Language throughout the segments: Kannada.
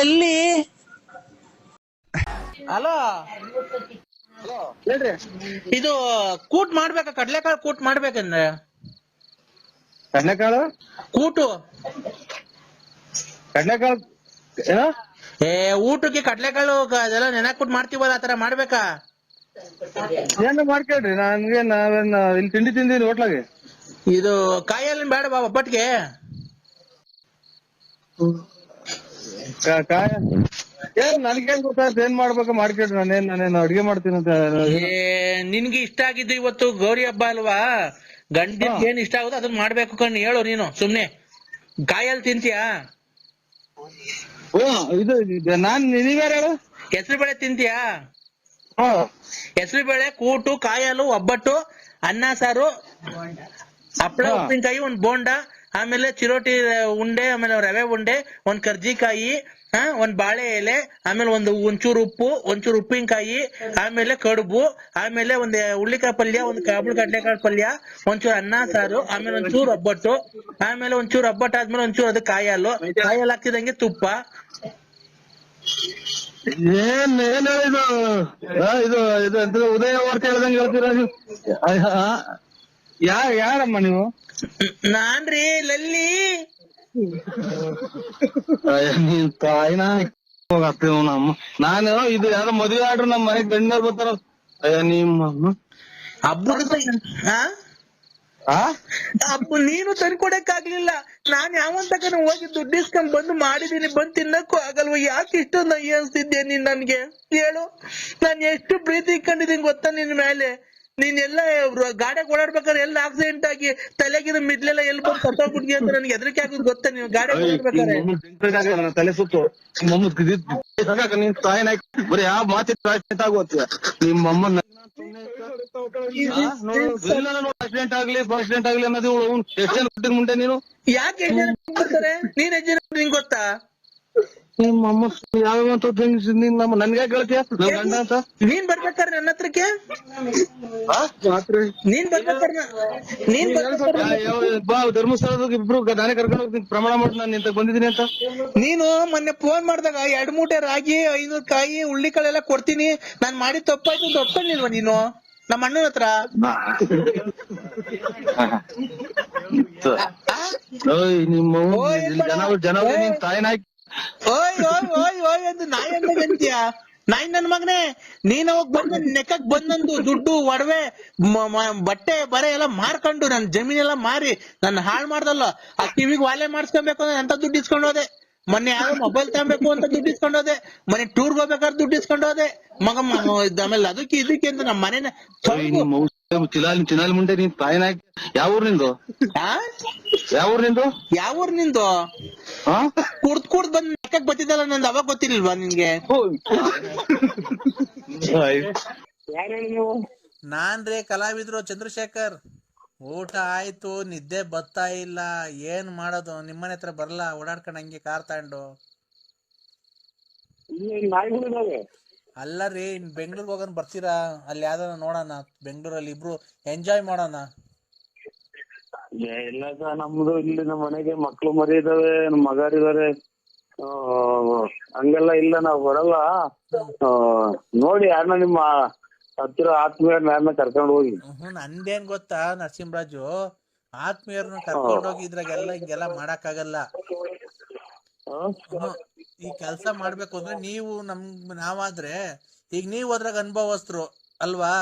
ಎಲ್ಲಿ? ಹಲೋ, ಹೇಳ್ರಿ. ಇದು ಕೂಟ್ ಮಾಡ್ಬೇಕ? ಕಡ್ಲೆಕಾಳು ಕೂಟ್ ಮಾಡ್ಬೇಕಂದ್ರೆ ಕಡ್ಲೆಕಾಳು ಕೂಟು. ಕಡ್ಲೆಕಾಳು ಊಟಕ್ಕೆ ಕಡ್ಲೆಕಾಳು ಅದೆಲ್ಲ ನೆನಕ್ಬಿಟ್ಟು ಮಾಡ್ತೀವಲ್ಲ, ಆತರ ಮಾಡ್ಬೇಕಾ? ಏನ ಮಾಡ್ಕೇಳ್ರಿ. ನಾವೇನ್ ಇಲ್ಲಿ ತಿಂಡಿ ತಿಂದಿನಿ ಹೋಟ್ಲಾಗೆ. ಇದು ಕಾಯಲ್ಲಿ ಬೇಡ ಬಾ ಒಬ್ಬಟ್ಟಿಗೆ. ಕಾಯ ಏನ್ ನನ್ಗೇನ್ ಗೊತ್ತಾಯ್ತು ಏನ್ ಮಾಡ್ಬೇಕು ಮಾಡ್ಕೇಳ್ರಿ. ನಾನೇನು ಅಡ್ಗೆ ಮಾಡ್ತೀನಿ ಅಂತ. ನಿನ್ಗೆ ಇಷ್ಟ ಆಗಿದ್ದು ಇವತ್ತು ಗೌರಿ ಹಬ್ಬ ಅಲ್ವಾ, ಗಂಡಿಗೆ ಏನ್ ಇಷ್ಟ ಆಗುತ್ತೋ ಅದನ್ನ ಮಾಡ್ಬೇಕು ಕಣ್. ಹೇಳು ನೀನು ಸುಮ್ನೆ. ಕಾಯಲ್ಲಿ ತಿಂತೀಯಾ? ಇದು ನೀವ್ಯಾರು ಹೇಳು? ಹೆಸರು ಬೇಳೆ ತಿಂತೀಯಾ? ಹಾ, ಹೆಸರು ಬೇಳೆ, ಕೂಟು, ಕಾಯಲು, ಒಬ್ಬಟ್ಟು, ಅನ್ನ ಸಾರು, ಹಪ್ಪಳ, ಉಪ್ಪಿನಕಾಯಿ, ಒಂದ್ ಬೋಂಡ, ಆಮೇಲೆ ಚಿರೋಟಿ ಉಂಡೆ, ಆಮೇಲೆ ರವೆ ಉಂಡೆ, ಒಂದ್ ಕರ್ಜಿಕಾಯಿ, ಒಂದ್ ಬಾಳೆ ಎಲೆ, ಆಮೇಲೆ ಒಂಚೂರು ಉಪ್ಪು, ಒಂಚೂರು ಉಪ್ಪಿನಕಾಯಿ, ಆಮೇಲೆ ಕಡುಬು, ಆಮೇಲೆ ಒಂದ್ ಹುಳ್ಳಿಕಾಯಿ ಪಲ್ಯ, ಒಂದ್ ಕಾಬುಳು ಕಡ್ಲೆಕಾಳು ಪಲ್ಯ, ಒಂಚೂರು ಅನ್ನ ಸಾರು, ಆಮೇಲೆ ಒಂಚೂರು ಒಬ್ಬಟ್ಟು, ಆಮೇಲೆ ಒಂಚೂರು ಒಬ್ಬಟ್ಟು ಆದ್ಮೇಲೆ ಒಂಚೂರು ಅದು ಕಾಯಲ್ಲು ಹಾಕ್ತಿದಂಗೆ ತುಪ್ಪ. ಏನ್ ಹೇಳಿದು? ಇದು ಇದು ಎಂತ ಉದಯ ವಾರ್ತೆ ಹೇಳ್ದಂಗೆ ಹೇಳ್ತೀರಾ ನೀವು? ಯಾರಮ್ಮ ನೀವು? ನಾನ್ರಿ ಲಲ್ಲಿ. ನೀನ್ ತಾಯಿನ ಹೋಗ್ತೀವ ನಮ್ಮ. ನಾನು ಇದು ಯಾವ್ದೋ ಮದುವೆ ಆಡ್ರು ನಮ್ ಮನೆಗ್ ಗಂಡರ್ ಬರ್ತಾರ. ನಿಮ್ಮ ಹಬ್ಬದ ಹಬ್ಬ ನೀನು ತಂದ್ಕೊಡಕ್ಕಾಗ್ಲಿಲ್ಲ. ನಾನ್ ಯಾವಂತಕನ ಹೋಗಿ ದುಡ್ಡು ಇಸ್ಕೊಂಡ್ ಬಂದು ಮಾಡಿದೀನಿ, ಬಂದ್ ತಿನ್ನಕ್ಕೂ ಆಗಲ್ವ? ಯಾಕೆ ಇಷ್ಟೊಂದು ಅಯ್ಯ ಅನ್ಸ್ತಿದ್ದೆ ನೀನ್ ನನ್ಗೆ? ಹೇಳು, ನಾನ್ ಎಷ್ಟು ಪ್ರೀತಿ ಇಟ್ಕೊಂಡಿದೀನಿ ಗೊತ್ತಾ ನಿನ್ ಮೇಲೆ. ನೀನ್ ಎಲ್ಲ ಗಾಡಿಯಾಗ ಓಡಾಡ್ಬೇಕಾದ್ರೆ ಎಲ್ಲ ಆಕ್ಸಿಡೆಂಟ್ ಆಗಿ ತಲೆಗಿದ ಮಿಡ್ಲೆಲ್ಲ ಎಲ್ಲಿ ಬಂದು ಸತ್ತೋಗ್ಬಿಟ್ಟಿ ಅಂತ ನನ್ಗೆ ಹೆದರಿಕೆ ಆಗೋದು ಗೊತ್ತಾ? ನೀವು ಗಾಡಿಯಾಗ ಓಡಾಡ್ಬೇಕಾರೆ ತಲೆ ಸುತ್ತು ನಿನ್ ತಾಯಿನ ಬರೀ ಯಾವ ಮಾತಾಗೋತ್ತೀಯ ನಿಮ್ಮಮ್ಮ. ಆಕ್ಸಿಡೆಂಟ್ ಆಗ್ಲಿ ಆಕ್ಸಿಡೆಂಟ್ ಆಗ್ಲಿ ಅನ್ನೋದು ಎಷ್ಟು ಜನ ಬಿಟ್ಟಿರ್ ಮುಂದೆ ನೀನು? ಯಾಕೆ ಎಷ್ಟು ಜನ ಬಿಡ್ತಾರೆ? ನೀನ್ ಎಷ್ಟು ಜನ ನಿಂಗೆ ಗೊತ್ತಾ? ನಿಮ್ಮಮ್ಮ ಯಾವಂತ ನಮ್ಮ ನನ್ಗೆ ಕೇಳ್ತೀಯ ಗಂಡ ಅಂತ? ನೀನ್ ಬರ್ಬೇಕಾದ್ರೆ ನನ್ನ ಹತ್ರಕ್ಕೆ, ನೀನ್ ಬರ್ಬೇಕಾದ್ರೆ ಧರ್ಮಸ್ಥಳದ ಇಬ್ರು ನಾನೇ ಕರ್ಕೊಂಡು ಹೋಗ್ತೀನಿ. ಪ್ರಮಾಣ ಮಾಡಿ ನಾನು ನಿಂತ ಬಂದಿದ್ದೀನಿ ಅಂತ. ನೀನು ಮೊನ್ನೆ ಫೋನ್ ಮಾಡಿದಾಗ 2 ಮೂಟೆ ರಾಗಿ, 500 ಕಾಯಿ, ಹುಳ್ಳಿಕಾಳೆಲ್ಲ ಕೊಡ್ತೀನಿ, ನಾನ್ ಮಾಡಿ ತಪ್ಪಾಯ್ತು ಅಂತ ಒಪ್ಕೊಂಡಿಲ್ವಾ ನೀನು ನಮ್ಮ ಅಣ್ಣನ ಹತ್ರ? ಜನ ನಿನ್ ತಾಯಿನ ಓಯ್ ಓಯ್ ಓಯ್ ಓಯ್ ಎಂದು ನಾಯಿ ಅಂತೀಯ? ನಾಯಿ ನನ್ ಮಗನೇ, ನೀನ್ ಅವಾಗ ಬಂದ ನೆಕ್ಕಕ್ ಬಂದಂದು ದುಡ್ಡು, ಒಡವೆ, ಬಟ್ಟೆ ಬರೆ ಎಲ್ಲ ಮಾರ್ಕೊಂಡು ನನ್ ಜಮೀನೆಲ್ಲ ಮಾರಿ ನನ್ನ ಹಾಳು ಮಾಡ್ದಲ್ಲ. ಆ ಕಿವಿಗೆ ವಾಲೆ ಮಾಡ್ಸ್ಕೊಬೇಕು ಅಂದ್ರೆ ಅಂತ ದುಡ್ಡು ಇಸ್ಕೊಂಡು ಹೋದೆ. ಮೊನ್ನೆ ಯಾವ್ದೋ ಮೊಬೈಲ್ ತಗೋಬೇಕು ಅಂತ ದುಡ್ಡು ಇಸ್ಕೊಂಡು ಹೋದೆ. ಮೊನ್ನೆ ಟೂರ್ಗೆ ಹೋಗ್ಬೇಕಾದ್ರೆ ದುಡ್ಡು ಇಸ್ಕೊಂಡು ಹೋದೆ ಮಗ. ಆಮೇಲೆ ಅದಕ್ಕೆ ಇದಕ್ಕೆ ಅಂತ ನಮ್ಮ ಮನೇನ ಚಿನಾಲಿ ಮುಂಡೆ ನೀನ್ ತಾಯಿನ. ಯಾವ ಊರ್ ನಿಂದು? ಯಾವ ಊರ್ ನಿಂದು? ಕುಡ್ದ್ ಬಂದ್ ನೆಕ್ಕಕ್ ಬತ್ತಿದ್ದಲ್ಲ ನಂದು, ಅವಾಗ ಗೊತ್ತಿರ್ಲಿಲ್ವಾ ನಿನ್ಗೆ? ನಾನ್ರಿ ಕಲಾವಿದ್ರು ಚಂದ್ರಶೇಖರ್. ಊಟ ಆಯ್ತು, ನಿದ್ದೆ ಬರ್ತಾ ಇಲ್ಲ, ಏನ್ ಮಾಡೋದು? ನಿಮ್ಮನೆ ಹತ್ರ ಬರ್ಲಾ ಓಡಾಡ್ಕೊಂಡ್ ಹಂಗೆ ಕಾರ್ ತಗೊಂಡು? ಅಲ್ಲ ರೀ, ಬೆಂಗ್ಳೂರ್ಗ್ ಹೋಗೋಣ ಬರ್ತೀರಾ? ಅಲ್ಲಿ ಯಾವ್ದಾರ ನೋಡೋಣ, ಬೆಂಗ್ಳೂರಲ್ಲಿ ಇಬ್ರು ಎಂಜಾಯ್ ಮಾಡೋಣ. ಇಲ್ಲ ಸರ್, ನಮ್ದು ಇಲ್ಲಿ ನಮ್ಮ ಮನೆಗೆ ಮಕ್ಳು ಮರಿ ಇದಾವೆ, ನಮ್ ಮಗಾರಿದಾರೆ, ಹಂಗೆಲ್ಲ ಇಲ್ಲ, ನಾವ್ ಬರಲ್ಲ. ನೋಡಿ ಯಾರನ್ನ ನಿಮ್ಮ ಹತ್ತಿರ ಆತ್ಮೀಯರನ್ನ ಯಾರನ್ನ ಕರ್ಕೊಂಡು ಹೋಗಿ. ನಂದೇನ್ ಗೊತ್ತಾ ನರಸಿಂಹರಾಜು, ಆತ್ಮೀಯರನ್ನ ಕರ್ಕೊಂಡು ಹೋಗಿ ಇದ್ರಾಗೆಲ್ಲ ಹಿಂಗೆಲ್ಲ ಮಾಡಕ್ ಆಗಲ್ಲ. ಈ ಕೆಲ್ಸ ಮಾಡ್ಬೇಕು ಅಂದ್ರೆ ನೀವು ನಾವಾದ್ರೆ, ಈಗ ನೀವ್ ಹೋದ್ರಾಗ ಅನುಭವಸ್ಥರು ಅಲ್ವಾ?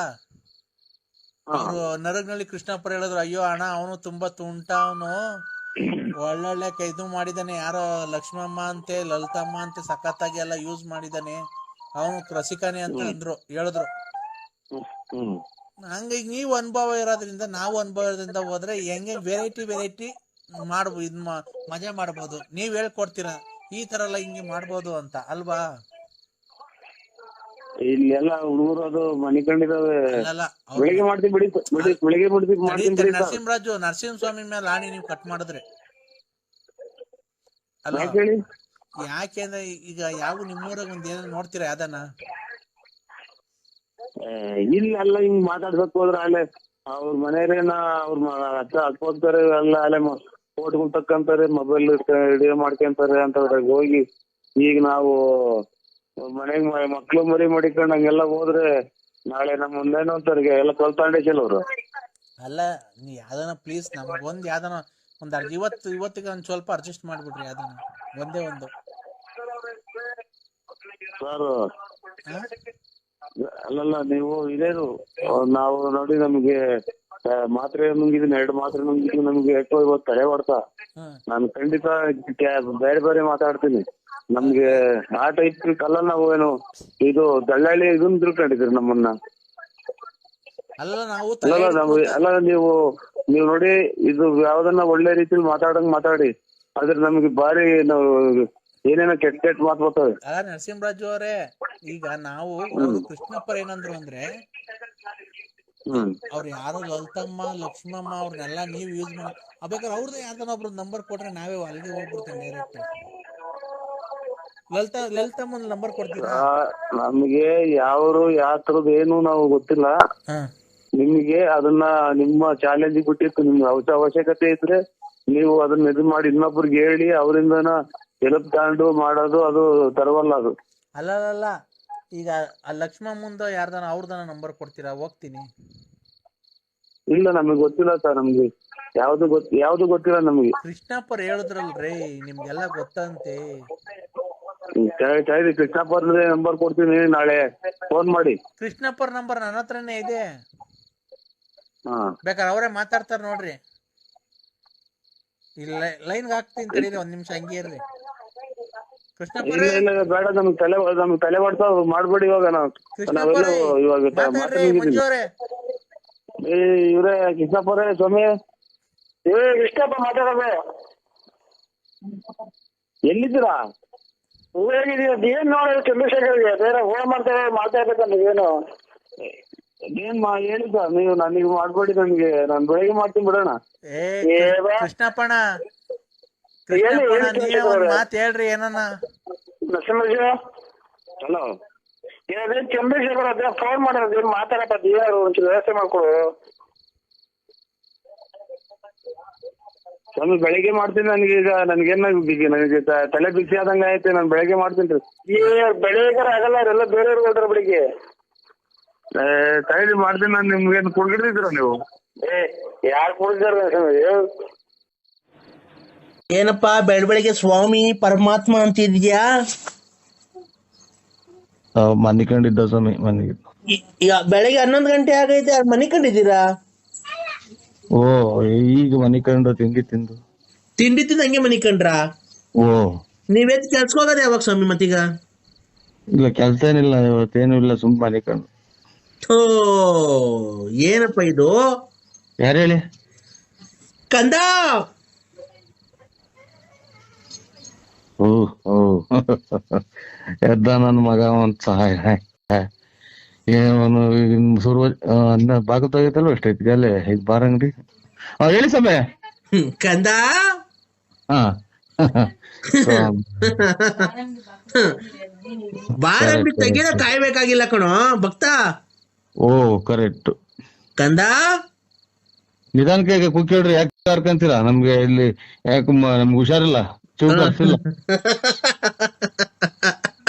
ಅವ್ರು ನರಗ್ನಳ್ಳಿ ಕೃಷ್ಣಪ್ಪರು ಹೇಳಿದ್ರು, ಅಯ್ಯೋ ಅಣ್ಣ ಅವನು ತುಂಬಾ ತುಂಟ, ಅವನು ಒಳ್ಳೊಳ್ಳೆ ಇದು ಮಾಡಿದಾನೆ, ಯಾರೋ ಲಕ್ಷ್ಮಮ್ಮ ಅಂತೆ, ಲಲಿತಮ್ಮ ಅಂತೆ, ಸಖತ್ತಾಗಿ ಎಲ್ಲ ಯೂಸ್ ಮಾಡಿದಾನೆ, ಅವನು ರಸಿಕನೇ ಅಂತ ಅಂದ್ರು, ಹೇಳಿದ್ರು. ಹಂಗಾಗಿ ನೀವು ಅನುಭವ ಇರೋದ್ರಿಂದ, ನಾವು ಅನುಭವ ಇರೋದ್ರಿಂದ ಹೋದ್ರೆ ಹೆಂಗೆ ವೆರೈಟಿ ಮಜಾ ಮಾಡ್ಬೋದು. ನೀವ್ ಹೇಳ್ಕೊಡ್ತೀರಾ ಈ ತರ ಎಲ್ಲ ಹಿಂಗೆ ಮಾಡ್ಬೋದು ಅಂತ ಅಲ್ವಾ? ಇಲ್ಲೆಲ್ಲ ಹುಡುಗರು ಅದು ಮನಿಕೊಂಡಿದಾವೆ. ಬೆಳಿಗ್ಗೆ ಮಾಡ್ತೀವಿ ಬಿಡಿ, ಬೆಳಿಗ್ಗೆ ಮಾಡ್ತೀನಿ. ನರಸಿಂಹರಾಜು, ನರಸಿಂಹಸ್ವಾಮಿ ಮೇಲೆ ಆಣಿ ನೀವು ಕಟ್ ಮಾಡಿದ್ರೆ ಅಲ್ಲ? ಯಾಕೆಂದ್ರೆ ಈಗ ಯಾವ ನಿಮ್ಮೂರಾಗ ಒಂದ್ ಏನಾರ ನೋಡ್ತೀರಾ ಯಾವ್ದಾನ? ಇಲ್ಲೆಲ್ಲ ಹಿಂಗ್ ಮಾತಾಡ್ಬೇಕು ಹೋದ್ರ ಅಲ್ಲೇ ಅವ್ರ ಮನೆಯವ್ರೇನ ಅವ್ರ ಹತ್ರ ಹತ್ಕೋತಾರೆ, ಎಲ್ಲ ಅಲ್ಲೇ ಫೋಟೋಗಳು ತಕ್ಕಂತಾರೆ, ಮೊಬೈಲ್ ವಿಡಿಯೋ ಮಾಡ್ಕೊಂತಾರೆ ಅಂತ ಹೋಗಿ ಈಗ ನಾವು ಮನೆಗ್ ಮಕ್ಳು ಮರಿ ಮಡಿಕೊಂಡ್ ಹಂಗೆಲ್ಲ ಹೋದ್ರೆ ನಾಳೆ ನಮ್ಮ ಮುಂದೇನೋ ಅಂತಾರಿಗೆ ಎಲ್ಲ ಕಲ್ತಾಂಡೇಶಲ್ ಅವ್ರು. ಅಲ್ಲ ನೀ ಯಾವ್ದನ ಪ್ಲೀಸ್ ನಮಗೊಂದ್ ಯಾವ್ದನ ಒಂದ್ ಇವತ್ತಿಗೆ ಒಂದ್ ಸ್ವಲ್ಪ ಅಡ್ಜಸ್ಟ್ ಮಾಡ್ಬಿಡ್ರಿ ಯಾವ್ದನ ಒಂದೇ ಒಂದು ಸರ್. ಅಲ್ಲಲ್ಲ ನೀವು ಇದೇನು ನಾವು ನೋಡಿ ನಮ್ಗೆ ಮಾತ್ರೆ ನುಂಗಿದೀನಿ, 2 ಮಾತ್ರೆ ನುಂಗಿದೀನಿ, ನಮ್ಗೆ ಎಷ್ಟೋ ಇವತ್ತು ತಲೆ ಹೊಡ್ತಾ. ನಾನು ಖಂಡಿತ ಬೇರೆ ಬೇರೆ ಮಾತಾಡ್ತೀನಿ. ನಮ್ಗೆ ಆ ಟೈಪ್ ಅಲ್ಲ, ನಾವು ಏನು ಇದು ದಳ್ಳಾಳಿ ಇದನ್ನ ತಿಳ್ಕೊಂಡಿದ್ರಿ ನಮ್ಮನ್ನ. ಅಲ್ಲ ನಾವು ಅಲ್ಲ ನೀವು ನೋಡಿ ಇದು ಯಾವ್ದನ್ನ ಒಳ್ಳೆ ರೀತಿಲಿ ಮಾತಾಡಿ, ಆದ್ರೆ ನಮ್ಗೆ ಬಾರಿ ನಾವು ಏನೇನೋ ಕೆಟ್ಟ ಮಾತು ಬರ್ತವೆ. ನರಸಿಂಹರಾಜು ಅವರೇ, ಈಗ ನಾವು ಕೃಷ್ಣಪ್ಪರ್ ಏನಂದ್ರು ಅಂದ್ರೆ ಅವ್ರು ಯಾರು ಲಲಿತಮ್ಮ ಲಕ್ಷ್ಮಮ್ಮ ಅವ್ರನ್ನೆಲ್ಲ ನೀವ್ ಯೂಸ್ ಮಾಡಿ ಬೇಕಾದ್ರೆ ಅವ್ರದ್ದು ಯಾವ್ದನ್ನ ಒಬ್ರು ನಂಬರ್ ಕೊಟ್ರೆ ನಾವೇ ಅಲ್ಲಿಗೆ ಹೋಗ್ಬಿಡ್ತೇವೆ ಡೈರೆಕ್ಟ್. ಲಲಿತಮ್ಮನ ನಂಬರ್ ಕೊಡ್ತೀರಾ? ನಮ್ಗೆ ಯಾವ್ರು ಯಾವ ತರದ್ ಏನು ನಾವು ಗೊತ್ತಿಲ್ಲ. ನಿಮ್ಗೆ ಅದನ್ನ ನಿಮ್ಮ ಚಾಲೆಂಜ್ ಬಿಟ್ಟಿತ್ತು, ನಿಮ್ಗೆ ಅವಶ್ಯಕತೆ ಇದ್ರೆ ನೀವು ಅದನ್ನ ಇದು ಮಾಡಿ ಇನ್ನೊಬ್ರಿಗೆ ಹೇಳಿ ಅವರಿಂದನ ಎಲಪ್ ತಗೊಂಡು ಮಾಡೋದು ಅದು ತರವಲ್ಲ ಅದು. ಅಲ್ಲ ಈಗ ಲಕ್ಷ್ಮಮ್ಮಂದು ಯಾರ್ದಾನ ಅವ್ರದನ ನಂಬರ್ ಕೊಡ್ತೀರಾ? ಹೋಗ್ತೀನಿ. ಇಲ್ಲ ನಮಗ್ ಗೊತ್ತಿಲ್ಲ ಸರ್, ನಮ್ಗೆ ಯಾವ್ದು ಗೊತ್ತಿಲ್ಲ ನಮ್ಗೆ. ಕೃಷ್ಣಪ್ಪರ್ ಹೇಳಿದ್ರಲ್ರಿ ನಿಮ್ಗೆಲ್ಲ ಗೊತ್ತಂತೆ. ಕೃಷ್ಣಪ್ಪರ್ ನಂಬರ್ ಕೊಡ್ತೀನಿ, ನಾಳೆ ಫೋನ್ ಮಾಡಿ. ಕೃಷ್ಣಪ್ಪರ್ ನಂಬರ್ ನನ್ನ ಹತ್ರನೇ ಇದೆ, ಬೇಕಾದ್ರೆ ಅವರೇ ಮಾತಾಡ್ತಾರ ನೋಡ್ರಿ. ಇಲ್ಲ ಲೈನ್ಗೆ ಹಾಕ್ತೀನಿ ತಡೀರಿ, ಒಂದ್ ನಿಮಿಷ ಹಂಗೆ ಇರ್ರಿ. ಕೃಷ್ಣಪ್ಪರೇ ಬೇಡ, ನಮ್ಗೆ ತಲೆ ಮಾಡ್ತಾವ್ ಮಾಡ್ಬೇಡಿ. ಇವಾಗ ಇವ್ರೇ ಕೃಷ್ಣಪ್ಪರೇ ಸ್ವಾಮಿ, ಕೃಷ್ಣಪ್ಪ ಮಾತಾಡೋದು. ಎಲ್ಲಿದ್ದೀರಾ? ಏನ್ ನೋಡಿ ಚಂದ್ರಶೇಖರ್ಗೆ ಬೇರೆ ಫೋನ್ ಮಾಡ್ತಾರೆ, ಮಾತಾಡ್ಬೇಕಂತ ಏನು ಹೇಳಿ ಸರ್. ನೀವು ನನಗೆ ಮಾಡ್ಬೇಡಿ, ನನ್ಗೆ ನಾನು ಬೆಳಿಗ್ಗೆ ಮಾಡ್ತೀನಿ ಬಿಡೋಣ. ಕೃಷ್ಣಪ್ಪಣ ಮಾತ್ ಹೇಳ್ರಿ ಏನನ್ನ. ಹಲೋ, ಚಂದ್ರಶೇಖರ್ ಅದೇ ಫೋನ್ ಮಾಡೋದು ಮಾತಾಡಪ್ಪ, ಯಾರು ಒಂಚೂರು ವ್ಯವಸ್ಥೆ ಮಾಡ್ಕೊಡು ಸ್ವಾಮಿ. ಬೆಳಿಗ್ಗೆ ಮಾಡ್ತೀನಿ. ನನಗೆ ಈಗ ನನಗೆ ತಲೆ ಬಿಸಿ ಆದಂಗ ಐತೆ, ನಾನು ಬೆಳಿಗ್ಗೆ ಮಾಡ್ತೀನಿ ರೀ. ಬೆಳಿಗ್ಗೆ ಆಗಲ್ಲ, ಅವರೆಲ್ಲ ಬೇರೆಯವ್ರಿಗೆ ಹೋದ್ರ ಬೆಳಿಗ್ಗೆ. ತೈಲಿ ಮಾಡ್ತೀನಿ ನಾನು. ನಿಮ್ಗೇನು ಕುಡ್ಗಿರ್ತೀರ ನೀವು? ಯಾರು ಕುಡಿದಾರ? ಏನಪ್ಪಾ ಬೆಳಬೆಳಿಗ್ಗೆ ಸ್ವಾಮಿ ಪರಮಾತ್ಮ ಅಂತಿದ್ಯಾ? ಮನಿಕೊಂಡಿದ್ದ ಸ್ವಾಮಿ, ಈಗ ಬೆಳಿಗ್ಗೆ 11 ಗಂಟೆ ಆಗೈತೆ, ಮನಿಕೊಂಡಿದ್ದೀರಾ? ಓ, ಈಗ ಮನಿಕೊಂಡು ತಿಂಡಿ ತಿಂದು ಹಂಗೆ ಮನಿಕೊಂಡ್ರಾ? ಓ, ನೀವೆತ್ ಕೆಲ್ಸಕ್ಕೆ ಹೋಗೋದು ಯಾವಾಗ ಸ್ವಾಮಿ ಮತ್ತೀಗ? ಇಲ್ಲ ಕೆಲ್ಸ ಏನಿಲ್ಲ, ಇವತ್ತೇನು ಇಲ್ಲ, ಸುಮ್ ಮನಿಕೊಂಡು. ಏನಪ್ಪ ಇದು? ಯಾರು ಹೇಳಿ? ಕಂದ. ಎದ್ದ ನನ್ನ ಮಗ ಒಂದ್ ಸಹಾಯ ಏನು ಶುರು ಬಾಗ ತೆಗಿತಲ್ವ ಎಷ್ಟೈತಿ ಅಲ್ಲೇ ಇದು ಬಾರ ಅಂಗಡಿ. ಹೇಳಿ ಸಮಯ ಕಂದ. ಬಾರ ಅಂಗಡಿ ತೆಗಿದ ಕಾಯ್ಬೇಕಾಗಿಲ್ಲ ಕಣೋ ಭಕ್ತ. ಓ ಕರೆಕ್ಟ್ ಕಂದ. ನಿಧಾನಕ್ಕೆ ಕುಕ್ಕೇಳ್ರಿ, ಯಾಕೆ ಕರ್ಕಂತೀರಾ? ನಮ್ಗೆ ಇಲ್ಲಿ ಯಾಕೆ ನಮ್ಗೆ ಹುಷಾರಿಲ್ಲ, ಚೂರಿಲ್ಲ.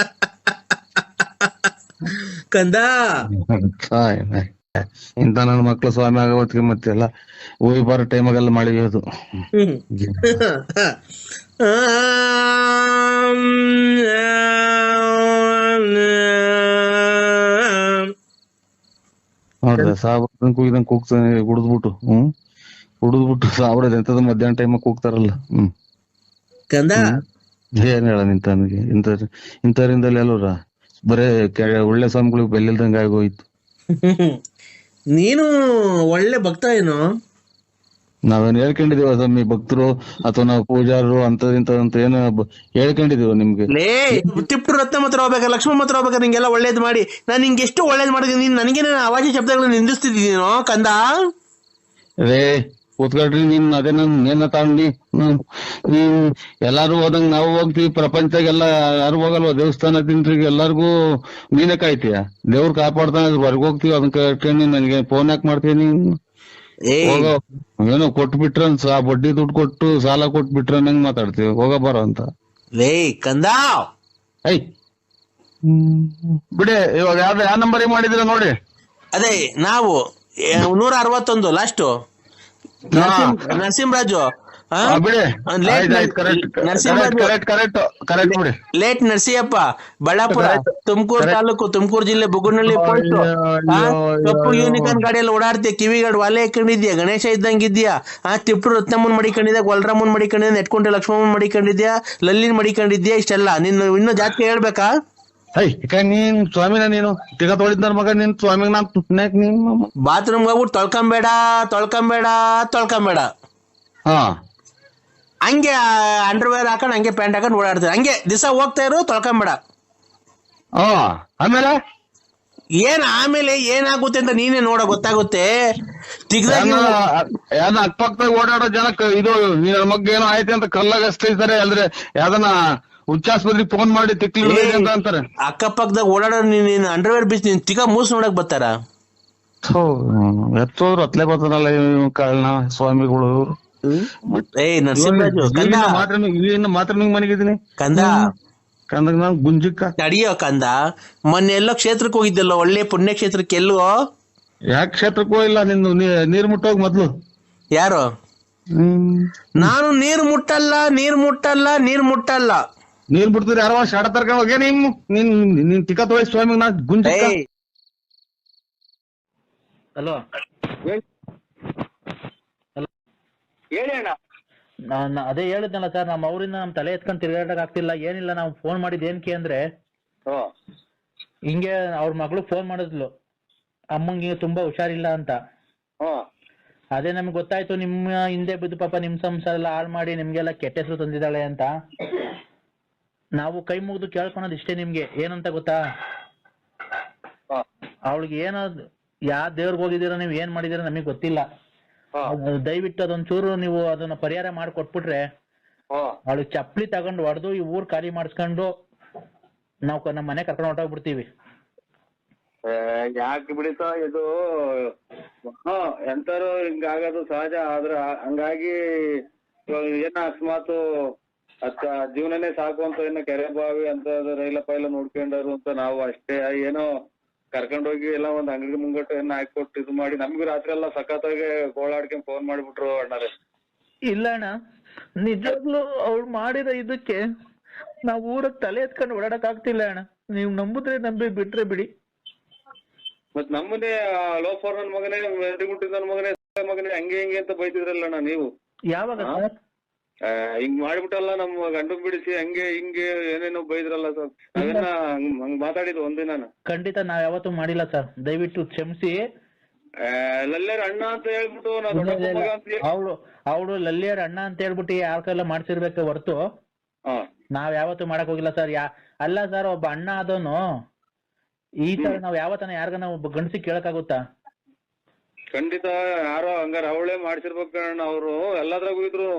ಕಂದ ಇಂತ ನನ್ನ ಮಕ್ಳು ಸ್ವಾಮಿ ಆಗವತ್ತಿಗೆ ಮತ್ತೆಲ್ಲ ಹೋಗಿ ಬರೋ ಟೈಮಾಗೆಲ್ಲ ಮಾಡಿಯೋದು. ನೋಡ್ರಿ ಸಾಬ್ರ ಕೂಗಿದಂಗ್ ಕೂಗ್ತಾನೆ, ಕುಡಿದ್ಬಿಟ್ಟು ಸಾಬ್ರದ ಎಂತದ ಮಧ್ಯಾಹ್ನ ಟೈಮ್ ಕೂಗ್ತಾರಲ್ಲ. ಕಂದ ಏನ್ ಹೇಳ ನಿಂತನಿಗೆ ಇಂಥವ್ರಿಂದಲೇ ಅಲ್ವರ ಬರೇ ಒಳ್ಳೆ ಸ್ವಾಮಿಗಳಿಗೆ ಬೆಲ್ಲಿಲ್ದಂಗ ಆಗೋಯ್ತು. ನೀನು ಒಳ್ಳೆ ಭಕ್ತ ಏನೋ? ನಾವೇನ್ ಹೇಳ್ಕೊಂಡಿದೀವ ಸ್ವಾಮಿ ಭಕ್ತರು ಅಥವಾ ನಾವು ಪೂಜಾರರು ಅಂತದಿಂತ ಏನು ಹೇಳ್ಕೊಂಡಿದೀವ? ನಿಮ್ಗೆ ತಿಪ್ಟು ರತ್ನ ಮಾತ್ರ ಹೋಗ್ಬೇಕ, ಲಕ್ಷ್ಮಣ ಮಾತ್ರ ಹೋಗ್ಬೇಕ, ನಿಂಗೆಲ್ಲ ಒಳ್ಳೇದ್ ಮಾಡಿ. ನಾನು ನಿಂಗೆ ಎಷ್ಟು ಒಳ್ಳೇದ್ ಮಾಡಿದೀನಿ, ನೀನ್ ನನಗೆ ಅವಾಜಿ ಶಬ್ದಗಳನ್ನ ನಿಂದಿಸ್ತಿದ್ದೀನೋ ಕಂದ. ರೇ ಕೂತ್ಕೊಳ್ರಿ, ನೀನ್ ಅದೇ ನೇನ ತಾಂಡಿ ನೀನ್ ಎಲ್ಲಾರು ಹೋದಂಗ ನಾವು ಹೋಗ್ತೀವಿ. ಪ್ರಪಂಚದಾಗೆಲ್ಲ ಯಾರು ಹೋಗಲ್ವ ದೇವಸ್ಥಾನ ತಿಂಟ್ರಿಗೆ, ಎಲ್ಲಾರ್ಗು ನೀನೇ ಕಾಯ್ತೀಯ. ದೇವ್ರ ಕಾಪಾಡ್ತಾನ, ಹೊರಗೆ ಹೋಗ್ತೀವಿ, ಅದನ್ನ ಕಟ್ಕೊಂಡು ನನಗೆ ಫೋನ್ ಯಾಕೆ ಮಾಡ್ತೀಯ ನೀನು? ಏನೋ ಕೊಟ್ಬಿಟ್ರ ಬಡ್ಡಿ ದುಡ್ಡು ಕೊಟ್ಟು ಸಾಲ ಕೊಟ್ಬಿಟ್ರ ನಂಗ್ ಮಾತಾಡ್ತೀವಿ, ಹೋಗ ಬರೋ ಅಂತ. ಲೇ ಕಂದ, ಐ ಬಿಡಿ, ಇವಾಗ ಯಾವ ನಂಬರ್ ಮಾಡಿದಿರ ನೋಡಿ. ಅದೇ ನಾವು 161 ಲಾಸ್ಟ್ ನರಸಿಂಹರಾಜು. ಬಿಡಿ, ನರಸಿಂಹರಾಜು ಕರೆಕ್ಟ್ ಬಿಡಿ. ಲೇಟ್ ನರಸಿಯಪ್ಪ, ಬಳ್ಳಾಪುರ, ತುಮಕೂರು ತಾಲೂಕು, ತುಮಕೂರು ಜಿಲ್ಲೆ, ಬುಗುನಹಳ್ಳಿ ಪೋಸ್ಟ್. ಕಪ್ಪು ಯೂನಿಕಾರ್ನ್ ಗಾಡಿಯಲ್ಲಿ ಓಡಾಡ್ತೀಯ, ಕಿವಿಗಾಡ್ ವಾಲೆ ಹಾಕೊಂಡಿದ್ಯಾ, ಗಣೇಶ ಇದ್ದಂಗಿದ್ಯಾ, ತಿಪ್ಟು ರತ್ನಮ್ಮನ್ ಮಡಿಕೊಂಡಿದ್ಯಾ, ಗೊಲ್ರಮ್ಮನ್ ಮಡಿಕೊಂಡಿದ್ಯಾ, ನೆಟ್ಕೊಂಡೆ ಲಕ್ಷ್ಮಮ್ಮನ್ ಮಡಿಕೊಂಡಿದ್ಯಾ, ಲಲ್ಲಿನ್ ಮಡಿಕೊಂಡಿದ್ಯಾ, ಇಷ್ಟೆಲ್ಲ ನೀನು ಇನ್ನೂ ಜಾಸ್ತಿ ಹೇಳ್ಬೇಕಾ? ನೀನ್ ಸ್ವಾಮಿನ ನೀನು ತಿಗ ತೊಳಿದ್ ನನ್ ಮಗ, ನೀನ್ ಸ್ವಾಮಿಗ್ ನಾನ್ ನೀನ್ ಬಾತ್ರೂಮ್ ಹೋಗ್ಬಿಟ್ಟು ತೊಳ್ಕೊಂಬೇಡ. ಹಾ, ಹಂಗೆ ಅಂಡರ್ವೇರ್ ಹಾಕೊಂಡ್ ಹಂಗೆ ಪ್ಯಾಂಟ್ ಹಾಕೊಂಡ್ ಓಡಾಡ್ತಾರೆ. ಹಂಗೆ ದಿವಸ ಹೋಗ್ತಾ ಇರು, ತೊಳ್ಕೊಂಬೇಡ. ಆಮೇಲೆ ಆಮೇಲೆ ಏನಾಗುತ್ತೆ ಅಂತ ನೀನೇ ನೋಡ, ಗೊತ್ತಾಗುತ್ತೆ. ಯಾವ್ದ ಅಕ್ಕಪಕ್ಕದಾಗ ಓಡಾಡೋ ಜನಕ್ಕೆ ಇದು ನಿನ್ನ ಮಗ್ಗ ಏನೋ ಆಯ್ತು ಅಂತ ಕಲ್ಲಾಗ ಅಷ್ಟೈತಾರೆ, ಅಲ್ದ್ರೆ ಯಾವ್ದನ್ನ ಉಚ್ಚಾಸ್ಪತ್ರೆಗೆ ಫೋನ್ ಮಾಡಿ ತಿಕ್ಲಿ ಅಂತ ಅಂತಾರೆ. ಅಕ್ಕಪಕ್ಕದಾಗ ಓಡಾಡೋ ನೀನ್ ಅಂಡರ್ವೇರ್ ಬಿಚ್ಚಿ ನೀನ್ ತಿಕ್ಕ ಮೂಸ್ ನೋಡಕ್ ಬರ್ತಾರ. ಎತ್ತೋದ್ರು ಅತ್ಲೇ ಬರ್ತಾರಲ್ಲ ಕಾಳನ ಸ್ವಾಮಿಗಳು. ನರಸಿಂಹರಾಜು ಮಾತ್ರ ನಿಂಗ್ ಮನೆಗಿದ್ದೀನಿ ಕಂದಾಗ ನಾನು ಗುಂಜಕ್ಕ ತಡಿಯೋ ಕಂದ. ಮೊನ್ನೆ ಎಲ್ಲೋ ಕ್ಷೇತ್ರಕ್ಕೆ ಹೋಗಿದ್ದಲ್ಲ, ಒಳ್ಳೆ ಪುಣ್ಯ ಕ್ಷೇತ್ರಕ್ಕೆ. ಎಲ್ಲೋ ಯಾಕೆ ಕ್ಷೇತ್ರಕ್ಕೂ ಇಲ್ಲ, ನಿಂದು ನೀರ್ ಮುಟ್ಟೋಗ್ ಮೊದ್ಲು. ಯಾರು? ನಾನು ನೀರ್ ಮುಟ್ಟಲ್ಲ. ನೀರ್ ಬಿಡ್ತೀರಿ ಯಾರೋ ಶಾಡ ತರ್ಕೊಂಡ್ ಹೋಗ್ಯ ನೀನ್ ತಿಕ್ಕ ತೊಳಿ ಸ್ವಾಮಿ ನಾ ಗುಂಜಕ್ಕ. ಹಲೋ, ಹೇಳಿ ಅಣ್ಣ. ನಾನು ಅದೇ ಹೇಳಿದ್ನಲ್ಲ ಸರ್, ನಮ್ಮ ಅವರಿಂದ ನಮ್ ತಲೆ ಎತ್ಕೊಂಡ್ ತಿರ್ಗಾಡಕ್ ಆಗ್ತಿಲ್ಲ. ಏನಿಲ್ಲ, ನಾವು ಫೋನ್ ಮಾಡಿದ್ ಏನಕ್ಕೆ ಅಂದ್ರೆ, ಹಿಂಗೆ ಅವ್ರ ಮಗಳು ಫೋನ್ ಮಾಡಿದ್ಲು, ಅಮ್ಮಂಗೆ ತುಂಬಾ ಹುಷಾರಿಲ್ಲ ಅಂತ. ಅದೇ ನಮ್ಗೆ ಗೊತ್ತಾಯ್ತು, ನಿಮ್ಮ ಹಿಂದೆ ಬಿದ್ದು ಪಾಪ ನಿಮ್ ಸಂಸಾರ ಎಲ್ಲ ಹಾಳು ಮಾಡಿ ನಿಮ್ಗೆಲ್ಲ ಕೆಟ್ಟ ಹೆಸರು ತಂದಿದ್ದಾಳೆ ಅಂತ. ನಾವು ಕೈ ಮುಗಿದು ಕೇಳ್ಕೊಳೋದು ಇಷ್ಟೇ ನಿಮ್ಗೆ. ಏನಂತ ಗೊತ್ತಾ, ಅವಳಿಗೆ ಏನೋ ಯಾವ ದೇವ್ರಿಗೆ ಹೋಗಿದ್ದೀರಾ, ನೀವ್ ಏನ್ ಮಾಡಿದೀರ ನಮಗ್ ಗೊತ್ತಿಲ್ಲ. ದಯವಿಟ್ಟು ಅದೊಂಚೂರು ನೀವು ಅದನ್ನ ಪರಿಹಾರ ಮಾಡಿಕೊಟ್ಬಿಟ್ರೆ ಅವಳಿಗೆ ಚಪ್ಪಲಿ ತಗೊಂಡು ಹೊಡೆದು ಈ ಊರ್ ಖಾಲಿ ಮಾಡಿಸ್ಕೊಂಡು ನಾವು ನಮ್ಮ ಮನೆ ಕರ್ಕೊಂಡು ಹೊರಟೋಗ್ಬಿಡ್ತೀವಿ. ಯಾಕೆ ಬಿಡಿತ ಇದು ಎಂತಾರು ಹಿಂಗಾಗೋದು ಸಹಜ. ಆದ್ರ ಹಂಗಾಗಿ ಏನ ಅಕಸ್ಮಾತ್ ಅಕ್ಕ ಜೀವನನೇ ಸಾಕು ಅಂತ ಇನ್ನ ಕೆರೆ ಬಾವಿ ಅಂತ ರೈಲ ಪೈಲ ನೋಡ್ಕೊಂಡರು ಅಂತ ನಾವು ಅಷ್ಟೇ. ಏನೋ ಕರ್ಕೊಂಡೋಗಿ ಎಲ್ಲ ಒಂದ್ ಅಂಗಡಿ ಮುಂಗಟ್ಟು ಏನ ಹಾಕೊಟ್ಟು ಇದು ಮಾಡಿ ನಮ್ಗೂ ರಾತ್ರಿ ಎಲ್ಲ ಸಖತ್ತಾಗಿ ಗೋಳಾಡ್ಕೊಂಡ್ ಫೋನ್ ಮಾಡ್ಬಿಟ್ರು ಅಣ್ಣಾರೆ. ಇಲ್ಲ ಅಣ್ಣ, ನಿಜವಾಗ್ಲೂ ಅವ್ಳು ಮಾಡಿರೋ ಇದಕ್ಕೆ ನಾವ್ ಊರಕ್ ತಲೆ ಎತ್ಕೊಂಡು ಓಡಾಡಕ್ ಆಗ್ತಿಲ್ಲ ಅಣ್ಣ. ನೀವ್ ನಂಬುದ್ರೆ ನಂಬಿ, ಬಿಟ್ರೆ ಬಿಡಿ. ಮತ್ ನಮ್ಮನೆ ಲೋಫರ್ ನನ್ ಮಗನೇ, ಮೆಡಿಗುಟ್ಟಿದ ನನ್ ಮಗನೇ ಹಂಗೆ ಹಿಂಗೆ ಅಂತ ಬೈತಿದ್ರಲ್ಲ ಅಣ್ಣ ನೀವು. ಯಾವಾಗ ಹಿಂಗ್ ಮಾಡ್ಬಿಟ್ಟಲ್ಲ ನಮ್ಮ ಗಂಡು ಬಿಡಿಸಿ ಹಂಗೆ ಹಿಂಗೆ ಏನೇನೋ ಬೈದ್ರಲ್ಲ ಸರ್. ನಾವೇನ ಹಂಗ್ ಮಾತಾಡಿದ್ವು ಒಂದಿನ. ಖಂಡಿತ ನಾವ್ ಯಾವತ್ತೂ ಮಾಡಿಲ್ಲ ಸರ್, ದಯವಿಟ್ಟು ಕ್ಷಮಿಸಿ. ಲಲ್ಲೇರ್ ಅಣ್ಣ ಅಂತ ಹೇಳ್ಬಿಟ್ಟು ಅವಳು ಲಲ್ಲೇರ್ ಅಣ್ಣ ಅಂತ ಹೇಳ್ಬಿಟ್ಟು ಯಾರ ಕೈಲ್ಲ ಮಾಡ್ಸಿರ್ಬೇಕು ಹೊರ್ತು ನಾವ್ ಯಾವತ್ತೂ ಮಾಡಕ್ ಹೋಗಿಲ್ಲ ಸರ್. ಅಲ್ಲ ಸರ್, ಒಬ್ಬ ಅಣ್ಣ ಆದವನು ಈ ತರ ನಾವ್ ಯಾವತ್ತನ ಯಾರಿಗಾನ ಒಬ್ಬ ಗಂಡಸಿ ಕೇಳಕ್ಕಾಗುತ್ತಾ? ಖಂಡಿತ ಯಾರೋ ಹಂಗಾರ ಅವಳೇ ಮಾಡ್ಸಿರ್ಬೇಕು ಅಣ್ಣ. ಅವ್ರು ಎಲ್ಲದ್ರಾಗೂ ಇದ್ರು.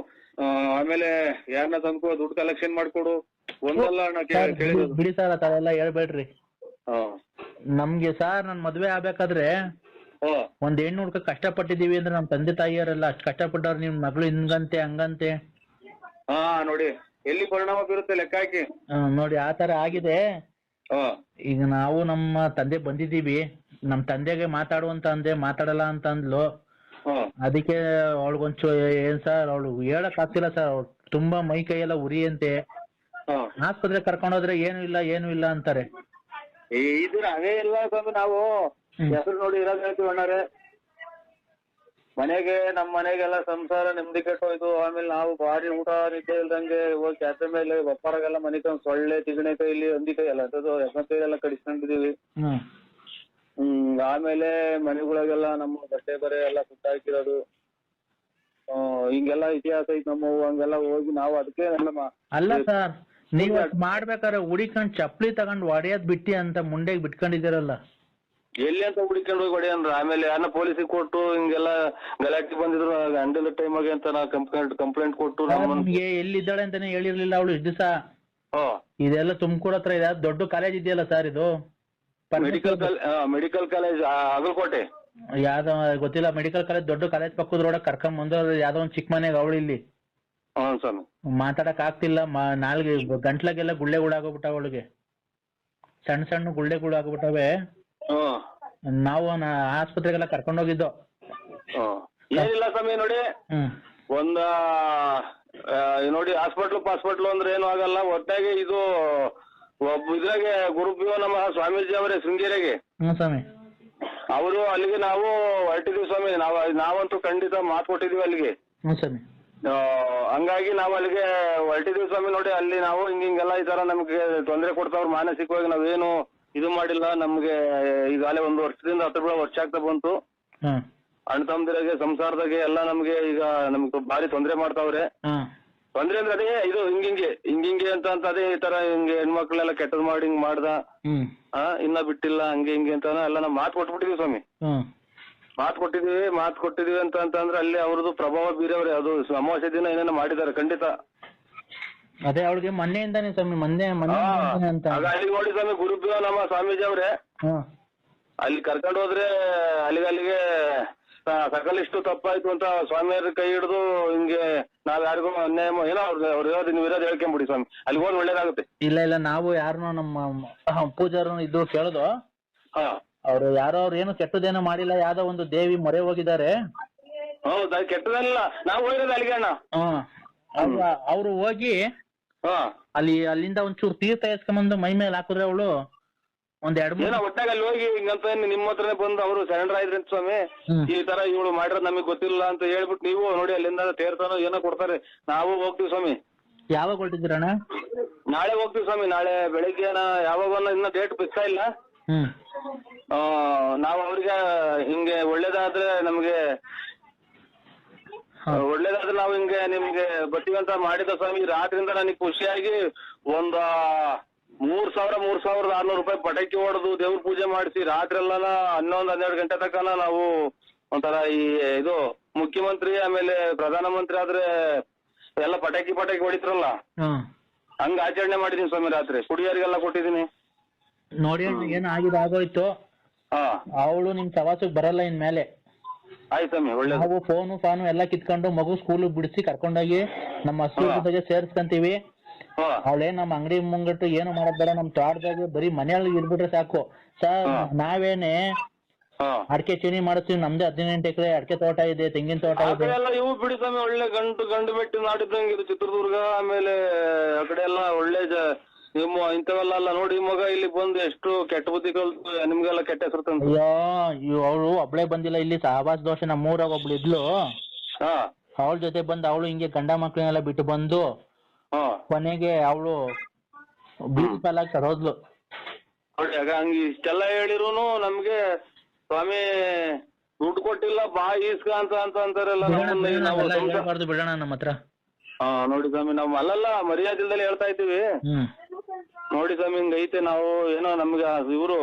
ಆಮೇಲೆ ಯಾರನ್ನ ತಂದ್ಕೊ ದುಡ್ಡು ಕಲೆಕ್ಷನ್ ಮಾಡ್ಕೊಡು ಒಂದಲ್ಲ ಅಣ್ಣ ಕೇಳಿದ್ರು. ಬಿಡಿ ಸರ್, ಅದೆಲ್ಲ ಹೇಳ್ಬೇಡ್ರಿ. ನಮ್ಗೆ ಸರ್ ನನ್ ಮದ್ವೆ ಆಗ್ಬೇಕಾದ್ರೆ ಒಂದ್ ಹೆಣ್ಣು ಹುಡ್ಕ ಕಷ್ಟಪಟ್ಟಿದೀವಿ ಅಂದ್ರೆ ನಮ್ ತಂದೆ ತಾಯಿಯರೆಲ್ಲ ಅಷ್ಟ್ ಕಷ್ಟಪಟ್ಟವ್ರು. ನಿಮ್ ಮಗಳು ಹಿಂಗಂತೆ ಹಂಗಂತೆ ನೋಡಿ ಎಲ್ಲಿ ಪರಿಣಾಮ ಬೀರುತ್ತೆ ಲೆಕ್ಕ ಹಾಕಿ ನೋಡಿ. ಆ ತರ ಆಗಿದೆ. ಈಗ ನಾವು ನಮ್ಮ ತಂದೆ ಬಂದಿದೀವಿ, ನಮ್ ತಂದೆಗೆ ಮಾತಾಡುವಂತ ಅಂದೆ, ಮಾತಾಡಲ್ಲ ಅಂತ ಅಂದ್ಲು. ಅದಕ್ಕೆ ಅವಳಿಗೊಂಚೂರು ಏನ್ ಸರ್, ಅವಳು ಹೇಳಕ್ ಆಗ್ತಿಲ್ಲ ಸರ್. ಅವ್ಳು ತುಂಬಾ ಮೈ ಕೈಯೆಲ್ಲ ಉರಿ ಅಂತೆ. ಆಸ್ಪತ್ರೆ ಕರ್ಕೊಂಡೋದ್ರೆ ಏನು ಇಲ್ಲ ಅಂತಾರೆ. ಇದ್ರ ಅವೇ ಇಲ್ಲ ನಾವು ಹೆಸರು ನೋಡಿ ಇರೋದ್ ಹೇಳ್ತೀವಿ ಅಣ್ಣಾರೆ. ಮನೆಗೆ ನಮ್ ಮನೆಗೆಲ್ಲ ಸಂಸಾರ ನೆಮ್ಮದಿ ಕೆಟ್ಟೋಯ್ತು. ಆಮೇಲೆ ನಾವು ಭಾರಿ ಊಟ ನಿದ್ದೆ ಇಲ್ದಂಗೆ ಹೋಗಿ ಕ್ಯಾತೆ ಮೇಲೆ ಒಪ್ಪರಾಗೆಲ್ಲ ಮನಿಕೊಂಡ್ ಸೊಳ್ಳೆ ತಿಗಣೆಕಾಯಿಲಿ ಹಂದಿಕಾಯಿ ಎಲ್ಲ ಎಸನಕಾಯಿ ಎಲ್ಲ ಕಡಿಸ್ಕೊಂಡಿದೀವಿ. ಆಮೇಲೆ ಮನೆಗಳಿಗೆಲ್ಲ ನಮ್ಮ ಬಟ್ಟೆ ಬರೆ ಎಲ್ಲ ಸುತ್ತಾಕಿರೋದು ಹಿಂಗೆಲ್ಲ ಇತಿಹಾಸ ಐತಿ ನಮ್ಮವು. ಹಂಗೆಲ್ಲ ಹೋಗಿ ನಾವು ಅದಕ್ಕೆ ಅಲ್ಲ ಸರ್, ನೀವ್ ಮಾಡ್ಬೇಕಾದ್ರೆ ಹುಡಿಕೊಂಡ್ ಚಪ್ಲಿ ತಗೊಂಡ್ ಹೊಡೆಯೋದ್ ಬಿಟ್ಟಿ ಅಂತ ಮುಂಡೆಗ್ ಬಿಟ್ಕೊಂಡಿದ್ದೀರಲ್ಲ. ಎಲ್ಲಿ ಅಂತ ಹುಡುಕೊಂಡು ಹೋಗಿ ಹೊಡೆಯನ್ರ. ಆಮೇಲೆ ಯಾರನ್ನ ಪೊಲೀಸಿಗೆ ಕೊಟ್ಟು ಹಿಂಗೆಲ್ಲ ಗಲಾಟೆ ಬಂದಿದ್ರು ಗಂಡದ ಟೈಮಾಗೆ ಅಂತ ನಾ ಕಂಪ್ಲೇಂಟ್ ಕೊಟ್ಟು ನಮ್ಗೆ ಎಲ್ಲಿದ್ದಾಳೆ ಅಂತಾನೆ ಹೇಳಿರ್ಲಿಲ್ಲ ಅವಳು ಇಷ್ಟು ದಿವಸ. ಇದೆಲ್ಲ ತುಮಕೂರು ಹತ್ರ ಇದೆ, ದೊಡ್ಡ ಕಾಲೇಜ್ ಇದೆಯಲ್ಲ ಸರ್, ಇದು ಮೆಡಿಕಲ್ ಕಾಲೇಜ್ ಅಗಲಕೋಟೆ ಯಾವ್ದೋ ಗೊತ್ತಿಲ್ಲ. ಮೆಡಿಕಲ್ ಕಾಲೇಜ್ ದೊಡ್ಡ ಕಾಲೇಜ್ ಪಕ್ಕದ ರೋಡ್ ಕರ್ಕೊಂಡ್ ಬಂದವ್ರು ಯಾವ್ದೋ ಒಂದ್ ಚಿಕ್ಕ ಮನೆಗೆ ಅವಳು ಇಲ್ಲಿ ಹ್ಞೂ ಸ್ವಾಮಿ. ಮಾತಾಡಕ್ ಆಗ್ತಿಲ್ಲ, ನಾಲ್ಗೆ ಗಂಟ್ಲಾಗೆಲ್ಲ ಗುಳ್ಳೆಗಳಾಗೋಗ್ಬಿಟ್ಟಾವ ಅವಳಿಗೆ, ಸಣ್ಣ ಸಣ್ಣ ಗುಳ್ಳೆಗಳಾಗ್ಬಿಟ್ಟವೆ. ನಾವು ಆಸ್ಪತ್ರೆಗೆಲ್ಲ ಕರ್ಕೊಂಡೋಗಿದ್ದೋ. ಏನಿಲ್ಲ ಸ್ವಾಮಿ ನೋಡಿ, ಒಂದ ನೋಡಿ ಹಾಸ್ಪಿಟ್ಲು ಅಂದ್ರೆ ಏನು ಆಗಲ್ಲ. ಒಟ್ಟಾಗಿ ಇದು ಇದ್ರಾಗೆ ಗುರುಪಿಯೋ ನಮ್ಮ ಸ್ವಾಮೀಜಿ ಅವರೇ ಶೃಂಗೇರಿಗೆ ಸ್ವಾಮಿ, ಅವರು ಅಲ್ಲಿಗೆ ನಾವು ಹೊರಟಿದೀವಿ ಸ್ವಾಮಿ. ನಾವಂತೂ ಖಂಡಿತ ಮಾತು ಕೊಟ್ಟಿದೀವಿ ಅಲ್ಲಿಗೆ. ಸ್ವಾಮಿ, ಹಂಗಾಗಿ ನಾವು ಅಲ್ಲಿಗೆ ಹೊರಟಿದೀವಿ ಸ್ವಾಮಿ. ನೋಡಿ ಅಲ್ಲಿ ನಾವು ಹಿಂಗೆಲ್ಲ ಈ ತರ ನಮ್ಗೆ ತೊಂದರೆ ಕೊಡ್ತಾವ್ರು ಮಾನಸಿಕವಾಗಿ. ನಾವೇನು ಇದು ಮಾಡಿಲ್ಲ. ನಮ್ಗೆ ಈಗಾಗಲೇ 1 ವರ್ಷದಿಂದ 10 ವರ್ಷ ಆಗ್ತಾ ಬಂತು. ಅಣ್ಣ ತಮ್ಮದಿರಾಗೆ ಸಂಸಾರದಾಗೆ ಎಲ್ಲ ನಮ್ಗೆ ಈಗ ನಮ್ಗೆ ಭಾರಿ ತೊಂದರೆ ಮಾಡ್ತಾವ್ರೆ. ತೊಂದ್ರೆ ಅಂದ್ರೆ ಅದೇ ಇದು ಹಿಂಗಿಂಗೆ ಅಂತ ಅದೇ ಈ ತರ ಹಿಂಗೆ ಹೆಣ್ಮಕ್ಳೆಲ್ಲ ಕೆಟ್ಟದ್ ಮಾಡಿ ಹಿಂಗ್ ಮಾಡ್ದ, ಇನ್ನ ಬಿಟ್ಟಿಲ್ಲ ಹಂಗೆ ಹಿಂಗೆ ಅಂತ ಎಲ್ಲ ನಾವು ಮಾತು ಕೊಟ್ಬಿಟ್ಟಿದೀವಿ ಸ್ವಾಮಿ. ಮಾತು ಕೊಟ್ಟಿದೀವಿ ಅಂತಂದ್ರೆ ಅಲ್ಲಿ ಅವ್ರದ್ದು ಪ್ರಭಾವ ಬೀರವ್ರೆ. ಅದು ಅಮಾವಾಸ್ಯೆ ದಿನ ಏನೇನೋ ಮಾಡಿದ್ದಾರೆ ಖಂಡಿತ. ಅದೇ ಅವಳಿಗೆ ಮೊನ್ನೆಯಿಂದಾನೆ ಸ್ವಾಮಿ, ಮೊನ್ನೆ ಅಂತ ಅಲ್ಲಿ ನೋಡಿ ಸ್ವಾಮಿ, ಗುರುಪಿಯೋ ನಮ್ಮ ಸ್ವಾಮೀಜಿ ಅವ್ರೆ ಅಲ್ಲಿ ಕರ್ಕೊಂಡು ಹೋದ್ರೆ ಅಲ್ಲಿಗೆ ಸಕಲಿಷ್ಟು ತಪ್ಪಾಯ್ತು ಅಂತ ಸ್ವಾಮಿಯವ್ರ ಕೈ ಹಿಡಿದು ಹಿಂಗೆ ನಾವ್ ಯಾರಿಗೂ ಅನ್ಯಾಯ ಏನೋ ಅವ್ರು ಇರೋದು ನೀವು ಇರೋದು ಹೇಳ್ಕೊಂಬಿಡಿ ಸ್ವಾಮಿ, ಅಲ್ಲಿ ಹೋದ್ ಒಳ್ಳೇದಾಗುತ್ತೆ. ಇಲ್ಲ ನಾವು ಯಾರನ್ನೋ ನಮ್ಮ ಪೂಜಾರನು ಇದ್ದು ಕೇಳುದು, ಅವ್ರು ಅವ್ರು ಏನು ಕೆಟ್ಟದೇನೋ ಮಾಡಿಲ್ಲ, ಯಾವ್ದೋ ಒಂದು ದೇವಿ ಮೊರೆ ಹೋಗಿದ್ದಾರೆ. ಹೌದಾ? ಕೆಟ್ಟದಲ್ಲ, ನಾವು ಹೋಗಿರೋದು ಅಲ್ಲಿಗೆ ಅಣ್ಣ. ಅವ್ರು ಹೋಗಿ ಅಲ್ಲಿಂದ ಒಂಚೂರು ತೀರ್ಥ ಎಸ್ಕೊಂಬಂದು ಮೈ ಮೇಲೆ ಹಾಕಿದ್ರೆ ಅವಳು ಒಂದ್ 2-3 ಒಟ್ಟಾಗ ಅಲ್ಲಿ ಹೋಗಿ ಹಿಂಗಂತ ನಿಮ್ಮ ಹತ್ರನೇ ಬಂದು ಅವರು ಸರೆಂಡರ್ ಆಯ್ದ್ರಿ ಅಂತ ಸ್ವಾಮಿ. ಈ ತರ ಇವಳು ಮಾಡಿರೋದು ನಮಗ್ ಗೊತ್ತಿಲ್ಲ ಅಂತ ಹೇಳ್ಬಿಟ್ಟು ನೀವು ನೋಡಿ ಅಲ್ಲಿಂದ ತೀರ್ಥನೋ ಏನೋ ಕೊಡ್ತಾರೆ. ನಾವು ಹೋಗ್ತೀವಿ ಸ್ವಾಮಿ. ಯಾವಾಗ ಹೊರಟಿದ್ದೀರಣ್ಣ? ನಾಳೆ ಹೋಗ್ತೀವಿ ಸ್ವಾಮಿ. ನಾಳೆ ಬೆಳಿಗ್ಗೆ ಯಾವಾಗ ಇನ್ನ ಡೇಟ್ ಫಿಕ್ಸ್ ಇಲ್ಲ. ನಾವು ಅವ್ರಿಗೆ ಹಿಂಗೆ ಒಳ್ಳೇದಾದ್ರೆ ನಾವು ಹಿಂಗೆ ನಿಮ್ಗೆ ಬರ್ತೀವಿ ಅಂತ ಮಾಡಿದ ಸ್ವಾಮಿ. ರಾತ್ರಿಯಿಂದ ನನಗೆ ಖುಷಿಯಾಗಿ 3,600 ರೂಪಾಯಿ ಪಟಾಕಿ ಹೊಡೆದು ದೇವ್ರ ಪೂಜೆ ಮಾಡಿಸಿ ರಾತ್ರಿ ಎಲ್ಲ 11-12 ಗಂಟೆ ತನಕ ನಾವು ಒಂಥರ ಇದು ಮುಖ್ಯಮಂತ್ರಿ ಆಮೇಲೆ ಪ್ರಧಾನಮಂತ್ರಿ ಆದ್ರೆ ಎಲ್ಲ ಪಟಾಕಿ ಹೊಡಿತ್ರಲ್ಲ ಹಂಗ ಆಚರಣೆ ಮಾಡಿದೀನಿ ಸ್ವಾಮಿ. ರಾತ್ರಿ ಕುಡಿಯೋರಿಗೆಲ್ಲ ಕೊಟ್ಟಿದೀನಿ. ನೋಡಿ ಏನು ಆಗೋಯ್ತು. ಅವಳು ನಿಮ್ ಸವಾಸಕ್ ಬರಲ್ಲ ಇನ್ಮೇಲೆ. ಆಯ್ತು ಸ್ವಾಮಿ, ಒಳ್ಳೆ. ನಾವು ಫೋನು ಎಲ್ಲ ಕಿತ್ಕೊಂಡು ಮಗು ಸ್ಕೂಲ್ ಬಿಡಿಸಿ ಕರ್ಕೊಂಡೋಗಿ ನಮ್ಮ ಹಸು ಜೊತೆಗೆ ಸೇರ್ಸ್ಕಂತೀವಿ. ಅವಳೇನ್ ನಮ್ಮ ಅಂಗಡಿ ಮುಂಗಟ್ಟು ಏನು ಮಾಡೋದ್ ಬೇಡ, ನಮ್ ತೋಟದಾಗ ಬರೀ ಮನೆಯೊಳಗೆ ಇರ್ಬಿಟ್ರೆ ಸಾಕು. ನಾವೇನೆ ಅಡಿಕೆ ಚೀನಿ ಮಾಡಿಸ್ತೀವಿ. ನಮ್ದೇ 18 ಎಕರೆ ಅಡಿಕೆ ತೋಟ ಇದೆ, ತೆಂಗಿನ ತೋಟ ಇದೆ. ಇವು ಬಿಡಿ ಸ್ವಾಮಿ, ಒಳ್ಳೆ ಗಂಡು ಬೆಟ್ಟು ನಾಡಿದ್ದಂಗೆ ಇದು ಚಿತ್ರದುರ್ಗ. ಆಮೇಲೆ ಆ ಕಡೆ ಎಲ್ಲ ಒಳ್ಳೆ ನಿಮ್ಮ ಇಂಥವೆಲ್ಲ ನೋಡಿ ಮಗ ಇಲ್ಲಿ ಬಂದು ಎಷ್ಟು ಕೆಟ್ಟ ಬುದ್ಧಿ ಕಲ್ತು ನಿಮ್ಗೆಲ್ಲ ಕೆಟ್ಟ ಹೆಸರು ತಂದು. ಅಯ್ಯೋ ಅವಳು ಒಬ್ಳೆ ಬಂದಿಲ್ಲ ಇಲ್ಲಿ, ಸಹವಾಸ ದೋಷ ನಮ್ಮೂರಾಗ ಒಬ್ಳು ಇದ್ಲು. ಅವಳ ಜೊತೆ ಬಂದು ಅವಳು ಹಿಂಗೆ ಗಂಡ ಮಕ್ಳನ್ನೆಲ್ಲ ಬಿಟ್ಟು ಬಂದು ಕೊನೆಗೆ ಅವಳು ಬೀದಿ ಪಾಲಾಗಿ ಸರೋದ್ಲು. ನೋಡಿ ಆಗ ಹಂಗ ಇಷ್ಟೆಲ್ಲ ಹೇಳಿರೋನು ನಮ್ಗೆ ಸ್ವಾಮಿ ದುಡ್ಡು ಕೊಟ್ಟಿಲ್ಲ ಬಾ ಈಸ್ಕ ಅಂತ ಅಂತಾರಲ್ಲ. ಬಿಡೋಣ ನಮ್ಮ ಹತ್ರ. ನೋಡಿ ಸ್ವಾಮಿ, ನಾವು ಅಲ್ಲಲ್ಲ ಮರ್ಯಾದೆಲ್ದಲ್ಲಿ ಹೇಳ್ತಾ ಇದ್ದೀವಿ. ನೋಡಿ ಸ್ವಾಮಿ ಹಿಂಗೈತೆ. ನಾವು ಏನೋ ನಮ್ಗೆ ಇವರು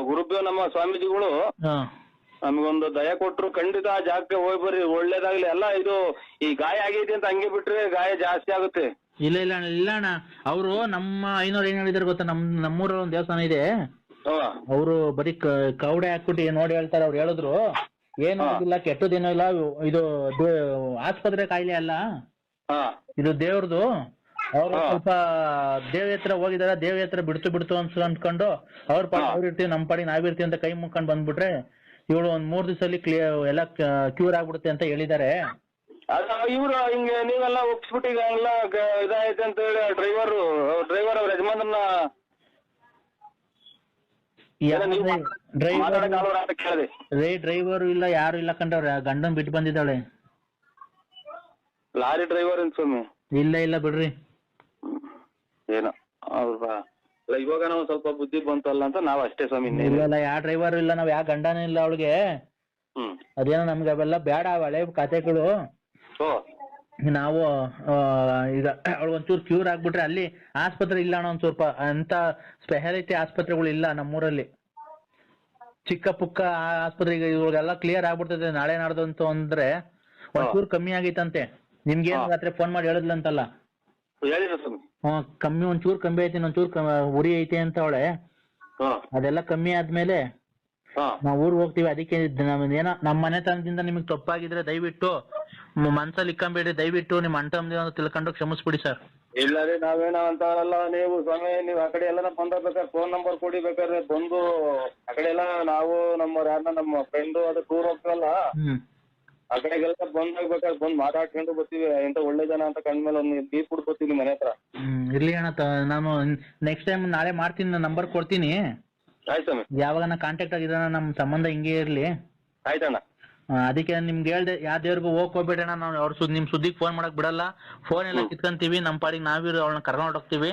ಗುರುಪಿಯೋ ನಮ್ಮ ಸ್ವಾಮೀಜಿಗಳು ನಮ್ಗೊಂದು ದಯ ಕೊಟ್ರು. ಖಂಡಿತ ಆ ಜಾಗಕ್ಕೆ ಹೋಗಿ ಬರ್ರಿ, ಒಳ್ಳೇದಾಗ್ಲಿ. ಎಲ್ಲ ಇದು ಈ ಗಾಯ ಆಗೈತಿ ಅಂತ ಹಂಗೆ ಬಿಟ್ರೆ ಗಾಯ ಜಾಸ್ತಿ ಆಗುತ್ತೆ. ಇಲ್ಲ ಅಣ್ಣ, ಅವರು ನಮ್ಮ ಐನೋರು ಏನ್ ಹೇಳಿದಾರೆ ಗೊತ್ತಾ, ನಮ್ಮೂರಲ್ಲಿ ಒಂದ್ ದೇವಸ್ಥಾನ ಇದೆ. ಅವರು ಬರೀ ಕೌಡೆ ಹಾಕ್ಬಿಟ್ಟು ನೋಡಿ ಹೇಳ್ತಾರೆ. ಅವ್ರು ಹೇಳಿದ್ರು ಏನು ಇಲ್ಲ, ಕೆಟ್ಟದೇನೋ ಇಲ್ಲ, ಇದು ಆಸ್ಪತ್ರೆ ಕಾಯಿಲೆ ಅಲ್ಲ, ಇದು ದೇವ್ರದು. ಅವ್ರು ಸ್ವಲ್ಪ ದೇವ್ ಹತ್ರ ಹೋಗಿದಾರ, ದೇವ್ ಹತ್ರ ಬಿಡ್ತು ಅನ್ಸ್ಕೊಂಡು ಅವ್ರ ಪಾಡಿ ಅವ್ರು ಇರ್ತೀವಿ, ನಮ್ ಪಾಡಿ ನಾವಿರ್ತೀವಿ ಅಂತ ಕೈ ಮುಕ್ಕೊಂಡ್ ಬಂದ್ಬಿಟ್ರೆ ಇವಳು ಒಂದ್ 3 ದಿವಸದಲ್ಲಿ ಎಲ್ಲ ಕ್ಯೂರ್ ಆಗ್ಬಿಡುತ್ತೆ ಅಂತ ಹೇಳಿದ್ದಾರೆ. ಇವ್ರು ಹಿಂಗೆ ನೀವೆಲ್ಲ ಒಪ್ಸ್ಬಿಟ್ಟು ಈಗ ಎಲ್ಲ ಇದಾಯ್ತು ಅಂತ ಹೇಳಿ ಡ್ರೈವರ್ ಅವ್ರ ಯಜಮಾನನ್ನ ಡ್ರೈವರ್ ಇಲ್ಲ, ಯಾರು ಇಲ್ಲ ಕಂಡವ್ರೆ. ಗಂಡನ್ ಬಿಟ್ಟು ಬಂದಿದ್ದಾಳೆ. ಲಾರಿ ಡ್ರೈವರ್ ಅಂತ ಸ್ವಾಮಿ? ಇಲ್ಲ ಬಿಡ್ರಿ. ಏನೋ ಇವಾಗ ನಾವು ಸ್ವಲ್ಪ ಬುದ್ಧಿ ಬಂತಲ್ಲ ಅಂತ ನಾವ್ ಅಷ್ಟೇ ಸ್ವಾಮಿ. ಇಲ್ಲ ಯಾವ ಡ್ರೈವರ್ ಇಲ್ಲ, ನಾವ್ ಯಾವ ಗಂಡನೂ ಇಲ್ಲ ಅವಳಿಗೆ. ಅದೇನೋ ನಮ್ಗೆ ಅವೆಲ್ಲ ಬೇಡ, ಹಳೆ ಕಥೆಗಳು. ನಾವು ಈಗ ಅವಳು ಒಂಚೂರು ಕ್ಯೂರ್ ಆಗ್ಬಿಟ್ರೆ, ಅಲ್ಲಿ ಆಸ್ಪತ್ರೆ ಇಲ್ಲ ಅಣ್ಣ, ಒಂದ್ ಸ್ವಲ್ಪ ಅಂತ ಸ್ಪೆಷಾಲಿಟಿ ಆಸ್ಪತ್ರೆಗಳು ಇಲ್ಲ ನಮ್ಮೂರಲ್ಲಿ. ಚಿಕ್ಕ ಪುಕ್ಕ ಆಸ್ಪತ್ರೆಗೆ ಇವಾಗೆಲ್ಲ ಕ್ಲಿಯರ್ ಆಗ್ಬಿಡ್ತದೆ ನಾಳೆ ನಾಡ್ದು ಅಂದ್ರೆ. ಒಂಚೂರು ಕಮ್ಮಿ ಆಗೈತಂತೆ. ನಿಮ್ಗೆ ರಾತ್ರಿ ಫೋನ್ ಮಾಡಿ ಹೇಳಿದ್ಲಂತಲ್ಲ? ಕಮ್ಮಿ, ಒಂಚೂರು ಕಮ್ಮಿ ಐತಿ, ಒಂಚೂರು ಉರಿ ಐತಿ ಅಂತ ಅವಳೆ. ಅದೆಲ್ಲ ಕಮ್ಮಿ ಆದ್ಮೇಲೆ ನಾವ್ ಊರ್ಗ್ ಹೋಗ್ತೀವಿ. ಅದಕ್ಕೆ ಏನೋ ನಮ್ಮ ಮನೆತನದಿಂದ ನಿಮಗ್ ತಪ್ಪಾಗಿದ್ರೆ ದಯವಿಟ್ಟು ಮನ್ಸಲ್ಲಿ ಇಕ್ಕಂಬೇಡಿ, ದಯವಿಟ್ಟು ನಿಮ್ಮ ಅಣ್ಣ ತಮ್ಮದಿ ಅಂತ ತಿಳ್ಕೊಂಡು ಕ್ಷಮಿಸ್ಬಿಡಿ ಸರ್. ಇಲ್ಲ ರೀ, ನಾವೇನ ಅಂತಾರಲ್ಲ ನೀವು ಸ್ವಾಮಿ, ನೀವ್ ಆ ಕಡೆ ಎಲ್ಲ ಬಂದಬೇಕಾದ್ರೆ ಫೋನ್ ನಂಬರ್ ಕೊಡಿ, ಬೇಕಾದ್ರೆ ಬಂದು ಆ ಕಡೆ ಎಲ್ಲ ನಾವು ನಮ್ಮ ಫ್ರೆಂಡು ಅದು ಟೂರ್ ಹೋಗ್ತಾರಲ್ಲ ಆ ಕಡೆಗೆಲ್ಲ ಬಂದಾಗ್ಬೇಕಾದ್ರೆ ಬಂದ್ ಮಾತಾಡ್ಕೊಂಡು ಬರ್ತೀವಿ. ಎಂತ ಒಳ್ಳೆ ಜನ ಅಂತ ಕಂಡ್ಮೇಲೆ ಒಂದು ಟೀ ಕುಡ್ ಬರ್ತೀವಿ ನಿಮ್ ಮನೆ ಹತ್ರ. ಇರ್ಲಿ ಅಣ್ಣ, ನಾನು ನೆಕ್ಸ್ಟ್ ಟೈಮ್ ನಾಳೆ ಮಾಡ್ತೀನಿ, ನಾನು ನಂಬರ್ ಕೊಡ್ತೀನಿ. ಆಯ್ತು ಸ್ವಾಮಿ. ಯಾವಾಗ ಕಾಂಟ್ಯಾಕ್ಟ್ ಆಗಿದ್ದಾನ ನಮ್ ಸಂಬಂಧ ಹಿಂಗೆ ಇರ್ಲಿ. ಆಯ್ತಣ್ಣ. ಅದಕ್ಕೆ ನಿಮ್ಗೆ ಹೇಳ್ದೆ, ಯಾವ ದೇವ್ರಿಗೂ ಹೋಗ್ಕೋಬೇಡಣ, ನಾವು ಅವ್ರ ನಿಮ್ ಸುದ್ದಿಗೆ ಫೋನ್ ಮಾಡಕ್ ಬಿಡಲ್ಲ, ಫೋನ್ ಎಲ್ಲ ಕಿತ್ಕೊಂತೀವಿ, ನಮ್ ಪಾಡಿಗೆ ನಾವಿರೋ ಅವಳನ್ನ ಕರ್ಕೊಂಡು ಹೋಗ್ತೀವಿ.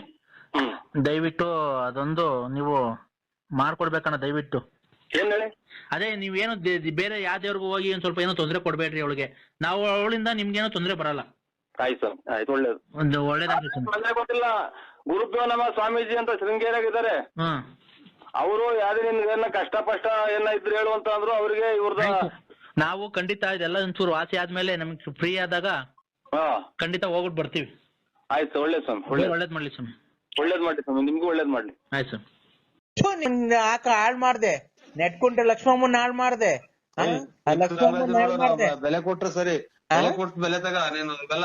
ದಯವಿಟ್ಟು ಅದೊಂದು ನೀವು ಮಾಡ್ಕೊಡ್ಬೇಕಣ್ಣ ದಯವಿಟ್ಟು. ಏನ್ ಹೇಳಿ? ಅದೇ ನೀವೇನು ಬೇರೆ ಯಾವ ದೇವ್ರಿಗೂ ಹೋಗಿ ಒಂದ್ ಸ್ವಲ್ಪ ಏನೋ ತೊಂದ್ರೆ ಕೊಡ್ಬೇಡ್ರಿ ಅವಳಿಗೆ. ನಾವು ಅವಳಿಂದ ನಿಮ್ಗೇನೋ ತೊಂದ್ರೆ ಬರಲ್ಲ. ಆಯ್ತು ಸ್ವಾಮಿ, ಆಯ್ತು, ಒಳ್ಳೇದು. ಒಂದು ಒಳ್ಳೇದಾಗ್ಲಿ. ಗೊತ್ತಿಲ್ಲ, ಗುರುಪ್ಯೋ ನಮ್ಮ ಸ್ವಾಮೀಜಿ ಅಂತ ಶೃಂಗೇರಿಯಾಗಿದ್ದಾರೆ. ಅವರು ಯಾವ್ದು ನಿಮ್ಗೆ ಕಷ್ಟ ಪಷ್ಟ ಏನ ಇದ್ರು ಹೇಳು ಅಂತ ಅಂದ್ರು. ಅವ್ರಿಗೆ ಇವ್ರದ ನಾವು ಖಂಡಿತ ಇದೆಲ್ಲ ಒಂಚೂರು ವಾಸಿ ಆದ್ಮೇಲೆ ನಮ್ಗೆ ಫ್ರೀ ಆದಾಗ ಖಂಡಿತ ಹೋಗ್ಬಿಟ್ಟು ಬರ್ತೀವಿ. ಆಯ್ತು, ಒಳ್ಳೇದು ಸ್ವಾಮಿ, ಒಳ್ಳೇದ್ ಮಾಡ್ಲಿ ಸ್ವಾಮಿ. ಒಳ್ಳೇದ್ ಮಾಡ್ಲಿ ಸ್ವಾಮಿ, ನಿಮ್ಗೂ ಒಳ್ಳೇದ್ ಮಾಡ್ಲಿ. ಆಯ್ತು ಸ್ವಾಮಿ. ನಿಮ್ ಹಾಳ್ ಮಾಡ್ದೆ, ನೆಟ್ಕೊಂಡ್ರೆ ಲಕ್ಷ್ಮಮ್ಮನ್ ಹಾಳ್ ಮಾಡ್ದೆ. ಬೆಲೆ ಕೊಟ್ರೆ ಸರಿ, ಬೆಲೆ ಕೊಟ್ಟು ಬೆಲೆ ತಗ. ನೀನು ಬೆಲ್ಲ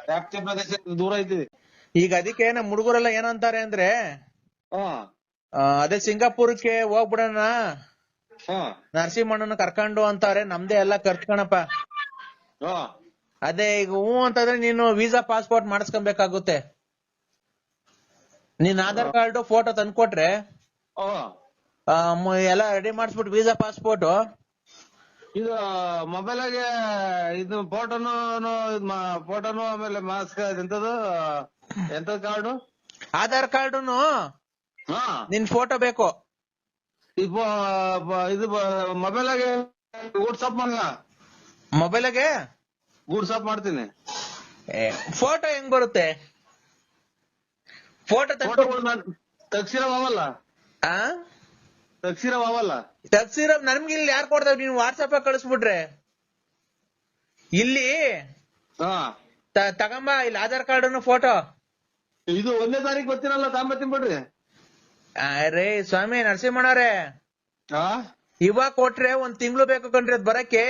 ವ್ಯಾಪ್ತಿ ಪ್ರದೇಶ ದೂರ ಇದ್ದೀವಿ ಈಗ. ಅದಕ್ಕೆ ನಮ್ ಹುಡುಗರೆಲ್ಲ ಏನಂತಾರೆ ಅಂದ್ರೆ, ಅದೇ ಸಿಂಗಾಪುರಕ್ಕೆ ಹೋಗ್ಬಿಡೋಣ, ನರಸಿಂಹಣ್ಣನ ಕರ್ಕೊಂಡು ಅಂತಾರೆ, ನಮ್ದೇ ಎಲ್ಲ ಖರ್ಚು ಕಣಪ್ಪ. ಅದೇ ಈಗ ಅಂತಂದ್ರೆ ನೀನು ವೀಸಾ ಪಾಸ್ಪೋರ್ಟ್ ಮಾಡಿಸ್ಕೊಬೇಕಾಗುತ್ತೆ. ನೀನ್ ಆಧಾರ್ ಕಾರ್ಡ್ ಫೋಟೋ ತಂದ್ಕೊಟ್ರೆ ಎಲ್ಲ ರೆಡಿ ಮಾಡಿಸ್ಬಿಟ್ಟು ವೀಸಾ ಪಾಸ್ಪೋರ್ಟ್ ಇದು ಮೊಬೈಲಾಗೆ ಇದು ಫೋಟೋನು ಆಮೇಲೆ ಮಾಸ್ಕ್ ಎಂತದು ಎಂತದ್ ಕಾರ್ಡು? ಆಧಾರ್ ಕಾರ್ಡುನು ನಿನ್ ಫೋಟೋ ಬೇಕು. ಇದು ಮೊಬೈಲಾಗೆ ವಾಟ್ಸಪ್ ಮಾಡಲ್ಲ, ಮೊಬೈಲಾಗೆ ವಾಟ್ಸಪ್ ಮಾಡ್ತೀನಿ. ಫೋಟೋ ಹೆಂಗ್ ಬರುತ್ತೆ? ಫೋಟೋ ತಗ್ಸಿರವಲ್ಲ, ತಗ್ಸಿರ ನಮ್ಗೆ ಇಲ್ಲಿ ಯಾರು ಕೊಡ್ತಾವ್? ನೀನು ವಾಟ್ಸಪ್ ಕಳಿಸ್ಬಿಟ್ರೆ ಇಲ್ಲಿ ತಗೊಂಬ, ಇಲ್ಲಿ ಆಧಾರ್ ಕಾರ್ಡ್ ಫೋಟೋ. ಇದು 1ನೇ ತಾರೀಕು ಬರ್ತೀನಲ್ಲ, ತಾಂಬತ್ತೀನಿ ಬಿಡ್ರಿ. ಅರೇ ಸ್ವಾಮಿ ನರಸಿಂಹಣ್ಣವ್ರೆ, ಇವಾಗ ಕೊಟ್ರೆ 1 ತಿಂಗಳು ಬೇಕು ಕಣ್ರಿ ಅದ್ ಬರಕ್ಕೆ.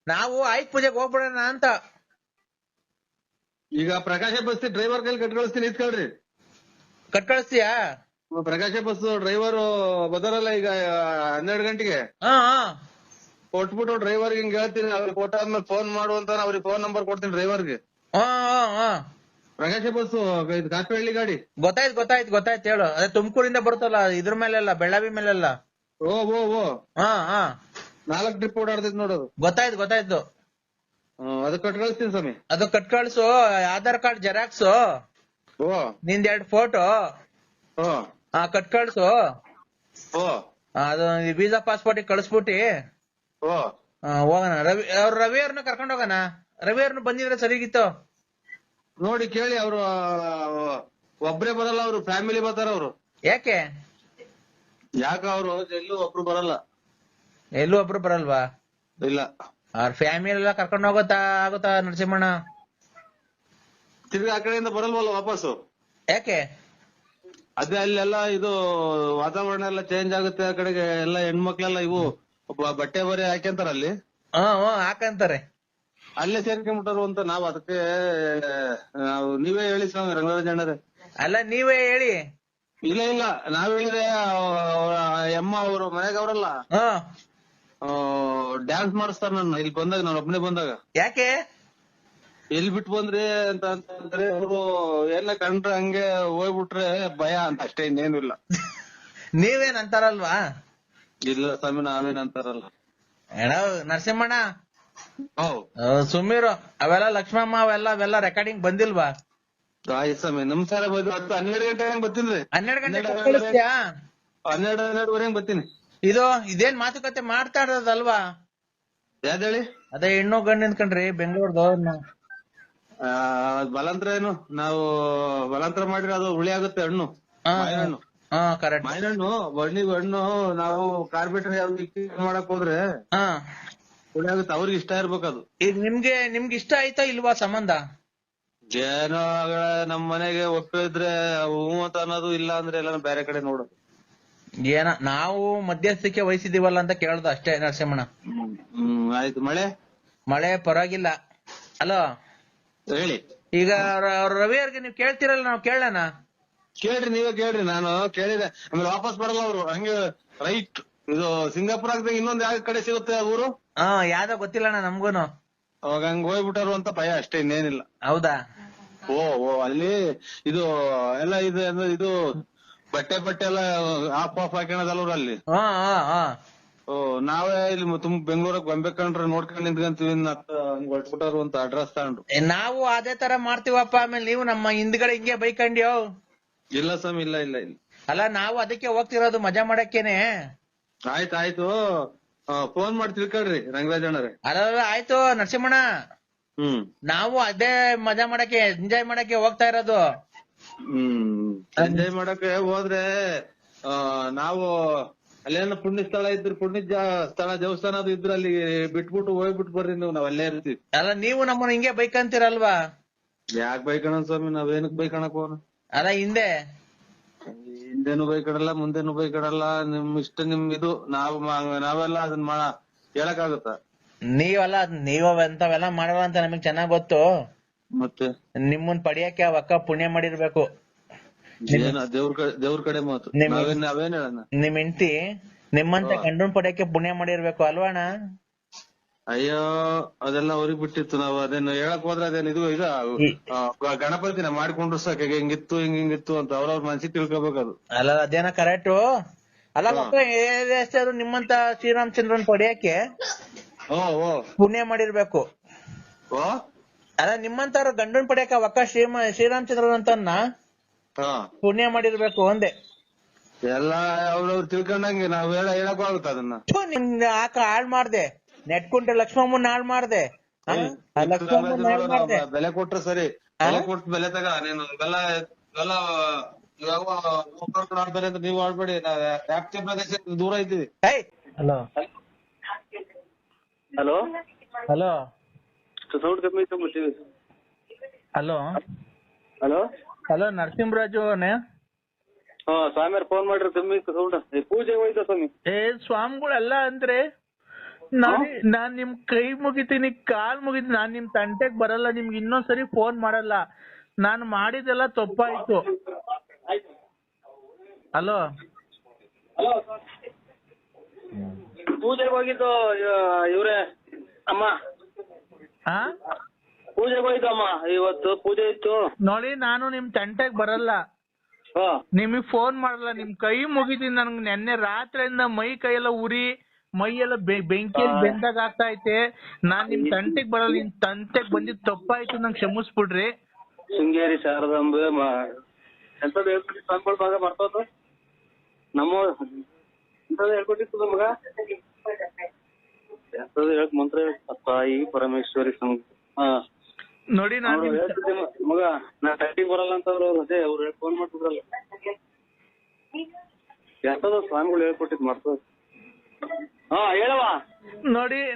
ನಾವು ಆಯ್ತು ಪೂಜೆಗೆ ಹೋಗ್ಬಿಡೋಣ ಅಂತ. ಈಗ ಪ್ರಕಾಶ ಬಸ್ ಡ್ರೈವರ್ ಕೈಲಿ ಕಟ್ ಕಳಿಸ್ತೀನಿ, ಇತ್ಕೊಳ್ರಿ. ಕಟ್ ಕಳಿಸ್ತೀಯಾ? ಪ್ರಕಾಶ ಬಸ್ ಡ್ರೈವರ್ ಬದರಲ್ಲ ಈಗ 12 ಗಂಟೆಗೆ ಕೊಟ್ಬಿಟ್ಟು ಡ್ರೈವರ್ಗೆ ಹಿಂಗ್ ಹೇಳ್ತೀನಿ, ಅವ್ರಿಗೆ ಕೊಟ್ಟಾದ್ಮೇಲೆ ಫೋನ್ ಮಾಡು ಅಂತ ಅವ್ರಿಗೆ ಫೋನ್ ನಂಬರ್ ಕೊಡ್ತೀನಿ ಡ್ರೈವರ್ಗೆ. ಪ್ರಕಾಶ ಬಸ್ ಇದು ಕಾಸರಹಳ್ಳಿ ಗಾಡಿ. ಗೊತ್ತಾಯ್ತು ಹೇಳು. ಅದೇ ತುಮಕೂರಿಂದ ಬರುತ್ತಲ್ಲ, ಇದ್ರ ಮೇಲೆಲ್ಲ ಬೆಳಗಾವಿ ಮೇಲೆಲ್ಲ. ಓ 4 ಟ್ರಿಪ್ ಓಡಾಡ್ತೈತಿ ನೋಡೋದು. ಗೊತ್ತಾಯ್ತು. ಅದಕ್ಕೆ ಕಟ್ ಕಳಿಸ್ತೀನಿ ಸ್ವಾಮಿ. ಅದು ಕಟ್ ಕಳ್ಸು. ಆಧಾರ್ ಕಾರ್ಡ್ ಜೆರಾಕ್ಸ್, ನಿಂದ್ 2 ಫೋಟೋ ಕಟ್ ಕಳ್ಸು. ಅದು ವೀಸಾ ಪಾಸ್ಪೋರ್ಟ್ ಕಳಿಸ್ಬಿಟ್ಟಿ ಹೋಗೋಣ. ರವಿ ಅವ್ರನ್ನ ಕರ್ಕೊಂಡ್ ಹೋಗೋಣ. ರವಿ ಅವ್ರನ್ನ ಬಂದಿದ್ರೆ ಸರಿಗಿತ್ತು. ನೋಡಿ ಕೇಳಿ, ಅವ್ರು ಒಬ್ರೇ ಬರಲ್ಲ, ಅವ್ರು ಫ್ಯಾಮಿಲಿ ಬರ್ತಾರ. ಅವ್ರು ಯಾಕೆ ಅವ್ರು ಎಲ್ಲೂ ಒಬ್ರು ಬರಲ್ಲ. ಎಲ್ಲೂ ಒಬ್ರು ಬರಲ್ವಾ? ಇಲ್ಲ, ಅವ್ರ ಫ್ಯಾಮಿಲಿ ಎಲ್ಲ ಕರ್ಕೊಂಡ್ ಆಗುತ್ತಾ ನರಸಿಂಹಣ್ಣ? ತಿರ್ಗಿ ಆ ಕಡೆಯಿಂದ ಬರಲ್ವಲ್ಲ ವಾಪಸ್ಸು. ಯಾಕೆ? ಅದೇ ಅಲ್ಲೆಲ್ಲ ಇದು ವಾತಾವರಣ ಎಲ್ಲ ಚೇಂಜ್ ಆಗುತ್ತೆ. ಆ ಕಡೆಗೆ ಎಲ್ಲ ಹೆಣ್ಮಕ್ಳೆಲ್ಲ ಇವು ಬಟ್ಟೆ ಬರೆ ಹಾಕ್ಯಂತಾರ ಅಲ್ಲಿ. ಹಾಕಂತಾರೆ. ಅಲ್ಲೇ ಸೇರ್ಕೊಂಡ್ಬಿಟ್ಟಾರು ಅಂತ ನಾವ್ ಅದಕ್ಕೆ ನೀವೇ ಹೇಳಿ ಸ್ವಾಮಿ ರಂಗರಾಜಣ್ಣರೇ. ಅಲ್ಲ ನೀವೇ ಹೇಳಿ. ಇಲ್ಲ ನಾವ್ ಹೇಳಿದ್ರೆ ಅಮ್ಮ ಅವ್ರ ಮನೆಗೆ ಅವರಲ್ಲ ಡ್ಯಾನ್ಸ್ ಮಾಡಿಸ್ತಾರ ನನ್ನ ಇಲ್ಲಿ ಬಂದಾಗ, ನಾನು ಒಬ್ಬನೇ ಬಂದಾಗ. ಯಾಕೆ? ಎಲ್ಲಿ ಬಿಟ್ಟು ಬಂದ್ರಿ ಅಂತ ಅಂತಂದ್ರೆ ಅವರು ಎಲ್ಲ ಕಂಡ್ರೆ ಹಂಗೆ ಹೋಗ್ಬಿಟ್ರೆ ಭಯ ಅಂತ ಅಷ್ಟೇ, ಇನ್ನೇನು ಇಲ್ಲ. ನೀವೇನ್ ಅಂತಾರಲ್ವಾ? ಇಲ್ಲ ಸ್ವಾಮಿ, ನಾವೇನ್ ಅಂತಾರಲ್ಲ. ನರಸಿಂಹಣ್ಣ ಸುಮ್ಮೀರು. ಅವೆಲ್ಲ ಲಕ್ಷ್ಮಮ್ಮ ಅವೆಲ್ಲ ರೆಕಾರ್ಡಿಂಗ್ ಬಂದಿಲ್ವಾ? ಆಯ್ತು ಸ್ವಾಮಿ, ನಮಸ್ಕಾರ. 12 ಗಂಟೆ ಬರ್ತೀನಿ. 12 ಗಂಟೆ ಕಳಿಸ್ತೀಯಾ? 12:30 ಬರ್ತೀನಿ. ಇದೇನ್ ಮಾತುಕತೆ ಮಾಡ್ತಾ ಇರೋದಲ್ವಾ? ಯಾವ್ದು ಹೇಳಿ? ಅದೇ ಹೆಣ್ಣು ಗಂಡು ನಿಂತ್ಕೊಂಡ್ರಿ ಬೆಂಗಳೂರ್ದು. ಬಲಾಂತರ ಏನು? ನಾವು ಬಲಾಂತರ ಮಾಡಿದ್ರೆ ಅದು ಹುಳಿ ಆಗುತ್ತೆ ಹಣ್ಣು. ಮಾವಿನಹಣ್ಣು ಮಾವಿನಹಣ್ಣು ಹಣ್ಣು ನಾವು ಕಾರ್ಬಿಟ್ರೆ ಮಾಡಕ್ ಹೋದ್ರೆ ಹುಳಿ ಆಗುತ್ತೆ. ಅವ್ರಿಗೆ ಇಷ್ಟ ಇರ್ಬೇಕದು. ಈಗ ನಿಮ್ಗೆ ಇಷ್ಟ ಆಯ್ತಾ ಇಲ್ವಾ ಸಂಬಂಧ? ಏನೋ ನಮ್ ಮನೆಗೆ ಒಪ್ಪಿದ್ರೆ ಹೂ ಅಂತ ಅನ್ನೋದು, ಇಲ್ಲ ಅಂದ್ರೆ ಎಲ್ಲ ಬೇರೆ ಕಡೆ ನೋಡೋದು. ನಾವು ಮಧ್ಯಸ್ಥಿಕೆ ವಹಿಸಿದೀವಲ್ಲ ಅಂತ ಕೇಳ್ದ ಅಷ್ಟೇ ನರಸಿಂಹಣ್ಣ. ಆಯ್ತು. ಮಳೆ ಮಳೆ ಪರವಾಗಿಲ್ಲ. ಹಲೋ, ಹೇಳಿ. ಈಗ ರವಿ ಅವ್ರಿಗೆ ನೀವ್ ಕೇಳ್ತಿರಲ್ಲ, ನಾವ್ ಕೇಳೋಣ. ಕೇಳ್ರಿ, ನೀವೇ ಕೇಳ್ರಿ. ನಾನು ಕೇಳಿದೆ, ಆಮೇಲೆ ವಾಪಸ್ ಬರಲ್ಲ ಅವ್ರು. ಹಂಗೆ ರೈಟ್ ಇದು ಸಿಂಗಾಪುರ್ ಆಗ್ದಾಗ ಇನ್ನೊಂದ್ ಯಾವ ಕಡೆ ಸಿಗುತ್ತೆ ಆ ಊರು? ಯಾವ್ದೋ ಗೊತ್ತಿಲ್ಲಣ್ಣ ನಮ್ಗೂನು. ಅವಾಗ ಹಂಗ ಹೋಗ್ಬಿಟ್ಟಾರು ಅಂತ ಭಯ ಅಷ್ಟೇ, ಇನ್ನೇನಿಲ್ಲ. ಹೌದಾ? ಓ ಅಲ್ಲಿ ಇದು ಎಲ್ಲ ಇದು ಬಟ್ಟೆ ಎಲ್ಲ ಆಫ್ ಹಾಕೋಣದಲ್ವ್ರ ಅಲ್ಲಿ. ಓ ನಾವೇ ಇಲ್ಲಿ ಬೆಂಗಳೂರಾಗ ಗೊಂಬೆಕಂಡ್ರೆ ನೋಡ್ಕೊಂಡ್ ನಿಂತ್ಕೊಂತೀವಿ ಹಂಗ್ ಹೊಟ್ಬಿಟ್ಟಾರು ಅಂತ ಅಡ್ರೆಸ್ ತಗೊಂಡು. ನಾವು ಅದೇ ತರ ಮಾಡ್ತೀವಪ್ಪ. ಆಮೇಲೆ ನೀವು ನಮ್ಮ ಹಿಂದ್ಗಡೆ ಹಿಂಗೆ ಬೈಕಂಡ್ಯೋ? ಇಲ್ಲ ಸ್ವಾಮಿ, ಇಲ್ಲ ಇಲ್ಲ ಇಲ್ಲ. ಅಲ್ಲ, ನಾವು ಅದಕ್ಕೆ ಹೋಗ್ತಿರೋದು ಮಜಾ ಮಾಡಕ್ಕೇನೆ. ಆಯ್ತಾಯ್ತು, ಫೋನ್ ಮಾಡಿ ತಿಳ್ಕೊಳ್ರಿ ರಂಗರಾಜಣ್ಣರೇ. ಅಲ್ಲ ಆಯ್ತು ನರಸಿಂಹಣ್ಣ, ನಾವು ಅದೇ ಮಜಾ ಮಾಡಕ್ಕೆ ಎಂಜಾಯ್ ಮಾಡಕ್ಕೆ ಹೋಗ್ತಾ ಇರೋದು. ಎಂಜಾಯ್ ಮಾಡಕ್ಕೆ ಹೋದ್ರೆ ನಾವು ಅಲ್ಲೇನ ಪುಣ್ಯ ಸ್ಥಳ ಇದ್ರು, ಪುಣ್ಯ ಸ್ಥಳ ದೇವಸ್ಥಾನ ಅದು ಇದ್ರೆ ಅಲ್ಲಿ ಬಿಟ್ಬಿಟ್ಟು ಹೋಗ್ಬಿಟ್ಟು ಬರ್ರಿ ನೀವು, ನಾವ್ ಅಲ್ಲೇ ಇರ್ತೀವಿ. ಅಲ್ಲ, ನೀವು ನಮ್ಮನ್ನ ಹಿಂಗೆ ಬೈಕಂತೀರಲ್ವಾ? ಯಾಕೆ ಬೈಕಣ ಸ್ವಾಮಿ, ನಾವೇನಕ್ ಬೈಕಣಕ್ ಹೋಗೋಣ? ಅಲ್ಲ, ಹಿಂದೆನು ಬೈಕಡಲ್ಲ, ಮುಂದೆನು ಬೈಕಡಲ್ಲ. ನಿಮ್ ಇಷ್ಟ, ನಿಮ್ ಇದು. ನಾವೆಲ್ಲ ಅದನ್ನ ಹೇಳಕ್ಕಾಗತ್ತ? ನೀವೆಂತವೆಲ್ಲ ಮಾಡಲ್ಲ ಅಂತ ನಮಗ್ ಚೆನ್ನಾಗ್ ಗೊತ್ತು. ಮತ್ತೆ ನಿಮ್ಮನ್ ಪಡಿಯಕ್ಕೆ ಆ ಅಕ್ಕ ಪುಣ್ಯ ಮಾಡಿರ್ಬೇಕು. ದೇವ್ರ ಕಡೆ ಮಾತು. ನಾವೇನ್ ಹೇಳೋಣ? ನಿಮ್ ಹೆಂಡತಿ ನಿಮ್ಮಂತ ಗಂಡನ್ ಪಡಿಯಕ್ಕೆ ಪುಣ್ಯ ಮಾಡಿರ್ಬೇಕು ಅಲ್ವಾಣ? ಅಯ್ಯೋ, ಅದೆಲ್ಲ ಅವ್ರಿಗೆ ಬಿಟ್ಟಿತ್ತು. ನಾವು ಅದೇನು ಹೇಳಕ್ ಹೋದ್ರೆ ಅದೇನು ಇದು ಗಣಪತಿನ ಮಾಡ್ಕೊಂಡ್ರು ಸಾಕ, ಹಿಂಗಿತ್ತು ಹಿಂಗಿತ್ತು ಅಂತ ಅವ್ರವ್ರ ಮನ್ಸಿಗೆ ತಿಳ್ಕೊಬೇಕದು. ಅಲ್ಲ, ಅದೇನ ಕರೆಕ್ಟು. ಅಲ್ಲ, ಮಕ್ಕಳು ನಿಮ್ಮಂತ ಶ್ರೀರಾಮಚಂದ್ರನ್ ಪಡಿಯಕ್ಕೆ ಪುಣ್ಯ ಮಾಡಿರ್ಬೇಕು. ಅಲ್ಲ, ನಿಮ್ಮಂತವ್ರ ಗಂಡನ್ ಪಡಿಯಕ್ಕೆ ಒಕ್ಕ ಶ್ರೀರಾಮಚಂದ್ರನ್ ಅಂತನ್ನ ಪುಣ್ಯ ಮಾಡಿರ್ಬೇಕು ಒಂದೇ. ಎಲ್ಲ ಅವ್ರವ್ರು ತಿಳ್ಕೊಂಡಂಗೆ ನಾವ್ ಹೇಳಕ್ ಆಗುತ್ತ ಅದನ್ನ? ಆಕ ಹಾಳ್ ಮಾಡ್ದೆ, ನೆಟ್ಕೊಂಡ್ರೆ ಲಕ್ಷ್ಮಮ್ಮನ್ ಹಾಳ್ ಮಾಡ್ದೆ. ಬೆಲೆ ಕೊಟ್ರೆ ಸರಿ, ಬೆಲೆ ಕೊಟ್ಟು ಬೆಲೆ ತಗ. ನೀನು ಎಲ್ಲ ಆಡ್ತಾರೆ ಅಂತ ನೀವು ಆಡ್ಬೇಡಿ. ವ್ಯಾಪ್ತಿ ಪ್ರದೇಶ ದೂರ ಇದ್ದೀವಿ. ಹಲೋ ಹಲೋ ಹಲೋ ಸೌಂಡ್ ಕಮ್ಮಿ ಇತ್ತು. ಹಲೋ ಹಲೋ ಹಲೋ ನರಸಿಂಹರಾಜು ಅವನೇ? ಸ್ವಾಮಿಯವ್ರ ಫೋನ್ ಮಾಡ್ರಿ, ಕಮ್ಮಿ ಸೌಂಡ್. ಪೂಜೆ ಹೋಯ್ತ ಸ್ವಾಮಿ? ಸ್ವಾಮಿಗಳೆಲ್ಲ ಅಂದ್ರೆ ನಾನ್ ನಿಮ್ ಕೈ ಮುಗಿತೀನಿ, ಕಾಲ್ ಮುಗಿತೀನಿ. ನಾನ್ ನಿಮ್ ತಂಟೆಗ್ ಬರಲ್ಲ, ನಿಮ್ಗೆ ಇನ್ನೊಂದ್ಸರಿ ಫೋನ್ ಮಾಡಲ್ಲ. ನಾನು ಮಾಡಿದೆಲ್ಲ ತಪ್ಪಾಯ್ತು. ಹಲೋ, ಪೂಜೆಗೆ ಹೋಗಿದ್ದು ಇವ್ರೆ ಅಮ್ಮ. ಪೂಜೆಗೆ ಹೋಯ್ತು ಅಮ್ಮ, ಇವತ್ತು ಪೂಜೆ ಇತ್ತು ನೋಡಿ. ನಾನು ನಿಮ್ ತಂಟೆಗ್ ಬರಲ್ಲ, ನಿಮಗ್ ಫೋನ್ ಮಾಡಲ್ಲ. ನಿಮ್ ಕೈ ಮುಗಿತೀನಿ. ನನ್ಗೆ ನೆನ್ನೆ ರಾತ್ರಿಯಿಂದ ಮೈ ಕೈಯೆಲ್ಲ ಉರಿ, ಮೈಯೆಲ್ಲ ಬೆಂಕಿಯಲ್ಲಿ ಬೆಂದಾಗ ಆಗ್ತಾ ಐತೆ. ನಾನ್ ನಿಮ್ ತಂಟೆಗ್ ಬರಲ್ಲ. ನಿಮ್ ತಂಟೆಗ್ ಬಂದಿದ್ ತಪ್ಪಾಯ್ತು, ನಂಗೆ ಕ್ಷಮಿಸ್ಬಿಡ್ರಿ. ಶೃಂಗೇರಿ ಶಾರದಾಂಬೆ ಎಂತದ್ದು ಹೇಳ್ಕೊಟ್ಟಿತ್ತು ಸ್ವಾಮಿಗಳ ಭಾಗ ಬರ್ತದ ನಮ್ಮ ಎಂತದ್ದು ಹೇಳ್ಕೊಟ್ಟಿತ್ತು ನಮಗ? ಎಂತದ್ದು ಮಂತ್ರ ತಾಯಿ ಪರಮೇಶ್ವರಿ ನೋಡಿ. ನಾನು ಮಗ ನಾ ಟೈಟಿಗೆ ಬರಲ್ಲ ಅಂತ ಅವ್ರು ಅದೇ ಅವ್ರು ಫೋನ್ ಮಾಡ್ತಿದ್ರಲ್ಲ, ಎಂತದ್ದು ಸ್ವಾಮಿಗಳು ಹೇಳ್ಕೊಟ್ಟಿದ್ ಮರ್ತದ. ಹೇಳವ.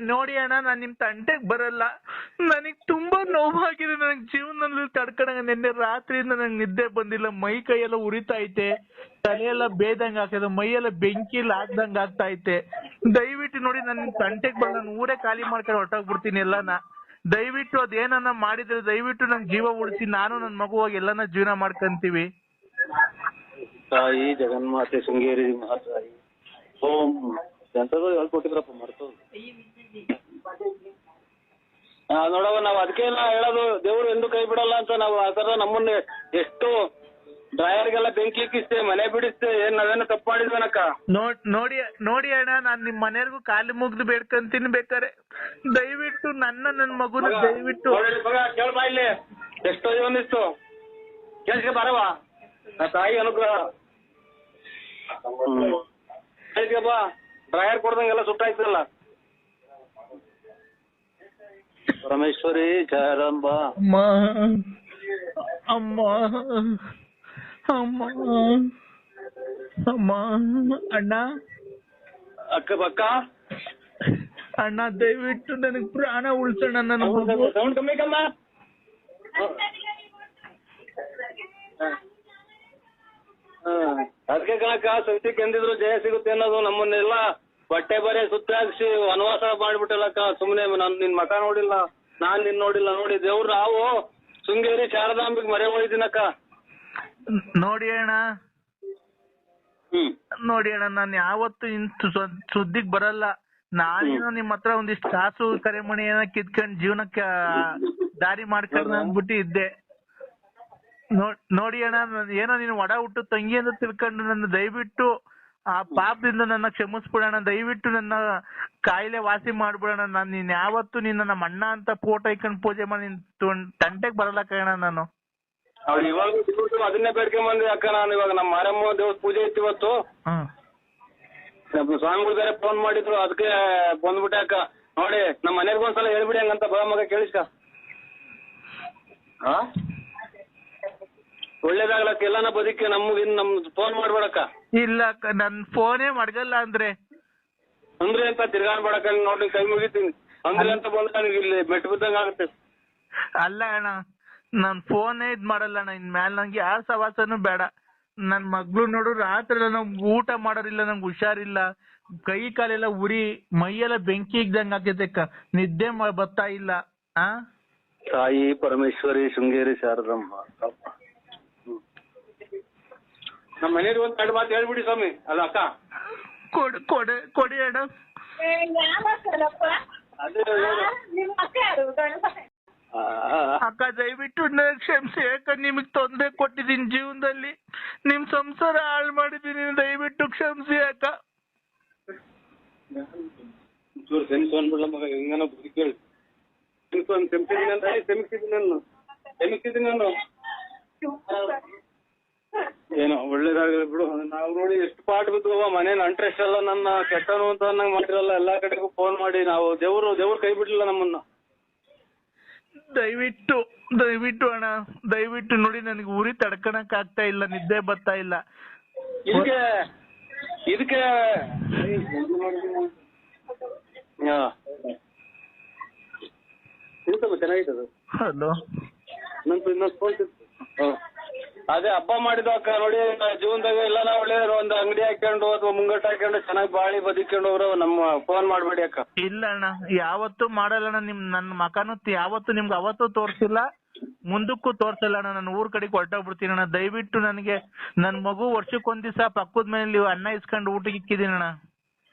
ನೋಡಿ ಅಣ್ಣ, ನಾನ್ ನಿಮ್ ತಂಟೆಗ್ ಬರಲ್ಲ. ನನಗ್ ತುಂಬಾ ನೋವಾಗಿದೆ. ನನಗ್ ಜೀವನದಲ್ಲಿ ತಡ್ಕೊಂಡಂಗ ನಿನ್ನೆ ರಾತ್ರಿಯಿಂದ ನಂಗೆ ನಿದ್ದೆ ಬಂದಿಲ್ಲ. ಮೈ ಕೈಯೆಲ್ಲ ಉರಿತಾ ಐತೆ, ತಲೆಯೆಲ್ಲ ಬೇದಂಗ ಆಗ್ತದೆ, ಮೈಯೆಲ್ಲ ಬೆಂಕಿಲ್ ಹಾಕ್ದಂಗ ಆಗ್ತಾ ಐತೆ. ದಯವಿಟ್ಟು ನೋಡಿ, ನನ್ ನಿಮ್ ತಂಟೆಗ್ ಬರಲ್ಲ. ನಾನು ಊರೇ ಖಾಲಿ ಮಾಡ್ಕೊಂಡು ಹೊರಟೋಗ್ಬಿಡ್ತೀನಿ ಎಲ್ಲಾನ. ದಯವಿಟ್ಟು ಅದೇನನ್ನ ಮಾಡಿದ್ರೆ ದಯವಿಟ್ಟು ನಂಗೆ ಜೀವ ಉಳಿಸಿ, ನಾನು ನನ್ ಮಗುವಾಗಿ ಎಲ್ಲಾನ ಜೀವನ ಮಾಡ್ಕಂತೀವಿ. ತಾಯಿ ಜಗನ್ಮಾತೆ ಶೃಂಗೇರಿ ಮಹಾತಾಯಿ ಓಂ ಎಂತದ್ದು ಹೇಳ್ಕೊಟ್ಟಿದ್ರಪ್ಪ ಮರ್ತೋದು. ನೋಡವ, ನಾವ್ ಅದಕ್ಕೆ ಹೇಳೋದು, ದೇವ್ರು ಎಂದು ಕೈ ಬಿಡಲ್ಲ ಅಂತ. ನಾವು ಆ ತರ ನಮ್ಮನ್ನ ಎಷ್ಟು ಡ್ರೈವರ್ಗೆಲ್ಲ ಬೆಂಕಿ ಇಕ್ಕಿಸ್ತೇವೆ, ಮನೆ ಬಿಡಿಸ್ತೇವೆ. ಏನ್ ನಾವೇನು ತಪ್ಪು ಮಾಡಿದ್ವನಕ್ಕ? ನೋಡಿ ಅಣ್ಣ, ನಾನ್ ನಿಮ್ ಮನೆಯವ್ರಿಗೂ ಕಾಲಿ ಮುಗ್ದು ಬೇಡ್ಕಂತೀನಿ. ಬೇಕಾರೆ ದಯವಿಟ್ಟು ನನ್ ಮಗುನ ದಯವಿಟ್ಟು ಕೇಳ್ಬಾ. ಇಲ್ಲಿ ಎಷ್ಟೋ ಒಂದಿತ್ತು ಕೇಳಿಸ್ಕೆ ಬರವ. ನಾ ತಾಯಿ ಅನುಗ್ರಹ ಬಾ. ಡ್ರೈವರ್ ಕೊಡ್ದಂಗೆಲ್ಲ ಸುಟ್ಟಾಯ್ತಲ್ಲ. ಪರಮೇಶ್ವರಿ ಶಾರಂಬ ಅಮ್ಮ ಅಮ್ಮ ಅಮ್ಮ ಅಮ್ಮ. ಅಣ್ಣ, ಅಕ್ಕ ಅಣ್ಣ, ದಯವಿಟ್ಟು ನನಗ್ ಪ್ರಾಣ ಉಳಿಸೋಣ. ನನ್ನ ಸೌಂಡ್ ಕಮ್ಮಿ ಕಮ್ಮ. ಅದಕ್ಕೆ ಕಣಕ್ಕ ಸತ್ಯಕ್ಕೆ ಎಂದಿದ್ರು ಜಯ ಸಿಗುತ್ತೆ ಅನ್ನೋದು. ನಮ್ಮನ್ನೆಲ್ಲ ಬಟ್ಟೆ ಬರೆ ಸುತ್ತ ಹಾಕ್ಸಿ ವನವಾಸ ಮಾಡ್ಬಿಟ್ಟಲ್ಲಕ್ಕ. ಸುಮ್ನೆ ನಾನ್ ನಿನ್ ಮಕ ನೋಡಿಲ್ಲ, ನಾನ್ ನಿನ್ ನೋಡಿಲ್ಲ. ನೋಡಿ ದೇವ್ರು ನಾವು ಶೃಂಗೇರಿ ಶಾರದಾಂಬಿಗೆ ಮರೆ ಹೋಗಿದ್ದೀನಕ್ಕ. ನೋಡಿ ಅಣ್ಣ, ನೋಡಿ ಅಣ್ಣ, ನಾನು ಯಾವತ್ತು ಇಂತ ಸುದ್ದಿಗ್ ಬರಲ್ಲ. ನಾನೇನೋ ನಿಮ್ ಹತ್ರ ಒಂದಿಷ್ಟು ಕಾಸು ಕರೆಮಣಿ ಏನೋ ಕಿತ್ಕೊಂಡ್ ಜೀವನಕ್ಕೆ ದಾರಿ ಮಾಡ್ಕೊಂಡ್ ಅಂದ್ಬಿಟ್ಟು ಇದ್ದೆ. ನೋಡಿ ಅಣ್ಣ, ಏನೋ ನೀನು ಒಡ ಹುಟ್ಟು ತಂಗಿ ಅಂತ ತಿಳ್ಕೊಂಡು ನನ್ನ ದಯವಿಟ್ಟು ಆ ಪಾಪದಿಂದ ನನ್ನ ಕ್ಷಮಿಸ್ಬಿಡೋಣ. ದಯವಿಟ್ಟು ನನ್ನ ಕಾಯಿಲೆ ವಾಸಿ ಮಾಡ್ಬಿಡೋಣ. ನಾನು ನೀನ್ ಯಾವತ್ತು ನಿನ್ನ ನಮ್ಮ ಅಣ್ಣ ಅಂತ ಫೋಟೋ ಇಟ್ಕೊಂಡು ಪೂಜೆ ಮಾಡಿ ತಂಟೆಗೆ ಬರಲ್ಲ ಕಣ ನಾನು. ಅವ್ರು ಇವಾಗ ಅದನ್ನೇ ಬೇಡ್ಕೊಂಡ್ ಬಂದ್ವಿ ಅಕ್ಕ. ನಾನು ಇವಾಗ ನಮ್ಮ ಮಾರಮ್ಮ ದೇವ್ರ ಪೂಜೆ ಇತ್ತು ಇವತ್ತು. ನಮ್ಮ ಸ್ವಾಮಿಗಳು ಬೇರೆ ಫೋನ್ ಮಾಡಿದ್ರು, ಅದಕ್ಕೆ ಬಂದ್ಬಿಟ್ಟೆ ಅಕ್ಕ. ನೋಡಿ ನಮ್ಮ ಮನೆಗೆ ಒಂದ್ಸಲ ಹೇಳ್ಬಿಡಿ ಹಂಗಂತ ಬಾ ಮಗ, ಕೇಳಿಸ್ಕ. ಒಳ್ಳೇದಾಗ್ಲಕ್ಕ, ಎಲ್ಲಾನ ಬದುಕಿ ನಮ್ಗೆ ಫೋನ್ ಮಾಡ್ಬೇಡಕ್ಕ. ಇಲ್ಲ ಅಕ್ಕ, ನನ್ ಫೋನೇ ಮಡಗಲ್ಲ ಅಂದ್ರೆ ಅಂತ ತಿರ್ಗಾಡ್ಬೇಡಕ್ಕ. ನೋಡಿ ಕೈ ಮುಗಿತೀನಿ ಅಂದ್ರೆ ಅಂತ ಬಂದ್ರೆ ನನಗೆ ಇಲ್ಲಿ ಮೆಟ್ಟು ಬಿದ್ದಂಗ ಆಗುತ್ತೆ. ಅಲ್ಲ ಅಣ್ಣ, ನಾನ್ ಫೋನೇ ಇದ್ ಮಾಡಲ್ಲ ಅಣ್ಣ. ಇನ್ ಮ್ಯಾಲ ನಂಗೆ ಯಾರ ಸವಾಸನೂ ಬೇಡ. ನನ್ ಮಗ್ಳು ನೋಡು, ರಾತ್ರಿ ನಾವು ಊಟ ಮಾಡೋರಿಲ್ಲ, ನಂಗೆ ಹುಷಾರಿಲ್ಲ, ಕೈ ಕಾಲೆಲ್ಲ ಉರಿ, ಮೈಯೆಲ್ಲ ಬೆಂಕಿ ಇದ್ದಂಗ ಆಗೈತೆ, ನಿದ್ದೆ ಬರ್ತಾ ಇಲ್ಲ. ತಾಯಿ ಪರಮೇಶ್ವರಿ ಶೃಂಗೇರಿ ಶಾರದಮ್ಮ. ನಮ್ಮ ಮನೆಯವ್ರಿಗೆ ಒಂದ್ ಎರಡು ಮಾತು ಹೇಳ್ಬಿಡಿ ಸ್ವಾಮಿ. ಅಲ್ಲ ಅಕ್ಕ, ಕೊಡಿ ಅಣ್ಣ. ಅಕ್ಕ ದಯವಿಟ್ಟು ಕ್ಷಮಿಸಿ. ಯಾಕಂದ್ರೆ ನಿಮಗ್ ತೊಂದರೆ ಕೊಟ್ಟಿದ್ದೀನಿ ಜೀವನದಲ್ಲಿ, ನಿಮ್ ಸಂಸಾರ ಹಾಳು ಮಾಡಿದೀನಿ, ದಯವಿಟ್ಟು ಕ್ಷಮಿಸಿ ಅಕ್ಕ. ಮಗ ಹೆಂಗನ ಕೇಳಿ ಕ್ಷಮಿಸಿದ್ದೀನಿ ನಾನು. ಏನೋ ಒಳ್ಳೇದಾಗಲಿ ಬಿಡು. ನಾವು ನೋಡಿ ಎಷ್ಟು ಪಾಠ ಬಿದ್ದುವ ಮನೆ ಇಂಟ್ರೆಸ್ಟ್ ಎಲ್ಲ ನನ್ನ ಕೆಟ್ಟನು ಅಂತ ನಂಗೆ ಮಾಡಿರಲ್ಲ. ಎಲ್ಲಾ ಕಡೆಗೂ ಫೋನ್ ಮಾಡಿ ನಾವು ದೇವ್ರು ಕೈ ಬಿಡ್ಲಿಲ್ಲ ನಮ್ಮನ್ನ. ದಯವಿಟ್ಟು ಅಣ್ಣ, ದಯವಿಟ್ಟು ನೋಡಿ, ನನಗೆ ಉರಿ ತಡ್ಕಣಕ್ ಆಗ್ತಾ ಇಲ್ಲ, ನಿದ್ದೆ ಬರ್ತಾ ಇಲ್ಲ. ಇದಕ್ಕೆ ಚೆನ್ನಾಗಿತ್ತು. ಹಲೋ, ಇನ್ನೊಂದು ಫೋನ್. ಅದೇ ಹಬ್ಬ ಮಾಡಿದ ಅಕ್ಕ. ನೋಡಿ ಜೀವನದಾಗ ಎಲ್ಲ ಒಳ್ಳೆ ಒಂದ್ ಅಂಗಡಿ ಹಾಕೊಂಡು ಅಥವಾ ಮುಂಗಟ್ಟು ಹಾಕೊಂಡು ಚೆನ್ನಾಗಿ ಬಾಳಿ ಬದುಕೊಂಡು ಅವ್ರು ನಮ್ಮ ಫೋನ್ ಮಾಡ್ಬೇಡಿ ಅಕ್ಕ. ಇಲ್ಲ ಅಣ್ಣ, ಯಾವತ್ತೂ ಮಾಡಲ್ಲ ಅಣ್ಣ. ನನ್ನ ಮಕನು ಯಾವತ್ತು ನಿಮ್ಗೆ ಅವತ್ತು ತೋರ್ಸಿಲ್ಲ, ಮುಂದಕ್ಕೂ ತೋರ್ಸಲ್ಲ ಅಣ್ಣ. ನಾನು ಊರ್ ಕಡೆಗೆ ಹೊರಟೋಗ್ಬಿಡ್ತೀನಿ ಅಣ್ಣ. ದಯವಿಟ್ಟು ನನಗೆ ನನ್ ಮಗು ವರ್ಷಕ್ಕೊಂದ್ ದಿವಸ ಪಕ್ಕದ ಮನೇಲಿ ಅನ್ನ ಇಸ್ಕೊಂಡು ಊಟಕ್ಕೆ ಇಕ್ಕಿದೀನಿ ಅಣ್ಣ.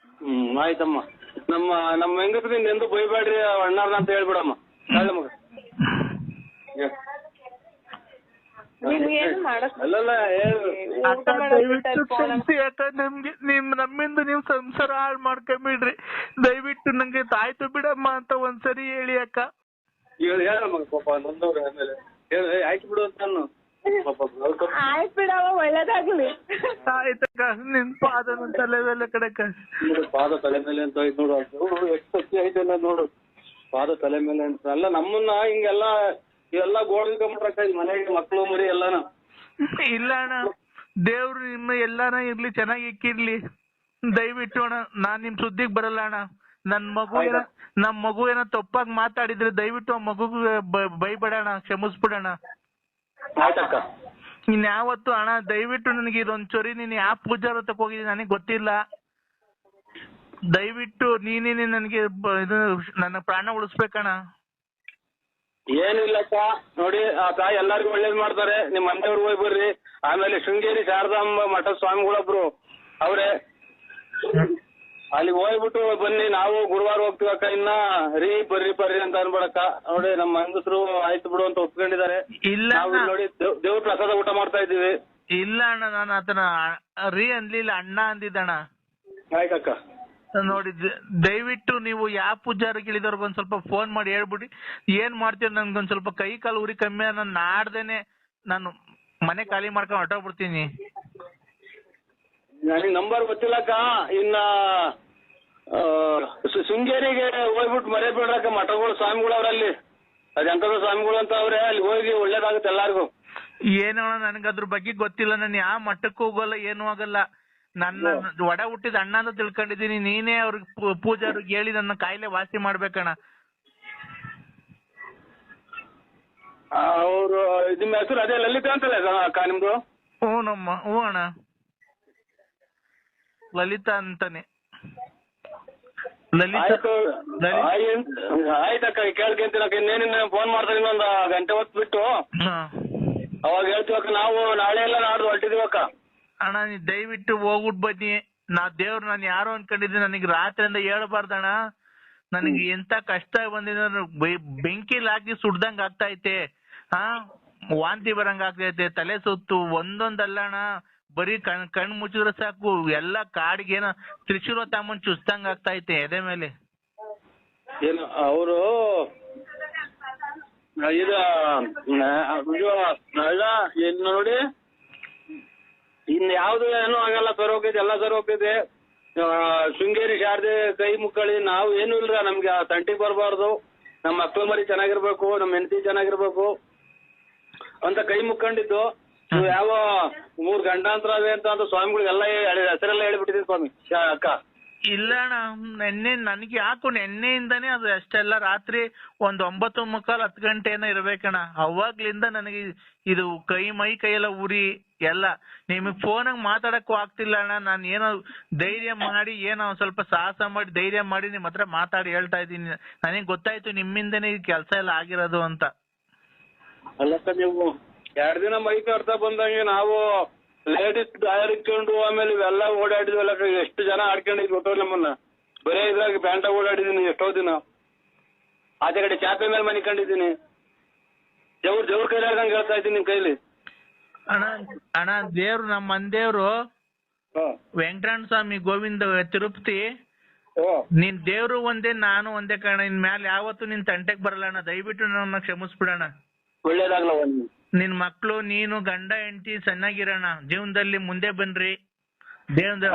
ಆಯ್ತಮ್ಮ. ನಮ್ಮ ಹೆಂಗಸ್ರಿಂದ ಎಂದು ಬೈಬೇಡ್ರಿ ಅಣ್ಣಾರ್ನ ಅಂತ ಹೇಳ್ಬಿಡಮ್ಮ. ಮಗ ನಮ್ಮಿಂದ ನೀವ್ ಸಂಸಾರ ಹಾಳು ಮಾಡ್ಕೊಂಬಿಡ್ರಿ. ದಯವಿಟ್ಟು ನಂಗೆ ತಾಯ್ತು ಬಿಡಮ್ಮ ಅಂತ ಒಂದ್ಸರಿ ಹೇಳಿ ಅಕ್ಕ. ಹೇಳಮ್ಮ ಪಾಪ ನೊಂದವ್ರೆ. ಆಮೇಲೆ ಆಯ್ತು ಬಿಡು ಅಂತ ನಾನು. ಆಯ್ತು ಬಿಡವ, ಒಳ್ಳೇದಾಗ್ಲಿ. ಆಯ್ತಕ್ಕ, ನಿನ್ ಪಾದ ತಲೆ ಮೇಲೆ ಕಡೆಕ. ಪಾದ ತಲೆ ಮೇಲೆ ಅಂತ ಆಯ್ತು ನೋಡು. ಎಷ್ಟು ಸತ್ಯ ಆಯ್ತಲ್ಲ ನೋಡು, ಪಾದ ತಲೆ ಮೇಲೆ ಅಂತ. ಅಲ್ಲ ನಮ್ಮನ್ನ ಹಿಂಗೆಲ್ಲ ಇವೆಲ್ಲ ಗೋಳ್ಕೊಂಡ್ಬಿಟ್ರಕ್ಕ ಮನೆಗೆ ಮಕ್ಳು ಮರಿ ಎಲ್ಲಾನ. ಇಲ್ಲ ಅಣ್ಣ, ದೇವ್ರು ನಿಮ್ಮ ಎಲ್ಲಾನ ಇರ್ಲಿ, ಚೆನ್ನಾಗಿ ಇಕ್ಕಿರ್ಲಿ. ದಯವಿಟ್ಟು ಅಣ್ಣ, ನಾನ್ ನಿಮ್ ಸುದ್ದಿಗ್ ಬರಲ್ಲ ಅಣ್ಣ. ನಮ್ ಮಗು ಏನೋ ತಪ್ಪಾಗಿ ಮಾತಾಡಿದ್ರೆ ದಯವಿಟ್ಟು ಆ ಮಗುಗೆ ಬೈಬೇಡಣ, ಕ್ಷಮಿಸ್ಬಿಡಣ. ಇನ್ಯಾವತ್ತು ಅಣ್ಣ ದಯವಿಟ್ಟು ನನಗೆ ಇದೊಂದ್ ಚೊರಿ, ನೀನ್ ಯಾವ ಪೂಜಾರ ತಕ ಹೋಗಿದ್ದೀನಿ ನನಗೆ ಗೊತ್ತಿಲ್ಲ. ದಯವಿಟ್ಟು ನೀನೇ ನನಗೆ ಇದು ನನ್ನ ಪ್ರಾಣ ಉಳಿಸ್ಬೇಕಣ್ಣ. ಏನಿಲ್ಲಕ್ಕ, ನೋಡಿ ಆ ತಾಯಿ ಎಲ್ಲಾರ್ಗು ಒಳ್ಳೇದ್ ಮಾಡ್ತಾರೆ. ನಿಮ್ ಮನೆಯವ್ರು ಹೋಗಿ ಬರ್ರಿ. ಆಮೇಲೆ ಶೃಂಗೇರಿ ಶಾರದಾಂಬ ಮಠದ ಸ್ವಾಮಿಗಳೊಬ್ರು ಅವ್ರೆ, ಅಲ್ಲಿಗೆ ಹೋಗ್ಬಿಟ್ಟು ಬನ್ನಿ. ನಾವು ಗುರುವಾರ ಹೋಗ್ತೀವಕ್ಕ. ಇನ್ನ ಬರ್ರಿ ಅಂತ ಅನ್ಬೇಡಕ್ಕ. ನೋಡಿ ನಮ್ಮ ಹೆಂಗಸರು ಆಯ್ತು ಬಿಡು ಅಂತ ಒಪ್ಕೊಂಡಿದ್ದಾರೆ. ಇಲ್ಲ ನೋಡಿ ದೇವ್ರ ಪ್ರಸಾದ ಊಟ ಮಾಡ್ತಾ ಇದೀವಿ. ಇಲ್ಲ ಅಣ್ಣ, ನಾನು ಆತನ ಅನ್ಲಿಲ್ಲ, ಅಣ್ಣ ಅಂದಿದ್ದಣ್ಣ. ಆಯ್ತಕ್ಕ. ನೋಡಿ ದಯವಿಟ್ಟು ನೀವು ಯಾವ ಪೂಜಾರಿಗೆ ಇಳಿದವ್ರಿಗೆ ಒಂದ್ ಸ್ವಲ್ಪ ಫೋನ್ ಮಾಡಿ ಹೇಳ್ಬಿಡಿ. ಏನ್ ಮಾಡ್ತೀರ, ನನ್ಗೊಂದ್ ಸ್ವಲ್ಪ ಕೈ ಕಾಲು ಉರಿ ಕಮ್ಮಿ, ನಾನು ನಾಡ್ದೇನೆ ನಾನು ಮನೆ ಖಾಲಿ ಮಾಡ್ಕೊಂಡು ಹೊರಟೋಗ್ಬಿಡ್ತೀನಿ. ನನಗೆ ನಂಬರ್ ಗೊತ್ತಿಲ್ಲಕ್ಕ. ಇನ್ನ ಶೃಂಗೇರಿಗೆ ಹೋಗ್ಬಿಟ್ಟು ಮರೆಯಬೇಡ್ರಕ್ಕ. ಮಠಗಳು ಸ್ವಾಮಿಗಳು ಅವ್ರಲ್ಲಿ, ಅದಂಕದ ಸ್ವಾಮಿಗಳು ಅಂತ ಅವ್ರೆ. ಅಲ್ಲಿ ಹೋಗಿ ಒಳ್ಳೇದಾಗುತ್ತೆ ಎಲ್ಲಾರ್ಗು. ಏನೋ ನನ್ಗೆ ಅದ್ರ ಬಗ್ಗೆ ಗೊತ್ತಿಲ್ಲ. ನಾನು ಯಾವ ಮಠಕ್ಕೂ ಹೋಗಲ್ಲ, ಏನೂ ಆಗಲ್ಲ. ನನ್ನ ಒಡ ಹುಟ್ಟಿದ ಅಣ್ಣ ಅಂತ ತಿಳ್ಕೊಂಡಿದೀನಿ. ನೀನೇ ಅವ್ರಿಗೆ ಪೂಜಾರಿಗೆ ಹೇಳಿ ನನ್ನ ಕಾಯಿಲೆ ವಾಸಿ ಮಾಡ್ಬೇಕಣ್ಣ. ಅವ್ರು ನಿಮ್ಮ ಹೆಸರು ಅದೇ ಲಲಿತಾ ಅಂತಲ್ಲ ಅಕ್ಕ ನಿಮ್ದು? ಹ್ಞೂ ಅಣ್ಣ, ಲಲಿತಾ ಅಂತಾನೆ. ಆಯ್ತು ಆಯ್ತಕ್ಕ ಕೇಳ್ಕೊಂತೀನಕ್ಕ. ಇನ್ನೇನಿನ್ನ ಫೋನ್ ಮಾಡ್ತಾರೆ ಇನ್ನೊಂದು ಗಂಟೆ ಹೊತ್ತು ಬಿಟ್ಟು ಅವಾಗ ಹೇಳ್ತೀವಕ್ಕ. ನಾವು ನಾಳೆ ಎಲ್ಲ ನಾಡ್ದು ಹೊರಟಿದೀವಕ್ಕ. ಅಣ್ಣ ನೀ ದಯವಿಟ್ಟು ಹೋಗ್ಬಿಟ್ ಬನ್ನಿ. ದೇವ್ರು ನಾನು ಯಾರೋ ಅನ್ಕೊಂಡಿದ್ದೀನಿ, ನನಗೆ ರಾತ್ರಿಯಿಂದ ಹೇಳ್ಬಾರ್ದಣ್ಣ. ನನಗೆ ಎಂತ ಕಷ್ಟ ಬಂದಿದೆ, ಬೆಂಕಿಲ್ ಹಾಕಿ ಸುಡ್ದಂಗ್ ಆಗ್ತಾ ಐತೆ, ವಾಂತಿ ಬರಂಗ್ ಆಗ್ತೈತೆ, ತಲೆ ಸುತ್ತು ಒಂದೊಂದಲ್ಲ ಅಣ್ಣ. ಬರೀ ಕಣ್ ಮುಚ್ಚಿದ್ರೆ ಸಾಕು ಎಲ್ಲ ಕಾಡಿಗೆ ಏನೋ ತ್ರಿಶೂಲ ತಮ್ಮನ್ ಚುಸ್ತಂಗ್ ಆಗ್ತಾ ಐತೆ ಎದೆ ಮೇಲೆ. ಏನು ಅವರು ಇದು ಏನು ನೋಡಿ, ಇನ್ ಯಾವ್ದು ಏನೂ ಆಗಲ್ಲ, ಸರ್ ಹೋಗಿದೆ, ಎಲ್ಲ ಸರ್ ಹೋಗಿದೆ. ಶೃಂಗೇರಿ ಶಾರದೆ ಕೈ ಮುಕ್ಕಳಿ, ನಾವು ಏನು ಇಲ್ರ, ನಮ್ಗೆ ತಂಟಿಗೆ ಬರಬಾರ್ದು, ನಮ್ಮ ಮಕ್ಕಳು ಮರಿ ಚೆನ್ನಾಗಿರ್ಬೇಕು, ನಮ್ಮ ಹೆಂಡತಿ ಚೆನ್ನಾಗಿರ್ಬೇಕು ಅಂತ ಕೈ ಮುಕ್ಕೊಂಡಿದ್ದು. ಯಾವ 3 ಗಂಟಾಂತರ ಅವೆ ಅಂತ ಸ್ವಾಮಿಗಳಿಗೆಲ್ಲ ಹೆಸರೆಲ್ಲ ಹೇಳ್ಬಿಟ್ಟಿದ್ವಿ ಸ್ವಾಮಿ ಅಕ್ಕ. ಇಲ್ಲ ಅಣ್ಣ, ನೆನ್ನೆ ನನಗೆ ಯಾಕೋ ನೆನ್ನೆಯಿಂದಾನೇ ಅದು ಅಷ್ಟೆಲ್ಲ ರಾತ್ರಿ 9:15 10 ಗಂಟೆ ಏನೋ ಇರ್ಬೇಕಣ್ಣ. ಅವಾಗ್ಲಿಂದ ನನಗೆ ಇದು ಮೈ ಕೈಯೆಲ್ಲ ಉರಿ ಎಲ್ಲ. ನಿಮಗ್ ಫೋನಾಗ ಮಾತಾಡಕ್ಕೂ ಆಗ್ತಿಲ್ಲ ಅಣ್ಣ. ನಾನು ಏನೋ ಧೈರ್ಯ ಮಾಡಿ, ಏನೋ ಸ್ವಲ್ಪ ಸಾಹಸ ಮಾಡಿ ಧೈರ್ಯ ಮಾಡಿ ನಿಮ್ ಹತ್ರ ಮಾತಾಡಿ ಹೇಳ್ತಾ ಇದ್ದೀನಿ. ನನಗೆ ಗೊತ್ತಾಯ್ತು ನಿಮ್ಮಿಂದನೇ ಈ ಕೆಲಸ ಎಲ್ಲ ಆಗಿರೋದು ಅಂತ. ಅಲ್ಲಕ್ಕ, ನೀವು 2 ದಿನ ಮೈ ಕಟ್ತಾ ಬಂದಂಗೆ ನಾವು ಲೇಡೀಸ್ ಡಯರ್ ಇಟ್ಕೊಂಡು ಆಮೇಲೆ ಇವೆಲ್ಲ ಓಡಾಡಿದ್ವಲ್ಲ, ಎಷ್ಟು ಜನ ಆಡ್ಕೊಂಡಿದ್ ಗೊತ್ತೋ ನಮ್ಮನ್ನ. ಬರೇ ಇದ್ರಾಗ ಬ್ಯಾಂಟಾಗ ಓಡಾಡಿದೀನಿ ಎಷ್ಟೋ ದಿನ. ಆಚೆ ಕಡೆ ಚಾಪೆ ಮೇಲೆ ಮನೆ ಕಂಡಿದ್ದೀನಿ. ಜವ್ರ ಕೈಲಿ ಆಡ್ದಂಗೆ ಹೇಳ್ತಾ ಇದ್ದೀನಿ ನಿಮ್ ಕೈಲಿ. ಅಣ್ಣ ದೇವ್ರು ನಮ್ಮ ಮಂದೇವ್ರು ವೆಂಕಟರಮಣ ಸ್ವಾಮಿ ಗೋವಿಂದ ತಿರುಪತಿ, ನಿನ್ ದೇವ್ರು ಒಂದೇ ನಾನು ಒಂದೇ ಕಾರಣ. ಇನ್ ಮ್ಯಾಲ ಯಾವತ್ತು ನಿನ್ ತಂಟೆಗ್ ಬರಲ್ಲ ಅಣ್ಣ. ದಯವಿಟ್ಟು ನನ್ನ ಕ್ಷಮಿಸ್ಬಿಡಣ. ಒಳ್ಳೇದಾಗ್ಲ. ನಿನ್ ಮಕ್ಳು ನೀನು ಗಂಡ ಹೆಂಡತಿ ಚೆನ್ನಾಗಿರೋಣ, ಜೀವನದಲ್ಲಿ ಮುಂದೆ ಬನ್ರಿ, ದೇವ್ರ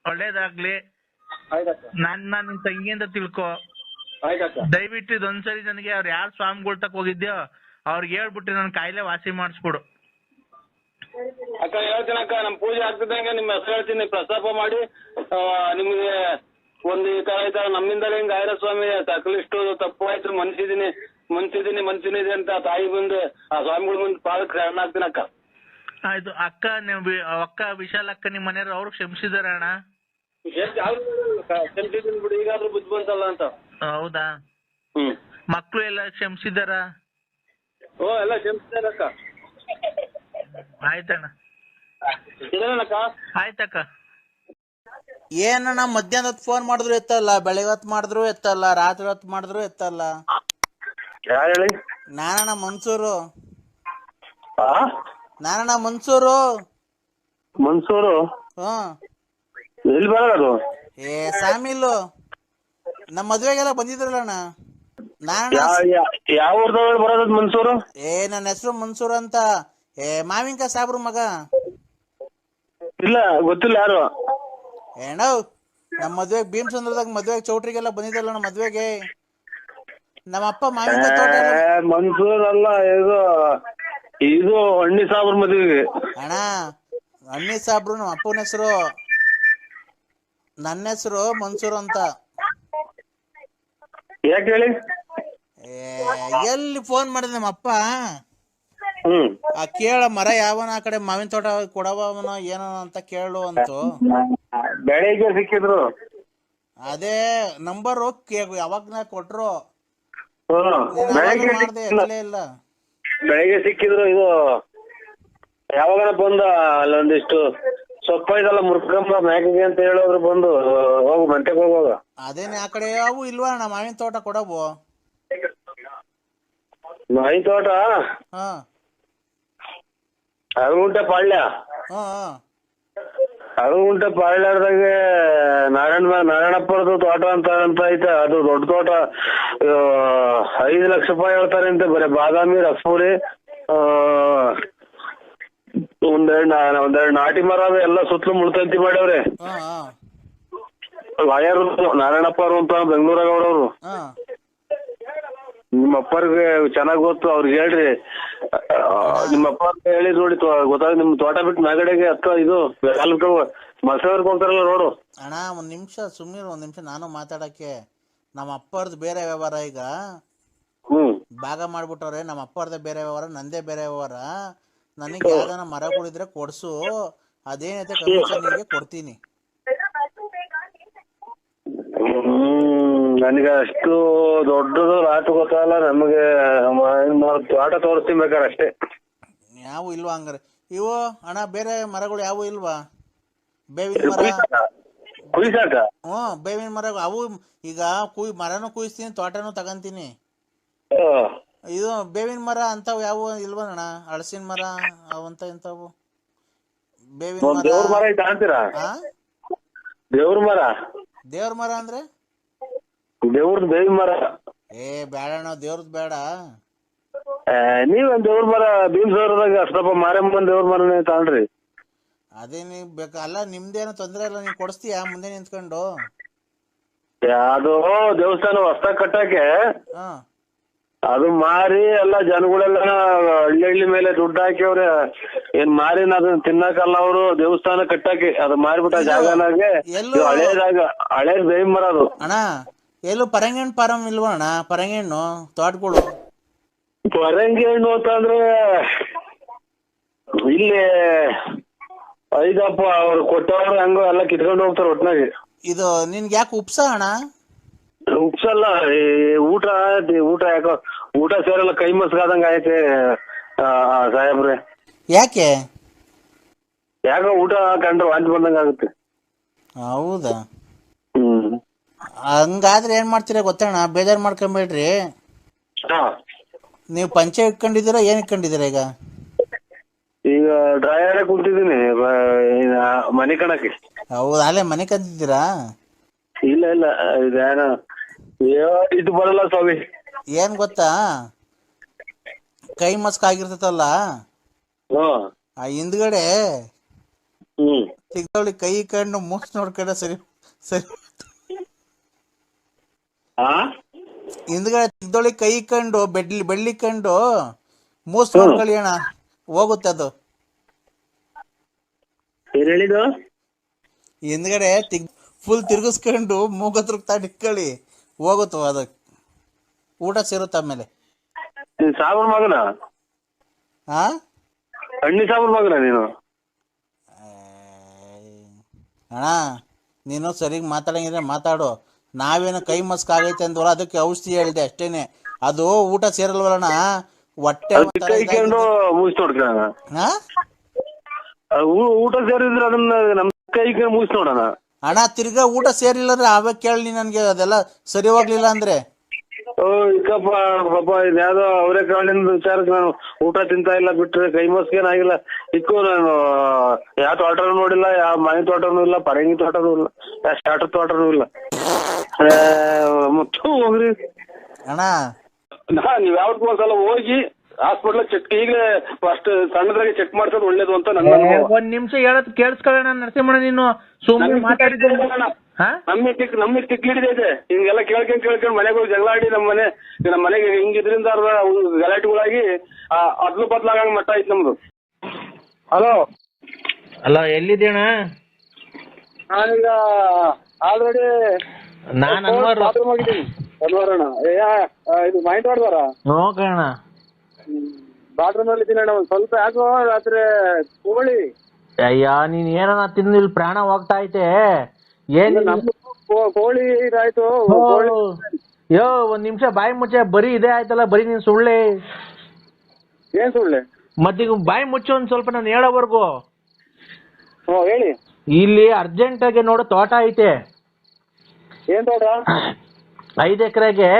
ಒಳ್ಳೇದಾಗ್ಲಿ. ನನ್ನ ನಿನ್ ತಂಗಿಯಿಂದ ತಿಳ್ಕೊ ದಯವಿಟ್ಟು. ಇದೊಂದ್ಸರಿ ನನಗೆ ಅವ್ರು ಯಾರು ಸ್ವಾಮಿಗಳ ತಕ ಹೋಗಿದ್ಯೋ ಅವ್ರಿಗೆ ಹೇಳ್ಬಿಟ್ಟು ನನ್ ಕಾಯಿಲೆ ವಾಸಿ ಮಾಡಿಸ್ಬಿಡು ಅಕ್ಕ. ಹೇಳ್ತೀನಿ ಅಕ್ಕ, ನಮ್ ಪೂಜೆ ಆಗ್ತಿದ್ದಂಗೆ ನಿಮ್ ಹೆಸರು ಹೇಳ್ತೀನಿ, ಪ್ರಸ್ತಾಪ ಮಾಡಿ ನಿಮ್ಗೆ ಒಂದು ಈ ತರ ನಮ್ಮಿಂದಲೇ ಹಿಂಗ ಆಯ್ರ ಸ್ವಾಮಿ ತಕ್ಕಲಿಷ್ಟು ತಪ್ಪು ಆಯ್ತು, ಮನ್ಸಿನಿದೆ ಅಂತ ತಾಯಿ ಮುಂದೆ ಆ ಸ್ವಾಮಿಗಳ ಮುಂದೆ ಪಾದಕ್ಕೆ ಶರಣಾಗ್ತೀನಿ ಅಕ್ಕ. ಆಯ್ತು ಅಕ್ಕ. ನೀವು ಅಕ್ಕ ವಿಶಾಲ್ ಅಕ್ಕ ನಿಮ್ ಮನೆಯವ್ರು ಅವ್ರು ಕ್ಷಮಿಸಿದಾರ ಅಣ್ಣ? ಕ್ಷಮಿಸಿದ್ದೀನಿ ಬಿಡಿ, ಈಗಾದ್ರೂ ಬುದ್ಧಿ ಬಂತಲ್ಲ ಅಂತ. ಹೌದಾ? ಮಕ್ಳು ಎಲ್ಲ ಕ್ಷಮಿಸಿದಾರ? ಎಲ್ಲ ಕ್ಷಮಿಸಿದಾರಕ್ಕ. ಆಯ್ತಣ್ಣ. ಇದೇನಕ್ಕ? ಆಯ್ತಕ್ಕ. ಏನಣ್ಣ ಮಧ್ಯಾಹ್ನ ಹೊತ್ತು ಫೋನ್ ಮಾಡಿದ್ರು ಎತ್ತಲ್ಲ, ಬೆಳಗ್ಗೆ ಹೊತ್ತು ಮಾಡಿದ್ರು ಎತ್ತಲ್ಲ, ರಾತ್ರಿ ಹೊತ್ತು ಮಾಡಿದ್ರು ಎತ್ತಲ್ಲ. ಯಾರು ಹೇಳಿ? ನಾನಣ್ಣ ಮನ್ಸೂರು. ನಾನಣ್ಣ ಮನ್ಸೂರು. ಮನ್ಸೂರು? ಹ್ಮ್. ಎಲ್ಲಿ ಬರೋದು? ಸಾಮಿಲು ನಮ್ಮ ಮದ್ವೆಗೆಲ್ಲ ಬಂದಿದ್ರಲ್ಲ ಅಣ್ಣ. ಯಾವ ಊರ್ದವ್ರು ಬರೋದ್ ಮನ್ಸೂರು? ನನ್ನ ಹೆಸರು ಮನ್ಸೂರ್ ಅಂತ. ಮಾವಿನಕಾಯಿ ಸಾಬ್ರು ಮಗ. ಇಲ್ಲ, ಗೊತ್ತಿಲ್ಲ ಯಾರು. ಏನೋ ನಮ್ಮ ಮದ್ವೆಗೆ ಭೀಮಸಂದ್ರದಾಗ ಮದ್ವೆಗೆ ಚೌಟ್ರಿಗೆಲ್ಲ ಬಂದಿದ್ದಲ್ಲ ನಮ್ಮ ಮದ್ವೆಗೆ. ನಮ್ಮ ಅಪ್ಪ ಮಾವಿನಕಾಯಿ ತೋಟ. ಮನ್ಸೂರ್ ಅಲ್ಲ, ಇದು ಅಣ್ಣಿ ಸಾಬ್ರ ಮದ್ವೆಗೆ. ಅಣ್ಣ ಅಣ್ಣಿ ಸಾಬ್ರು ನಮ್ಮ ಅಪ್ಪನ ಹೆಸರು, ನನ್ನ ಹೆಸರು ಮನ್ಸೂರ್ ಅಂತ. ಯಾಕೆ ಹೇಳಿ? ಎಲ್ಲಿ ಫೋನ್ ಮಾಡಿದ ನಮ್ಮ ಅಪ್ಪ, ಕೇಳ ಮರ ಯಾವನ ಆ ಕಡೆ ಮಾವಿನ ತೋಟ ಕೊಡವನೋ ಏನೋ ಅಂತ ಕೇಳು ಅಂತು. ಬೆಳಿಗ್ಗೆ ಸಿಕ್ಕಿದ್ರು. ಅದೇ ನಂಬರ್ ಯಾವಾಗ ಕೊಟ್ರು ಮಾಡ್ದೆ ಇಲ್ಲ. ಬೆಳಿಗ್ಗೆ ಸಿಕ್ಕಿದ್ರು. ಇದು ಯಾವಾಗ ಬಂದ ಅಲ್ಲೊಂದಿಷ್ಟು ಸೊಪ್ಪ ಇದಲ್ಲ ಮುರ್ಕಂಬ ಮ್ಯಾಗಿಗೆ ಅಂತ ಹೇಳೋದ್ರು. ಬಂದು ಹೋಗು ಮಂಟೆಗೆ ಹೋಗುವಾಗ. ಅದೇನೆ ಆ ಕಡೆ ಅವು ಇಲ್ವಾ ಅಣ್ಣ ಮಾವಿನ ತೋಟ ಕೊಡವು? ಮಾವಿನ ತೋಟ ಅರಗುಂಟೆ ಪಾಳ್ಯ. ಅರಗುಂಟೆ ಪಾಳ್ಯದಾಗೆ ನಾರಾಯಣಪ್ಪರದು ತೋಟ ಅಂತ ಐತೆ. ಅದು ದೊಡ್ಡ ತೋಟ. 5 ಲಕ್ಷ ರೂಪಾಯಿ ಹೇಳ್ತಾರೆ ಅಂತೆ. ಬರೀ ಬಾದಾಮಿ, ರಸಪುರಿ, ಒಂದೆರಡು ನಾಟಿ ಮರ ಎಲ್ಲ ಸುತ್ತಲೂ ಮುಳ್ತಂತಿ ಮಾಡ್ಯವ್ರೆ. ಲಾಯರ್ ನಾರಾಯಣಪ್ಪ ಅವರು ಅಂತ ಬೆಂಗಳೂರಾಗ ಅವ್ರವ್ರು. ನಿಮ್ಮ ಅಪ್ಪರ್ಗೆ ಚೆನ್ನಾಗ್ ಗೊತ್ತು, ಅವ್ರಿಗೆ ಹೇಳ್ರಿ. ನಿಮ್ಮ ಅಪ್ಪ ಹೇಳಿ ನೋಡಿ ಗೊತ್ತಾಗ. ನಿಮ್ ತೋಟ ಬಿಟ್ಟು ಮ್ಯಾಗಡೆಗೆ ಇದು ಮಸವರ್ಗ್ ಹೋಗ್ತಾರಲ್ಲ ರೋಡು. ಅಣ್ಣ ಒಂದ್ ನಿಮಿಷ ಸುಮ್ಮನೆ, ಒಂದ್ ನಿಮಿಷ ನಾನು ಮಾತಾಡಕ್ಕೆ. ನಮ್ಮ ಅಪ್ಪರ್ದು ಬೇರೆ ವ್ಯವಹಾರ ಈಗ ಭಾಗ ಮಾಡ್ಬಿಟ್ಟವ್ರೆ. ನಮ್ಮ ಅಪ್ಪರ್ದೇ ಬೇರೆ ವ್ಯವಹಾರ, ನಂದೇ ಬೇರೆ ವ್ಯವಹಾರ. ನನಗೆ ಯಾವ್ದಾನ ಮರ ಕೊಡಿದ್ರೆ ಕೊಡ್ಸು, ಅದೇನೈತೆ ಕಮಿಷನ್ಗೆ ಕೊಡ್ತೀನಿ. ನನಗೆ ಅಷ್ಟು ದೊಡ್ಡದು ಲಾಟ್ ಗೊತ್ತಲ್ಲ. ನಮಗೆ ತೋಟ ತೋರಿಸ್ತೀನಿ ಬೇಕಾರೆ ಅಷ್ಟೇ. ಯಾವ ಇಲ್ವಾ ಹಂಗಾರೆ? ಇವು ಅಣ್ಣ ಬೇರೆ ಮರಗಳು ಯಾವ ಇಲ್ವಾ? ಬೇವಿನ ಮರ. ಕುಯ್ಸಾಕ? ಬೇವಿನ ಮರ ಅವು ಈಗ ಮರನೂ ಕುಯ್ಸ್ತೀನಿ, ತೋಟನೂ ತಗಂತೀನಿ. ಇದು ಬೇವಿನ ಮರ ಅಂತವ್ ಯಾವ ಇಲ್ವಣ್ಣ? ಹಳಸಿನ ಮರ ಅವಂತ ಇಂಥವು ಬೇವಿನ ಮರ. ದೇವ್ರ ಮರ ಐತ ಅಂತೀರಾ? ದೇವ್ರ ಮರ? ದೇವ್ರ ಮರ ಅಂದ್ರೆ ದೇವ್ರದ್ ಬೇವಿನ ಮರ? ಬೇಡಣ್ಣ, ದೇವ್ರದ್ ಬೇಡ. ನೀವೇನ್ ದೇವ್ರ ಮರ ಭೀಮಸೌರದಾಗ ಸ್ವಲ್ಪ ಮಾರಮ್ಮನ ದೇವ್ರ ಮರನೇ ತಗೊಂಡ್ರಿ. ಅದೇ ನೀವ್ ಬೇಕಾ? ಅಲ್ಲ ನಿಮ್ದೇನೋ ತೊಂದ್ರೆ ಇಲ್ಲ, ನೀವ್ ಕೊಡಿಸ್ತೀಯಾ ಮುಂದೆ ನಿಂತ್ಕೊಂಡು? ಅದು ದೇವಸ್ಥಾನ ಹೊಸ್ದಾಗ್ ಕಟ್ಟಕ್ಕೆ ಹಾ ಅದು ಮಾರಿ ಎಲ್ಲ ಜನಗಳೆಲ್ಲ ಹಳ್ಳಿ ಮೇಲೆ ದುಡ್ಡು ಹಾಕಿವ್ರೆ. ಏನ್ ಮಾರಿನ ಅದನ್ನ ತಿನ್ನಕಲ್ಲ ಅವರು, ದೇವಸ್ಥಾನ ಕಟ್ಟಕ್ಕೆ ಅದು ಮಾರಿಬಿಟ್ಟ ಜಾಗನಾಗೆ. ಹಳೇದ್ ಬೇವಿನ ಮರ ಅದು. ಅಣ್ಣ ಎಲ್ಲೂ ಪರಂಗಿಹಣ್ಣು ಫಾರಂ ಇಲ್ವಾ ಅಣ್ಣ? ಪರಂಗಿಹಣ್ಣು ತೋಟಗಳು? ಪರಂಗಿಹಣ್ಣು ಅಂತಂದ್ರೆ ಇಲ್ಲಿ ಐದಪ್ಪ ಅವ್ರು ಕೊಟ್ಟವ್ರು ಹಂಗ ಎಲ್ಲ ಕಿತ್ಕೊಂಡು ಹೋಗ್ತಾರ ಒಟ್ನಾಗಿ. ಇದು ನಿನ್ಗೆ ಯಾಕೆ ಉಪ್ಸ ಅಣ್ಣ? ಉಪ್ಸಲ್ಲ, ಊಟ ಯಾಕೋ ಊಟ ಸೇರಲ್ಲ, ಕೈ ಮಸ್ಗಾದಂಗ ಐತೆ ಸಾಹೇಬ್ರೆ. ಯಾಕೆ? ಯಾಕೋ ಊಟ ಕಂಡ್ರೆ ವಾಂತಿ ಬಂದಂಗ ಆಗುತ್ತೆ. ಹೌದಾ? ಹಂಗಾದ್ರೆ ಏನ್ ಮಾಡ್ತೀರಾ ಗೊತ್ತಣ್ಣ, ಬೇಜಾರ್ ಮಾಡ್ಕೊಂಬೇಡ್ರಿ. ನೀವು ಪಂಚೆ ಇಟ್ಕೊಂಡಿದ್ದೀರಾ, ಏನ್ ಇಟ್ಕೊಂಡಿದ್ದೀರಾ ಈಗ? ಈಗ ಡ್ರೈಯರ್ ಕುಂತಿದ್ದೀನಿ ಮನೆ ಕಣಕ್ಕೆ. ಹೌದಾ? ಅಲ್ಲೇ ಮನೆ ಕಂತಿದ್ದೀರಾ? ಇಲ್ಲ ಇದೇನ ಇದು ಬರಲ್ಲ ಸ್ವಾಮಿ. ಏನ್ ಗೊತ್ತಾ, ಕೈ ಮಸ್ಕ್ ಆಗಿರ್ತತಲ್ಲ, ಆ ಹಿಂದ್ಗಡೆ ತಿಗ್ದೊಳಿ ಕೈ ಕಂಡು ಮೂಸ್ ನೋಡ್ಕೊಂಡ ಸರಿ ಸರಿ. ಹಿಂದ್ಗಡೆ ತಿಗ್ದೊಳಿ ಕೈ ಕಂಡು ಬೆಳ್ಳಿ ಕಂಡು ಮೂಸ್ ನೋಡ್ಕೊಳ್ಳಿ ಅಣ್ಣ, ಹೋಗುತ್ತೆ ಅದು. ಏನ್ ಹೇಳಿದ್ದು? ಹಿಂದ್ಗಡೆ ಫುಲ್ ತಿರ್ಗಿಸ್ಕೊಂಡು ಮೂಗತ್ರ ಇಟ್ಕೊಳ್ಳಿ, ಹೋಗುತ್ತ ಅದು, ಊಟ ಸೇರುತ್ತೆ ಆಮೇಲೆ. ಸಾಬರ್ ಮಗನ? ಹಣ್ಣಿ ಸಾಬರ್ ಮಗನ ನೀನು? ಅಣ್ಣ ನೀನು ಸರಿಗ್ ಮಾತಾಡಂಗಿದ್ರೆ ಮಾತಾಡು. ನಾವೇನು ಕೈ ಮಸ್ಕ್ ಆಗೈತೆ ಅಂದ್ವಲ್ಲ, ಅದಕ್ಕೆ ಔಷಧಿ ಹೇಳಿದೆ ಅಷ್ಟೇನೆ. ಅದು ಊಟ ಸೇರಲ್ವಲ್ಲಣ್ಣ, ಹೊಟ್ಟೆ ಮುಗಿಸ್ ನೋಡ್ಕೋಣ. ಊಟ ಸೇರಿದ್ರೆ ಅದನ್ನ ನಮ್ ಕೈ ಮುಗಿಸ್ ನೋಡೋಣ. ಅಣ್ಣ ತಿರ್ಗಾ ಊಟ ಸೇರಿಲ್ಲ ಅಂದ್ರೆ ಅವಾಗ ಕೇಳಿ ನನ್ಗೆ, ಅದೆಲ್ಲ ಸರಿ ಹೋಗ್ಲಿಲ್ಲ ಅಂದ್ರೆ. ಇಕ್ಕಪ್ಪ ಪಾಪ ಇದ್ಯಾವ್ದೋ ಅವರೇ ಕಾಳಿನ ವಿಚಾರಕ್ಕೆ ನಾನು ಊಟ ತಿಂತಾ ಇಲ್ಲ, ಬಿಟ್ರೆ ಕೈ ಮಸ್ಕೇನಾಗಿಲ್ಲ. ಇಕ್ಕು ನಾನು ಯಾವ ತೋಟನೂ ನೋಡಿಲ್ಲ, ಯಾವ ಮನೆ ತೋಟನೂ ಇಲ್ಲ, ಪರಂಗಿ ತೋಟನೂ ಇಲ್ಲ, ಯಾವ ಸ್ಟಾರ್ಟರ್ ತೋಟನೂ ಇಲ್ಲ. ಹೋಗ್ರಿ ಅಣ್ಣ. ನೀವ್ ಯಾವತ್ತು ಒಂದ್ಸಲ ಹೋಗಿ ಹಾಸ್ಪಿಟ್ಲ್ ಚೆಕ್, ಈಗಲೇ ಫಸ್ಟ್ ಸಣ್ಣದ್ರಾಗೆ ಚೆಕ್ ಮಾಡ್ಸೋದು ಒಳ್ಳೇದು ಅಂತ ನನ್ನ ಒಂದ್ ನಿಮಿಷ ಹೇಳೋದ್ ಕೇಳಿಸ್ಕೊಳ್ಳೋಣ ನರಸಿಂಹಣ್ಣ, ನೀನು ಸುಮ್ಮನೆ ಮಾತಾಡಿದ ನಮ್ಗೆ ತಿಕ್ಲಿಡಿದೆ. ಹಿಂಗೆಲ್ಲ ಕೇಳ್ಕೊಂಡ್ ಮನೆಗೆ ಹೋಗಿ ಜಗಳ ಆಡಿ ನಮ್ಮ ಮನೆಗೆ ಹಿಂಗಿದ್ರಿಂದ ಗಲಾಟೆಗಳಾಗಿ ಅದ್ಲು ಬದ್ಲಾಗಂಗ್ ಮಟ್ಟ ಐತ್ ನಮ್ದು. ಹಲೋ ಎಲ್ಲಿದ್ದೀಣ? ನಾನೀಗ ಆಲ್ರೆಡಿ ಬಾತ್ರೂಮ್ ಹೋಗಿದ್ದೀನಿ. ಅಣ್ಣ ಇದು ಮೈಂಡ್ ಹೊಡ್ದಾರ ಬಾತ್ರೂಮ್ ಅಲ್ಲಿ ಇದ್ದೀನಿ ಅಣ್ಣ. ಒಂದ್ ಸ್ವಲ್ಪ ಯಾಕೋ ರಾತ್ರಿ ಕೋಳಿ. ಅಯ್ಯ ನೀನ್ ಏನನ್ನ ತಿಂದು ಇಲ್ಲಿ ಪ್ರಾಣ ಹೋಗ್ತಾ ಐತೆ. ಏನ್ ಕೋಳಿ ಇದಾಯ್ತು. ಯೋ ಒಂದ್ ನಿಮಿಷ ಬಾಯಿ ಮುಚ್ಚೆ, ಬರೀ ಇದೇ ಆಯ್ತಲ್ಲ, ಬರೀ ನೀನ್ ಸುಳ್ಳೆ. ಏನ್ ಸುಳ್ಳೆ? ಮತ್ತೀಗ ಬಾಯಿ ಮುಚ್ಚು ಒಂದ್ ಸ್ವಲ್ಪ ನಾನು ಹೇಳೋವರ್ಗು. ಹೇಳಿ. ಇಲ್ಲಿ ಅರ್ಜೆಂಟ್ ಆಗಿ ನೋಡು ತೋಟ ಐತೆ. ಏನ್ ತೋಟ? 5 ಎಕರೆಗೆ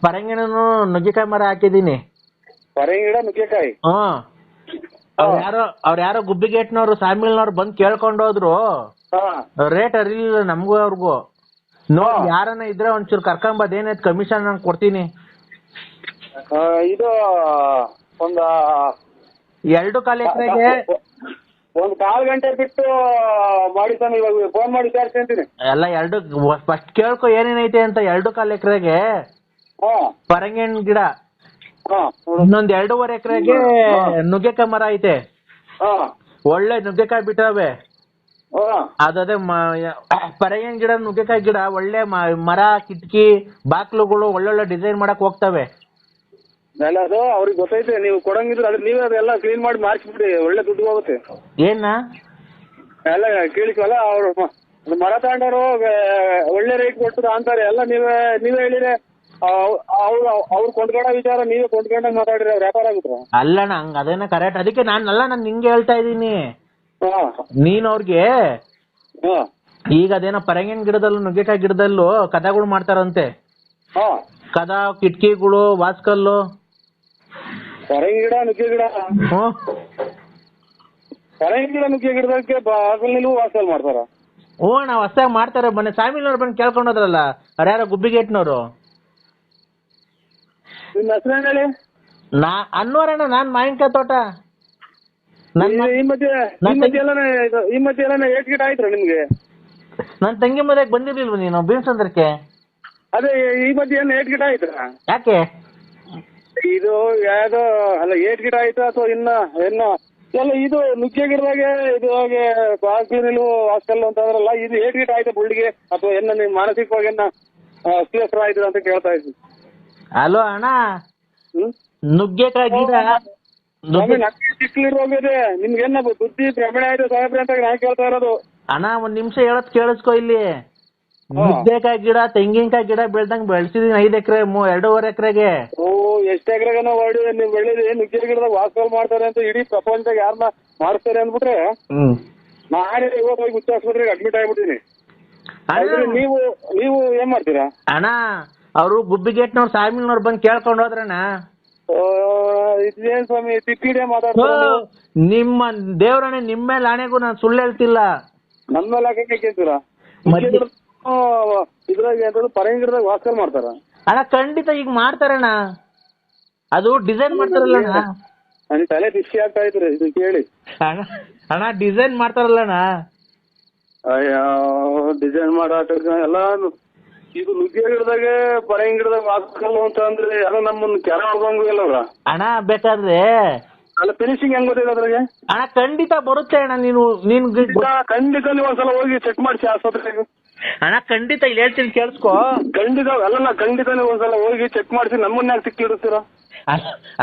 ಪರಂಗಿಣನು ನುಗ್ಗೆಕಾಯಿ ಮರ ಹಾಕಿದೀನಿ. ಪರಂಗಿ ಗಿಡ ನುಗ್ಗೆಕಾಯಿ? ಅವ್ರ ಯಾರೋ ಗುಬ್ಬಿಗೇಟ್ನವ್ರು ಸಾಮಿಲ್ನವ್ರು ಬಂದ್ ಕೇಳ್ಕೊಂಡು ಹೋದ್ರು. ರೇಟ್ ಅರಿಲಿಲ್ಲ ನಮ್ಗೂ ಅವ್ರಿಗೂ. ನೋಡಿ ಯಾರನ್ನ ಇದ್ರೆ ಒಂಚೂರು ಕರ್ಕೊಂಬದ್, ಏನೈತ್ ಕಮಿಷನ್ ನಾನು ಕೊಡ್ತೀನಿ. ಇದು ಒಂದು 2.25 ಎಕರೆಗೆ ಒಂದ್ 1/4 ಗಂಟೆ ಬಿಟ್ಟು ಮಾಡಿ ತಾನೆ, ಇವಾಗ ಫೋನ್ ಮಾಡಿ ವಿಚಾರಿಸ್ಕೊಂತೀನಿ. ಎಲ್ಲ ಫಸ್ಟ್ ಕೇಳ್ಕೊ ಏನೇನೈತೆ ಅಂತ. 2.25 ಎಕರೆಗೆ ಪರಂಗಿಹಣ್ಣು ಗಿಡ, ಇನ್ನೊಂದ್ 2.5 ಎಕರೆಗೆ ನುಗ್ಗೆಕಾಯಿ ಮರ ಐತೆ. ಒಳ್ಳೆ ನುಗ್ಗೆಕಾಯಿ ಬಿಟ್ಟವೆ. ಅದೇ ಪರಂಗಿಹಣ್ಣು ಗಿಡ, ನುಗ್ಗೆಕಾಯಿ ಗಿಡ ಒಳ್ಳೆ ಮರ, ಕಿಟಕಿ, ಬಾಕ್ಲುಗಳು ಒಳ್ಳೊಳ್ಳೆ ಡಿಸೈನ್ ಮಾಡಕ್ ಹೋಗ್ತವೆ. ಅದು ಅವ್ರಿಗೆ ಗೊತ್ತೈತೆ, ನೀವು ಕೊಡಂಗಿದ್ರೆ ಅದ್ರ ನೀವೇ ಅದೆಲ್ಲ ಕ್ಲೀನ್ ಮಾಡಿ ಮಾರ್ಕ್ಬಿಡಿ, ಒಳ್ಳೆ ದುಡ್ಡು ಹೋಗುತ್ತೆ. ಏನ ಎಲ್ಲ ಕೇಳಿಕಲ್ಲ ಅವ್ರು ಮರ ತಗೊಂಡವರು ಒಳ್ಳೆ ರೇಟ್ ಕೊಡ್ತದ ಅಂತಾರೆ ಎಲ್ಲ ನೀವೇ ಹೇಳಿದ್ರೆ ಅವ್ರು ಕೊಂಡ್ಕೊಂಡ ವಿಚಾರ ನೀವೇ ಕೊಂಡ್ಕೊಂಡಾಗ ಮಾತಾಡಿದ್ರೆ ವ್ಯಾಪಾರ ಆಗುತ್ತ. ಅಲ್ಲಣ್ಣ ಹಂಗ ಅದೇನ ಕರೆಕ್ಟ್. ಅದಕ್ಕೆ ನಾನು ನಿಂಗೆ ಹೇಳ್ತಾ ಇದೀನಿ, ನೀನ್ ಅವ್ರಿಗೆ ಈಗ ಅದೇನೋ ಪರಂಗಿನ ಗಿಡದಲ್ಲೂ ನುಗ್ಗೆಕಾಯಿ ಗಿಡದಲ್ಲೂ ಕದಗಳು ಮಾಡ್ತಾರಂತೆ. ಕದ, ಕಿಟಕಿಗಳು, ವಾಸ್ಕಲ್ಲು, ಪರಂಗಿ ಗಿಡ, ನುಗ್ಗೆ ಗಿಡ, ಪರಂಗಿ ಗಿಡ, ನುಗ್ಗೆ ಗಿಡದಕ್ಕೆ ಬಾಗಿಲು ವಾಸಲ್ ಮಾಡ್ತಾರ. ಅಣ್ಣ ಹೊಸದಾಗಿ ಮಾಡ್ತಾರೆ. ಮೊನ್ನೆ ಸಾಮಿಲ್ನವ್ರು ಬಂದು ಕೇಳ್ಕೊಂಡೋದ್ರಲ್ಲ, ಅವ್ರು ಯಾರೋ ಗುಬ್ಬಿಗೇಟ್ನವ್ರು. ನಿಮ್ ಹೆಸರು ಹೇಳಿ. ಅನ್ನೋರಣ್ಣ, ನಾನ್ ಮಾವಿನಕಾಯಿ ತೋಟ. ಈ ಮಧ್ಯೆ ಎಲ್ಲ ಏಟ್ ಗಿಡ ಆಯ್ತ್ರ ನಿಮ್ಗೆ? ನನ್ ತಂಗಿ ಮದ್ವೆಗೆ ಬಂದಿರ್ಲಿಲ್ವ ನೀನು ಬೀನ್ಸಂದ್ರಕ್ಕೆ? ಅದೇ ಈ ಮಧ್ಯೆ ಏನ್ ಏಟ್ ಗಿಡ ಆಯ್ತ್ರ? ಯಾಕೆ ಇದು ಯಾವ್ದೋ ಅಲ್ಲ ಏಟ್ ಗಿಡ ಆಯ್ತಾ ಅಥವಾ ಇನ್ನ ಎಲ್ಲ ಇದು ನುಗ್ಗೆ ಗಿಡದಾಗೆ ಇದು ಬಾಗಿಲು ಹಾಸ್ಟೆಲ್ ಅಂತ ಅಂದ್ರಲ್ಲ, ಇದು ಏಟ್ ಗಿಡ ಆಯ್ತಾ ಬುಳ್ಳಿಗೆ ಅಥವಾ ಏನ ನಿಮ್ ಮಾನಸಿಕವಾಗಿ ಅಸ್ಥಿರಸ್ತ್ರ ಆಯ್ತದ ಅಂತ ಕೇಳ್ತಾ ಇದ್ವಿ. ಅಲೋ ಅಣ್ಣ, ನುಗ್ಗೆಕಾಯಿ ಗಿಡ ಚಿಕ್ಕಲಿರೋಗಿದೆ ನಿಮ್ಗೇನ ಬುದ್ಧಿ ಭ್ರಮಣೆ ಆಯ್ತು ಸಾಹೇಬ್ರೆ ಅಂತ ನಾ ಕೇಳ್ತಾ ಇರೋದು. ಅಣ್ಣ ಒಂದ್ ನಿಮಿಷ ಹೇಳತ್ ಕೇಳಿಸ್ಕೊ. ಇಲ್ಲಿ ನುಗ್ಗೆಕಾಯಿ ಗಿಡ, ತೆಂಗಿನಕಾಯಿ ಗಿಡ ಬೆಳ್ದಂಗ್ ಬೆಳ್ಸಿದೀನಿ 5 ಎಕರೆ 2.5 ಎಕರೆಗೆ. ಓ, ಎಷ್ಟ್ ಎಕರೆಗೆ ನೀವು ಬೆಳೆದಿ ನುಗ್ಗೆ ಗಿಡದಾಗ ವಾಸ್ತವ ಮಾಡ್ತಾರೆ ಅಂತ ಇಡೀ ಪ್ರಪಂಚದಾಗ ಯಾರನ್ನ ಮಾಡಿಸ್ತಾರೆ ಅಂದ್ಬಿಟ್ರೆ ನಾನೇ ಇವತ್ತು ಹೋಗಿ ಹುಚ್ಚ ಆಸ್ಪತ್ರೆಗೆ ಅಡ್ಮಿಟ್ ಆಗ್ಬಿಟ್ಟಿನಿ. ನೀವು ಏನ್ ಮಾಡ್ತೀರಾ ಅಣ್ಣ? ಅವರು ಗುಬ್ಬಿಗೇಟ್ನವ್ರು ಸಾಮಿಲ್ನವ್ರು ಬಂದು ಕೇಳ್ಕೊಂಡು ಹೋದ್ರಣ್ಣ. ಇದೇನ್ ಸ್ವಾಮಿ ತಿಪ್ಪಿಡೆ ಮಾತಾಡ್ತಾರೆ? ನಿಮ್ಮ ದೇವ್ರಣ್ಣ, ನಿಮ್ಮ ಮೇಲೆ ಆಣೆಗೂ ನಾನು ಸುಳ್ಳು ಹೇಳ್ತಿಲ್ಲ. ನಮ್ಮ ಮೇಲೆ ಹಾಕಕ್ಕೆ ಕೇಳ್ತೀರಾ? ಇದ್ರಾಗ ಪರಂಗಿ ಗಿಡದಾಗ ವಾಸ್ತವ ಮಾಡ್ತಾರ ಅಣ್ಣ? ಖಂಡಿತ ಈಗ ಮಾಡ್ತಾರಣ್ಣ. ಅದು ಡಿಸೈನ್ ಮಾಡ್ತಾರಲ್ಲಣ್ಣ. ನನ್ ತಲೆ ಬಿಸಿ ಆಗ್ತಾ ಇದ್ರಿ ಇದು ಕೇಳಿ. ಅಣ್ಣ ಡಿಸೈನ್ ಮಾಡ್ತಾರಲ್ಲಣ್ಣ. ಅಯ್ಯೋ, ಡಿಸೈನ್ ಮಾಡೋ ಎಲ್ಲ ಇದು ನುಗ್ಗೆ ಗಿಡದಾಗೆ ಪರಂಗಿ ಗಿಡದಾಗ ವಾಸ್ತವ ಅಂತ ಅಂದ್ರೆ ಎಲ್ಲ ನಮ್ಮನ್ನ ಕೆರ ಹೊಡ್ದಂಗು ಇಲ್ಲ ಅವ್ರ. ಅಣ್ಣ ಬೇಕಾದ್ರೆ ಅಲ್ಲ ಫಿನಿಶಿಂಗ್ ಹೆಂಗ್ ಗೊತ್ತಿದೆ ಅದ್ರಾಗೆ? ಅಣ್ಣ ಖಂಡಿತ ಬರುತ್ತೆ ಅಣ್ಣ. ನೀನ್ ಖಂಡಿತ ನೀವು ಒಂದ್ಸಲ ಹೋಗಿ ಚೆಕ್ ಮಾಡಿಸಿ ಆಸ್ಪತ್ರೆಗೆ. ಅಣ್ಣ ಖಂಡಿತ ಇಲ್ಲಿ ಹೇಳ್ತೀನಿ ಕೇಳಿಸ್ಕೊ. ಖಂಡಿತ ಅಲ್ಲ, ಖಂಡಿತ ನೀವು ಒಂದ್ಸಲ ಹೋಗಿ ಚೆಕ್ ಮಾಡಿಸಿ ನಮ್ಮನ್ನ ಯಾಕೆ ಸಿಕ್ಕಿಡ್ತೀರಾ?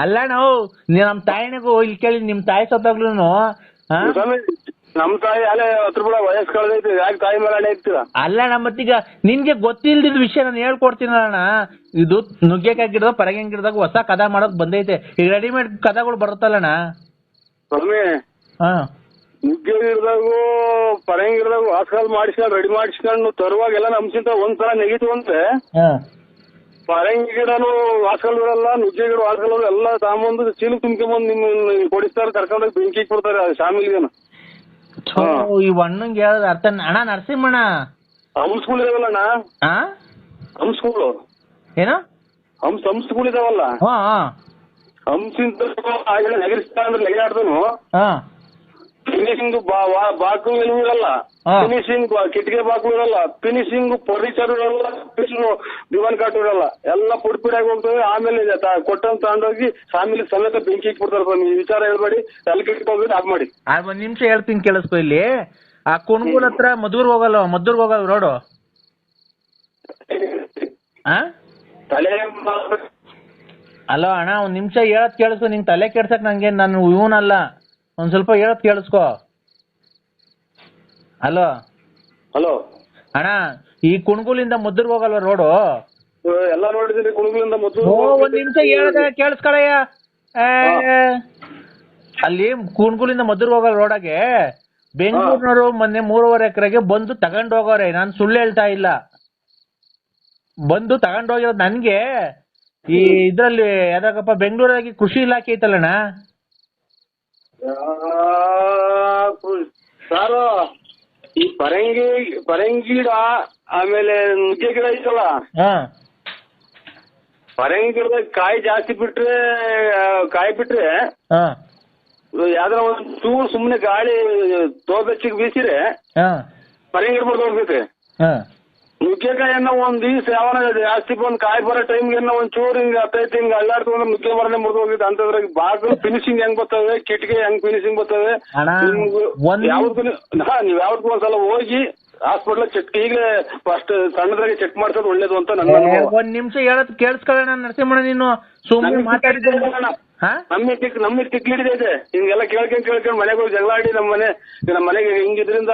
ಅಲ್ಲ ನಾವು ನಮ್ ತಾಯಿನಿಗೂ ಇಲ್ಲಿ ಕೇಳಿ, ನಿಮ್ ತಾಯಿ ಸತ್ತಾಗ್ಲೂ ನಮ್ ತಾಯಿ ಅಲ್ಲೇ ಹತ್ರ ಕೂಡ ವಯಸ್ಸು ಕಳೆದೈತಿ, ಯಾಕೆ ತಾಯಿ ಮೇಲೆ ಅಣೆ ಇರ್ತೀರಾ? ಅಲ್ಲ ಮತ್ತೀಗ ನಿನ್ಗೆ ಗೊತ್ತಿಲ್ದಿದ್ ವಿಷಯ ನಾನು ಹೇಳ್ಕೊಡ್ತೀನಣ್ಣ. ಇದು ನುಗ್ಗೆಕಾಯಿ ಗಿಡದ ಪರಂಗಿ ಗಿಡದಾಗ ಹೊಸ ಕದ ಮಾಡೋಕ್ ಬಂದೈತೆ. ಈಗ ರೆಡಿಮೇಡ್ ಕದಗಳು ಬರುತ್ತಲ್ಲಣ್ಣ ಸ್ವಾಮಿ. ನುಗ್ಗೆ ಗಿಡದಾಗೂ ಪರಂಗಿ ಗಿಡದಾಗ ವಾಸ್ಕಾಲ್ ಮಾಡಿಸ್ಕೊಂಡು ರೆಡಿ ಮಾಡಿಸ್ಕೊಂಡು ತರುವಾಗೆಲ್ಲ ನಮ್ಸಿಂತ ಒಂದ್ಸಲ ನೆಗಿತು ಅಂದ್ರೆ ಪರಂಗಿ ಗಿಡನು ವಾಸ್ಕಲ್ ಇರಲ್ಲ, ನುಗ್ಗೆ ಗಿಡ ವಾಸ್ಕಲ್ ಎಲ್ಲ ತಾಂಬಂದು ಚೀಲು ತುಂಬ್ಕೊಂಬಂದು ನಿಮ್ ಕೊಡಿಸ್ತಾರೆ, ಕರ್ಕೊಂಡೋಗಿ ಬೆಂಕಿ ಕೊಡ್ತಾರೆ ಶಾಮಿಲ್ಗೇನು. ಈ ಹಣ್ಣಂಗೆ ಹೇಳೋದು ಅರ್ಥ. ಅಣ್ಣ ನರಸಿಂಹಣ್ಣ ಹಂಸ್ಗಳು ಇದಾವಲ್ಲಣ್ಣ, ಹಂಸ್ಗಳು ಏನು ಹಂಸ್ಗಳು ಇದಾವಲ್ಲ, ಹಂಸಿಂತ ನೆಗರಿಸ್ತಾ ಅಂದ್ರೆ ನೆಗೆಯಾಡ್ದನು ಫಿನಿಶಿಂಗ್ ಬಾಕು ಇರಲ್ಲ, ಫಿನಿಶಿಂಗ್ ಕಿಟಕಿ ಬಾಕು ಇರಲ್ಲ, ಫಿನಿಶಿಂಗ್ ಫರ್ನಿಚರ್ ಇರಲ್ಲ, ದಿವಾನ್ ಕಾಟ್ ಇರಲ್ಲ, ಎಲ್ಲ ಪುಡಿ ಪುಡಿಯಾಗಿ ಹೋಗ್ತವೆ. ಆಮೇಲೆ ಕೊಟ್ಟಂತ ತಗೊಂಡೋಗಿ ಆಮೇಲೆ ಸಮೇತ ಬೆಂಕಿ ಇಟ್ಬಿಡ್ತಾರೆ. ಈ ವಿಚಾರ ಹೇಳ್ಬೇಡಿ, ತಲೆಗೆ ಹೋಗ್ಬಿಟ್ಟು ಆಫ್ ಮಾಡಿ. ಒಂದ್ ನಿಮಿಷ ಹೇಳ್ತೀನಿ ಕೇಳಿಸ್ಕೊ. ಇಲ್ಲಿ ಆ ಕುಣಗುಲ್ ಹತ್ರ ಮದ್ದೂರ್ಗ್ ಹೋಗಲ್ಲ ರೋಡು. ಅಲೋ ಅಣ್ಣ, ಒಂದ್ ನಿಮಿಷ ಹೇಳತ್ ಕೇಳಿಸ್ಕೊ. ನಿಂಗೆ ತಲೆ ಕೆಡ್ಸಕ್ ನಂಗೆ ನಾನು ಇವನಲ್ಲ, ಒಂದ್ ಸ್ವಲ್ಪ ಹೇಳತ್ ಕೇಳಿಸ್ಕೊ. ಹಲೋ ಅಣ್ಣ, ಈ ಕುಣಗುಲಿಂದ ಮದ್ದೂರ್ಗ್ ಹೋಗಲ್ವ ರೋಡು? ಎಲ್ಲ ನೋಡಿದ್ರಿ ಕುಣಗುಲಿಂದ ಮದ್ದೂರು. ಒಂದ್ ನಿಮಿಷ ಹೇಳದ ಕೇಳಿಸ್ಕೊಳಯ್ಯ. ಅಲ್ಲಿ ಕುಣಗುಲಿಂದ ಮದ್ದೂರ್ಗ್ ಹೋಗೋ ರೋಡಾಗೆ ಬೆಂಗಳೂರಿನವರು ಮೊನ್ನೆ 3.5 ಎಕರೆಗೆ ಬಂದು ತಗೊಂಡ್ ಹೋಗೋರೆ. ನಾನು ಸುಳ್ಳು ಹೇಳ್ತಾ ಇಲ್ಲ. ಬಂದು ತಗೊಂಡ್ ಹೋಗಿರೋದು ನನ್ಗೆ. ಈ ಇದ್ರಲ್ಲಿ ಯಾವ್ದಕ್ಕಪ್ಪ ಬೆಂಗಳೂರಾಗಿ ಕೃಷಿ ಇಲಾಖೆ ಐತಲ್ಲಣ್ಣ ಸಾರು, ಈ ಪರಂಗಿ ಗಿಡ ಆಮೇಲೆ ನುಗ್ಗೆ ಗಿಡ ಐತಲ್ಲ, ಪರಂಗಿ ಗಿಡದಾಗ ಕಾಯಿ ಜಾಸ್ತಿ ಕಾಯಿ ಬಿಟ್ರೆ ಯಾವ್ದಾರ ಒಂದ್ ಚೂರು ಸುಮ್ನೆ ಗಾಳಿ ತೋಬೆಚ್ಚಿಗೆ ಬೀಸಿರೆ ಪರಂಗಿ ಗಿಡ ಬರ್ದು ಹೋಗ್ತೈತೆ. ನುಗ್ಗೆಕಾಯನ್ನ ಒಂದ್ ದಿವ್ಸ ಯಾವನ ಜಾಸ್ತಿ ಬಂದ್ ಕಾಯಿ ಬರೋ ಟೈಮ್ಗೆ ಒಂದ್ ಚೂರು ಹಿಂಗ ಹತ್ತೈತಿ ಹಿಂಗ ಅಲ್ಲಾಡ್ತು ಅಂದ್ರೆ ನುಗ್ಗೆ ಮರನೇ ಮುರಿದು ಹೋಗಿತ್ತು. ಅಂತಂದ್ರೆ ಬಾಗಿಲು ಫಿನಿಶಿಂಗ್ ಹೆಂಗ್ ಬರ್ತವೆ, ಕಿಟಕಿ ಹೆಂಗ್ ಫಿನಿಶಿಂಗ್ ಬರ್ತವೆ, ನೀವ್ ಯಾವ್ದಕ್ಕೂ ಒಂದ್ಸಲ ಹೋಗಿ ಹಾಸ್ಪಿಟಲ್ ಚೆಕ್ ಈಗಲೇ ಫಸ್ಟ್ ಸಣ್ಣದ್ರಾಗೆ ಚೆಕ್ ಮಾಡ್ಸೋದು ಒಳ್ಳೇದು ಅಂತ ನನ್ನ ಅನುಭವ. ಒಂದ್ ನಿಮಿಷ ಹೇಳೋದ್ ಕೇಳಿಸ್ಕೊಳ್ಳೋಣ ನರಸಿಂಹಣ್ಣ, ನೀನು ಸುಮ್ಮನೆ ಮಾತಾಡಿದ್ದೆ. ನಮಗೆ ತಿಕ್ಲಿಡಿದೆ ಇದೆ ಹಿಂಗೆಲ್ಲ ಕೇಳ್ಕೊಂಡ್ ಮನೆಗೆ ಹೋಗಿ ಜಗಳ ಆಡಿ ನಮ್ಮ ಮನೆಗೆ ಹಿಂಗಿದ್ರಿಂದ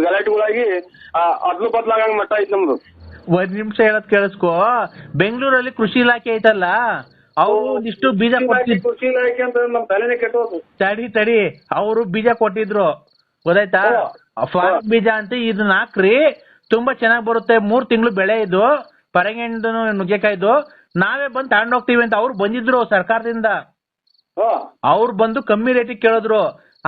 ಗಲಾಟೆಗಳಾಗಿ ಅದ್ಲು ಬದ್ಲಾಗಂಗ್ ಮಟ್ಟ ಐತ್ ನಮ್ದು. ಒಂದ್ ನಿಮಿಷ ಹೇಳೋದ್ ಕೇಳಿಸ್ಕೊ. ಬೆಂಗಳೂರಲ್ಲಿ ಕೃಷಿ ಇಲಾಖೆ ಐತಲ್ಲ, ಅವ್ರು ಒಂದಿಷ್ಟು ಬೀಜ ಕೊಟ್ಟಿದ್ರು. ಕೃಷಿ ಇಲಾಖೆ ಅಂತ ನಮ್ ತಲೆನೇ ಕೆಟ್ಟೋದು. ತಡಿ ಅವರು ಬೀಜ ಕೊಟ್ಟಿದ್ರು, ಗೊತ್ತಾಯ್ತಾ? ಫಾರ್ಮ್ ಬೀಜ ಅಂತ ಇದನ್ನ ಹಾಕ್ರಿ, ತುಂಬಾ ಚೆನ್ನಾಗ್ ಬರುತ್ತೆ, 3 ತಿಂಗಳು ಬೆಳೆ ಇದು, ಪರಂಗಿಹಣ್ಣು ನುಗ್ಗೆಕಾಯ್ದು, ನಾವೇ ಬಂದು ತಗೊಂಡೋಗ್ತೀವಿ ಅಂತ ಅವ್ರು ಬಂದಿದ್ರು ಸರ್ಕಾರದಿಂದ. ಅವ್ರು ಬಂದು ಕಮ್ಮಿ ರೇಟಿಗೆ ಕೇಳಿದ್ರು.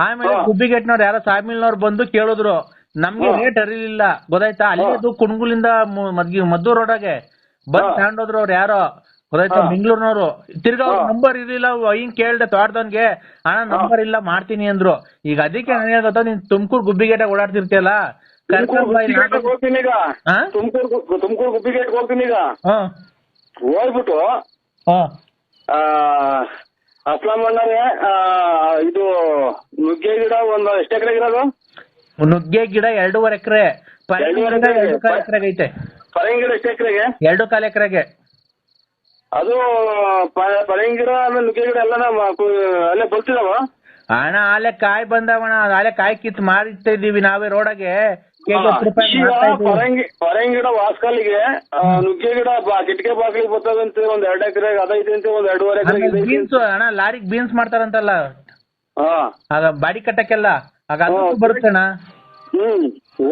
ಆಮೇಲೆ ಗುಬ್ಬಿಗೆಟ್ನವ್ರು ಯಾರೋ ಸಾಮಿಲ್ನವ್ರು ಬಂದು ಕೇಳಿದ್ರು, ನಮ್ಗೆ ರೇಟ್ ಅರಿಲಿಲ್ಲ, ಗೊತ್ತಾಯ್ತಾ? ಅಲ್ಲಿದು ಕುಣಗುಲಿಂದ ಮದ್ದೂರ್ ರೋಡಾಗೆ ಬಂದ್ ತಗೊಂಡೋದ್ರು ಅವ್ರು ಯಾರೋ, ಗೊತ್ತಾಯ್ತಾ? ಬೆಂಗಳೂರಿನವ್ರು. ತಿರ್ಗಾ ಅವ್ರ ನಂಬರ್ ಇರ್ಲಿಲ್ಲ, ಹಿಂಗ್ ಕೇಳ್ದೆ ತೋಟದವನ್ಗೆ, ಅಣ್ಣ ನಂಬರ್ ಇಲ್ಲ ಮಾಡ್ತೀನಿ ಅಂದ್ರು. ಈಗ ಅದಕ್ಕೆ ನಾನು ಹೇಳ್ದ, ನೀನ್ ತುಮಕೂರು ಗುಬ್ಬಿಗೇಟಾಗ ಓಡಾಡ್ತಿರ್ತೀಯಲ್ಲ, ತುಮಕೂರು ಗುಬ್ಬಿಗೇಟ್ ಹೋಗ್ತೀನಿ ಈಗ. ಹೋಗ್ಬಿಟ್ಟು ಅಸ್ಲಾಂ ಅಣ್ಣರೇ, ಇದು ನುಗ್ಗೆ ಗಿಡ ಒಂದು ಎಷ್ಟು ಎಕರೆ ಇರೋದು? ನುಗ್ಗೆ ಗಿಡ 2.5 ಎಕರೆ, 2.5 ಎಕರೆಗೆ ಐತೆ. ಪರಂಗಿ ಗಿಡ ಎಷ್ಟು ಎಕರೆಗೆ? 2.25 ಎಕರೆಗೆ. ಅದು ಪರಂಗಿ ಗಿಡ ಆಮೇಲೆ ನುಗ್ಗೆ ಗಿಡ ಎಲ್ಲ ಅಲ್ಲೇ ಬರ್ತಿದಾವ ಅಣ್ಣ? ಆಲೆ ಕಾಯಿ ಬಂದವಣ, ಆಲೆ ಕಾಯಿ ಕಿತ್ ಮಾರಿತಾ ಇದೀವಿ ನಾವೇ ರೋಡಾಗೆ. ಪರಂಗಿ ಗಿಡ ವಾಸ್ಕಲ್ಲಿಗೆ, ನುಗ್ಗೆ ಗಿಡ ಕಿಟಕೆ ಬಾಗಿಲಿಗೆ ಬರ್ತದಂತೆ, ಒಂದ್ 2 ಎಕರೆ ಅದೈತೆ ಅಂತೆ, ಒಂದ್ 2.5 ಎಕರೆ. ಬೀನ್ಸ್ ಅಣ್ಣ, ಲಾರಿಗೆ ಬೀನ್ಸ್ ಮಾಡ್ತಾರಂತಲ್ಲ, ಆಗ ಬಾಡಿ ಕಟ್ಟಕ್ಕೆಲ್ಲ, ಆಗ ಅದು ಬರುತ್ತಣ್ಣ.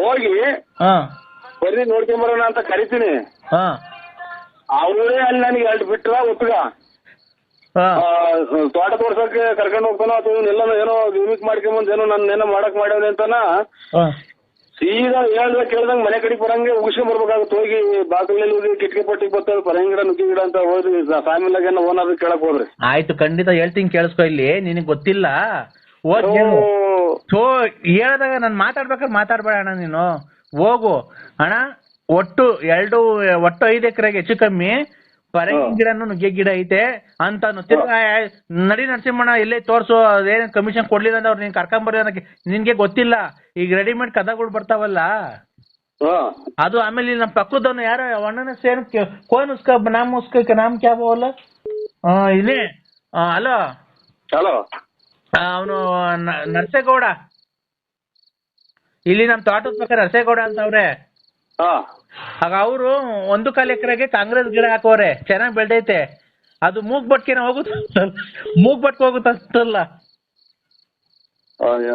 ಹೋಗಿ ಬರ್ರಿ ನೋಡ್ಕೊಂಬರೋಣ ಅಂತ ಕರಿತೀನಿ. ಅವರೇ ಅಲ್ಲಿ ನನಗೆ 2 ಬಿಟ್ರ ಒತ್ತಗ ತೋಟ ತೋರ್ಸಕ್ಕೆ ಕರ್ಕೊಂಡು ಹೋಗ್ತಾನೋ ಅಥವಾ ಎಲ್ಲ ಏನೋ ಯೂನಿಕ್ ಮಾಡ್ಕೊಂಬಂದ್ ಏನೋ ನನ್ನ ಏನೋ ಮಾಡಕ್ ಮಾಡ್ಯಾವ ಅಂತಾನ ಸೀದಾ ಕೇಳ್ದಂಗ್ ಮನೆ ಕಡೆಗೆ ಬರಂಗೆ ಉಗಿಸ್ಕೊಂಡ್ ಬರ್ಬೇಕಾಗುತ್ತೆ. ಹೋಗಿ ಬಾಗಿಲಲ್ಲಿ ಹೋಗಿ ಕಿಟಕಿ ಪಟ್ಟಿಗೆ ಬರ್ತಾರೆ ಪರಂಗಿ ಗಿಡ ನುಗ್ಗಿ ಗಿಡ ಅಂತ ಹೋದ್ರಿ ಫ್ಯಾಮಿಲಿಯಾಗ ಓನರ್ ಕೇಳಕ್ ಹೋದ್ರಿ. ಆಯ್ತು, ಖಂಡಿತ ಹೇಳ್ತೀನಿ, ಕೇಳಿಸ್ಕೊ. ಇಲ್ಲಿ ನಿನಗ್ ಗೊತ್ತಿಲ್ಲ ಹೇಳ್ದಾಗ ನಾನು ಮಾತಾಡ್ಬೇಕಾದ್ರೆ ಮಾತಾಡ್ಬೇಡ ಅಣ್ಣ, ನೀನು ಹೋಗು ಅಣ್ಣ. ಒಟ್ಟು 5 ಎಕರೆಗೆ ಹೆಚ್ಚು ಕಮ್ಮಿ ಪರಂಗಿ ಗಿಡನು ನುಗ್ಗೆ ಗಿಡ ಐತೆ ಅಂತಾನು. ತಿರ್ಗಾ ನಡಿ ನರಸಿಂಹಣ್ಣ ಎಲ್ಲೇ ತೋರ್ಸು, ಅದೇನ್ ಕಮಿಷನ್ ಕೊಡ್ಲಿಲ್ಲ ಅಂದ್ರೆ ಅವ್ರು ನೀನ್ ಕರ್ಕೊಂಬರ್ರಿ ಅನ್ನಕ್ಕೆ ನಿನ್ಗೆ ಗೊತ್ತಿಲ್ಲ. ಈಗ ರೆಡಿಮೇಡ್ ಕದಗಳು ಬರ್ತಾವಲ್ಲ ಅದು. ಆಮೇಲೆ ನಮ್ಮ ಪಕ್ಕದವನು ಯಾರ ಅಣ್ಣನ ಸೇನ್ ಕೋನ್ ಉಸ್ಕ ನಾಮ್ ಉಸ್ಕ ನಾಮ್ ಕ್ಯಾ ಬೋಲ ಇಲ್ಲಿ ಹಲೋ ಅವನು ನರಸೇಗೌಡ, ಇಲ್ಲಿ ನಮ್ ತೋಟದ ಪಕ್ಕ ನರಸೇಗೌಡ ಅಂತ ಅವ್ರೆ. ಆಗ ಅವರು 1.25 ಎಕರೆಗೆ ಕಾಂಗ್ರೆಸ್ ಗಿಡ ಹಾಕೋರೆ, ಚೆನ್ನಾಗ್ ಬೆಳ್ದೈತೆ. ಅದು ಮೂಗ್ಬಟ್ಕೆನ ಹೋಗುತ್ತ, ಮೂಗ್ಬಟ್ಕೆ ಹೋಗುತ್ತಲ್ಲ. ಯಾರು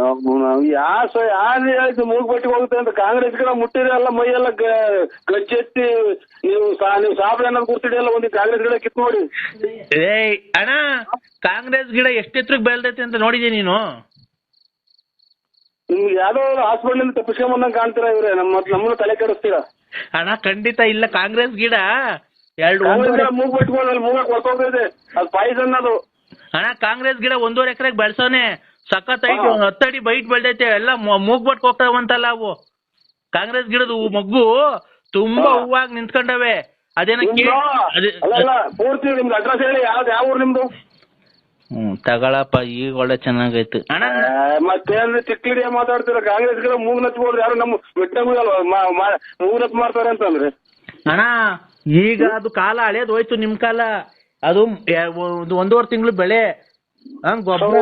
ಮೂಗ್ಬಟ್ಟಿಗೆ ಹೋಗುತ್ತೆ ಅಂತ? ಕಾಂಗ್ರೆಸ್ ಗಿಡ ಮುಟ್ಟಿದ್ರೆ ಎಲ್ಲ ಮೈಯೆಲ್ಲ ಗಚ್ಚೆತ್ತಿ ನೀವು ಸಾಬ್ರ ಏನಾದ್ರು ಕೂರ್ತಿಡಿ ಎಲ್ಲ ಒಂದು ಕಾಂಗ್ರೆಸ್ ಗಿಡ ಕಿತ್ ನೋಡಿ. ಅಣ್ಣ, ಕಾಂಗ್ರೆಸ್ ಗಿಡ ಎಷ್ಟು ಎತ್ತರಕ್ಕೆ ಬೆಳ್ದೈತೆ ಅಂತ ನೋಡಿದೀನಿ ನೀನು? ನಿಮ್ಗೆ ಯಾವ್ದೋ ಹಾಸ್ಪಿಟಲ್ ತಪ್ಪಿಸ್ಕೊಂಬಂದಂಗ್ ಕಾಣ್ತೀರಾ ಇವ್ರೆ, ನಮ್ಮನ್ನು ತಲೆ ಕೆಡಿಸ್ತೀರಾ? ಅಣ್ಣ ಖಂಡಿತ ಇಲ್ಲ, ಕಾಂಗ್ರೆಸ್ ಗಿಡ ಮೂಗ್ ಬಿಟ್ಕೊಂಡು ಮೂಗಕ್ಕೆ ಹೊರ್ತೋಗ್ತೈತೆ, ಅದು ಪಾಯ್ಸನ್ ಅದು. ಅಣ್ಣ ಕಾಂಗ್ರೆಸ್ ಗಿಡ 1.5 ಎಕರೆಗೆ ಬೆಳ್ಸೋನೆ, ಸಖತ್ ಐತಿ, 10 ಅಡಿ ಬೈಟ್ ಬೆಳ್ದೈತೆ, ಎಲ್ಲ ಮೂಗ್ಬಟ್ಗೆ ಹೋಗ್ತಾವಂತಲ್ಲ ಅವು. ಕಾಂಗ್ರೆಸ್ ಗಿಡದ ಮಗ್ಗು ತುಂಬಾ ಹೂವಾಗಿ ನಿಂತ್ಕೊಂಡವೆ. ಅದೇನ ಪೂರ್ತಿ ನಿಮ್ದು ಅಡ್ರೆಸ್ ಹೇಳಿ, ಯಾವ ಊರು ನಿಮ್ದು? ತಗೊಳಪ್ಪ, ಈಗ ಒಳ್ಳೆ ಚೆನ್ನಾಗೈತೆ ಅಣ್ಣ. ಮತ್ತೇನ್ರಿ ಚಿಕ್ಕಿಡಿಯ ಮಾತಾಡ್ತೀರ? ಕಾಂಗ್ರೆಸ್ ಗಿಡ ಮೂಗ್ ನಚ್ಬೋದ್ರಿ, ಯಾರು ನಮ್ಮ ಬೆಟ್ಟ ಮೂಗ್ ನಚ್ ಮಾಡ್ತಾರೆ ಅಂತಂದ್ರೆ. ಅಣ್ಣ ಈಗ ಅದು ಕಾಲ ಹಳೇದು ಹೋಯ್ತು, ನಿಮ್ ಕಾಲ. ಅದು 1.5 ತಿಂಗಳು ಬೆಳೆ, ಗೊಬ್ಬರ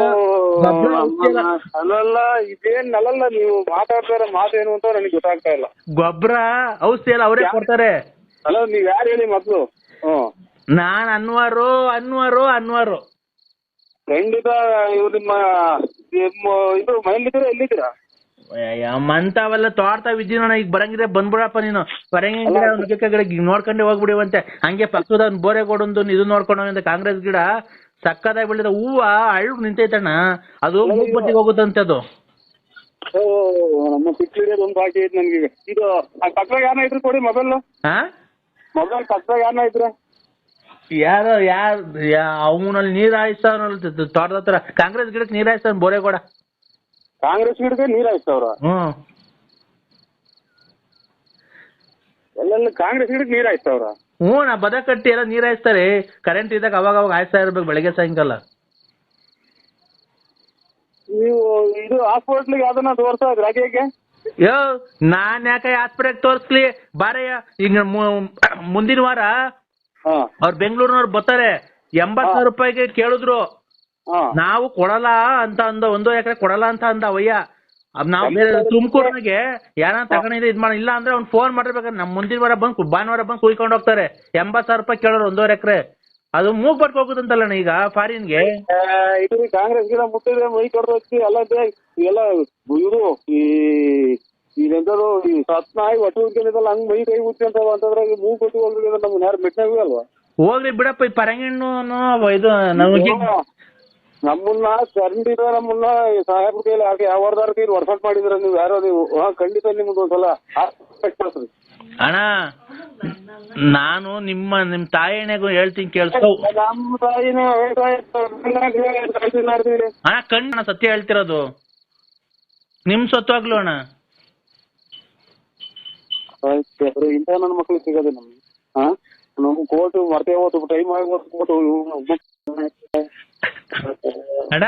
ಅಲ್ಲ ಇದೇನ್ ಅಲ್ಲಲ್ಲ, ನೀವು ಮಾತಾಡ್ತಾರ ಮಾತೇನು ಅಂತ ನನಗೆ ಗೊತ್ತಾಗ್ತಾ ಇಲ್ಲ. ಗೊಬ್ಬರ ಔಷಧಿ ಎಲ್ಲ ಅವರೇ ಕೊಡ್ತಾರೆ. ಅಲ್ಲ ನೀವ್ ಯಾರು ಹೇಳಿ ಮೊದ್ಲು? ನಾನ್ ಅನ್ವಾರು ಖಂಡಿತ. ಇವ್ ನಿಮ್ಮ ಇದು ಮನೇಲಿದ್ದೀರಾ ಎಲ್ಲಿದ್ದೀರಾ? ಮಂತಾವೆಲ್ಲ ತೋರ್ತಾವಿದ್ದೀವಿ ನೋಡ. ಈಗ ಬರಂಗಿದ್ರೆ ಬಂದ್ಬಿಡಪ್ಪ ನೀನು. ಪರಂಗಿ ಗಿಡ ನುಗ್ಗೆಕಾಯಿ ಗಿಡ ನೋಡ್ಕೊಂಡೆ ಹೋಗ್ಬಿಡಿವಂತೆ. ಹಂಗೆ ಪಕ್ಕದ ಬೋರೆಗೋಡೊಂದು ಇದು ನೋಡ್ಕೊಂಡು ಕಾಂಗ್ರೆಸ್ ಗಿಡ ಸಕ್ಕದಾಗಿ ಬೆಳೆದ ಹೂವ ಅಳ್ಳು ನಿಂತೈತಣ್ಣ. ಅದು ಮೂಗ್ಬಟ್ಟಿಗೆ ಹೋಗುತ್ತಂತೆ ಅದು. ನಮ್ಮ ಪಿಕ್ಚರ್ ಒಂದು ಬಾಕಿ ಐತೆ ನನ್ಗೆ. ಇದು ಪಕ್ಕದಾಗ ಯಾರನ್ನ ಇದ್ರು ಕೊಡಿ ಮೊಬೈಲ್ ಪಕ್ಕದಾಗ ಯಾರನ್ನ ಇದ್ರ? ಯಾರು ಅವನಲ್ಲಿ ನೀರ್ ಹಾಯಿಸ್ತಾವನಲ್ಲ ತೋಟದ ಹತ್ರ. ಕಾಂಗ್ರೆಸ್ ಗಿಡಕ್ಕೆ ನೀರ್ ಹಾಯಿಸ್ತಾವ ಬೋರೆಗೋಡ. ಕಾಂಗ್ರೆಸ್ ಗಿಡಕ್ಕೆ ನೀರ್ ಹಾಯಿಸ್ತವ್ರ? ಎಲ್ಲ ಕಾಂಗ್ರೆಸ್ ಗಿಡಕ್ಕೆ ನೀರ್ ಹಾಯಿಸ್ತವ್ರ? ನಾ ಬದ ಕಟ್ಟಿ ಎಲ್ಲ ನೀರ್ ಹಾಯಿಸ್ತಾರೆ. ಕರೆಂಟ್ ಇದ್ದಾಗ ಅವಾಗ ಹಾಯಿಸ್ತಾ ಇರ್ಬೇಕು, ಬೆಳಗ್ಗೆ ಸಾಯಂಕಾಲ. ನೀವು ಇದು ಹಾಸ್ಪಿಟ್ಲಿಗೆ ಯಾವ್ದನ್ನ ತೋರ್ಸೋದು ರಾಜ್ಯಕ್ಕೆ? ಯೋ ನಾನ್ ಯಾಕೆ ಆಸ್ಪತ್ರೆಗೆ ತೋರಿಸ್ಲಿ ಬಾರಯ್ಯ. ಈಗ ಮುಂದಿನ ವಾರ ಹಾ ಅವ್ರು ಬೆಂಗಳೂರಿನವ್ರು ಬರ್ತಾರೆ. 80,000 ರೂಪಾಯಿಗೆ ಕೇಳಿದ್ರು. ಹಾ ನಾವು ಕೊಡಲ್ಲ ಅಂತ ಅಂದ, 1 ಎಕರೆ ಕೊಡಲ್ಲ ಅಂತ ಅಂದ ಅವಯ್ಯ. ನಾವ್ ತುಮಕೂರ್ನಾಗೆ ಯಾರ ತಗೊಂಡಿದ್ರೆ ಇದ್ ಮಾಡಿ, ಇಲ್ಲ ಅಂದ್ರೆ ಅವ್ನು ಫೋನ್ ಮಾಡಿರ್ಬೇಕಾದ್ರೆ ನಮ್ ಮುಂದಿನ ವಾರ ಬಂದು ಭಾನುವಾರ ಬಂದು ಕುಯ್ಕೊಂಡು ಹೋಗ್ತಾರೆ. 80,000 ರೂಪಾಯಿ ಕೇಳೋರು 1 ಎಕರೆ. ಅದು ಮೂಗ್ ಪಟ್ಕ ಹೋಗುದಂತಲ್ಲಣ್ಣ ಈಗ ಫಾರಿನ್ಗೆ. ಇದು ಕಾಂಗ್ರೆಸ್ ಗಿಡ ಮುಟ್ಟಿದ್ರೆ ಮೈ ಕಡ್ದು ಹಚ್ಚಿ ಎಲ್ಲ ಎಲ್ಲ ಇವರು ಈಗೆಂತರು ಈ ಸತ್ನಾಯಿ ಒಟ್ಟು ಉದ್ಕೊಂಡಿದ್ದಲ್ಲ ಹಂಗ್ ಮೈ ಕೈ ಉದ್ಕೊಂತಾವ ಅಂತಂದ್ರೆ ಮೂಗ್ ಕೊಟ್ಟು ಹೋಗ್ರಿ ನಮ್ಗೆ ಯಾರು ಮೆಟ್ನಾಗೂ ಅಲ್ವಾ. ಹೋಗ್ಲಿ ಬಿಡಪ್ಪ, ಈ ಪರಂಗಿಣ್ಣು ಇದು ನಮಗೆ ನಮ್ಮನ್ನ ಕಂಡಿದ ನಮ್ಮನ್ನ ಸಾಹೇಬ್ರ ಕೈಲಿ ಹಾಕಿ ಯಾವ ವಾರದಾರ ಕೈಲಿ ವರ್ಸಟ್ ಮಾಡಿದ್ರ ನೀವು ಯಾರೋ ನೀವು. ಖಂಡಿತ ನಿಮ್ದು ಒಂದ್ಸಲ ಮಾಡ್ರಿ ಅಣ್ಣ. ನಾನು ನಿಮ್ ತಾಯಿನೆಗೂ ಹೇಳ್ತೀನಿ ಕೇಳಿಸ್ಕೊ ನಮ್ಮ ತಾಯಿನ ಅಣ್ಣ. ಕಣ್ಣ ಸತ್ಯ ಹೇಳ್ತಿರೋದು, ನಿಮ್ ಸತ್ವಾಗ್ಲು ಅಣ್ಣ. ಇಂಥ ನನ್ನ ಮಕ್ಳಿಗೆ ಸಿಗೋದೆ ನಮ್ಗೆ. ನಮ್ ಕೋರ್ಟ್ ಮರ್ತೇ ಹೋತು ಟೈಮ್ ಆಗಿ ಅಣ್ಣ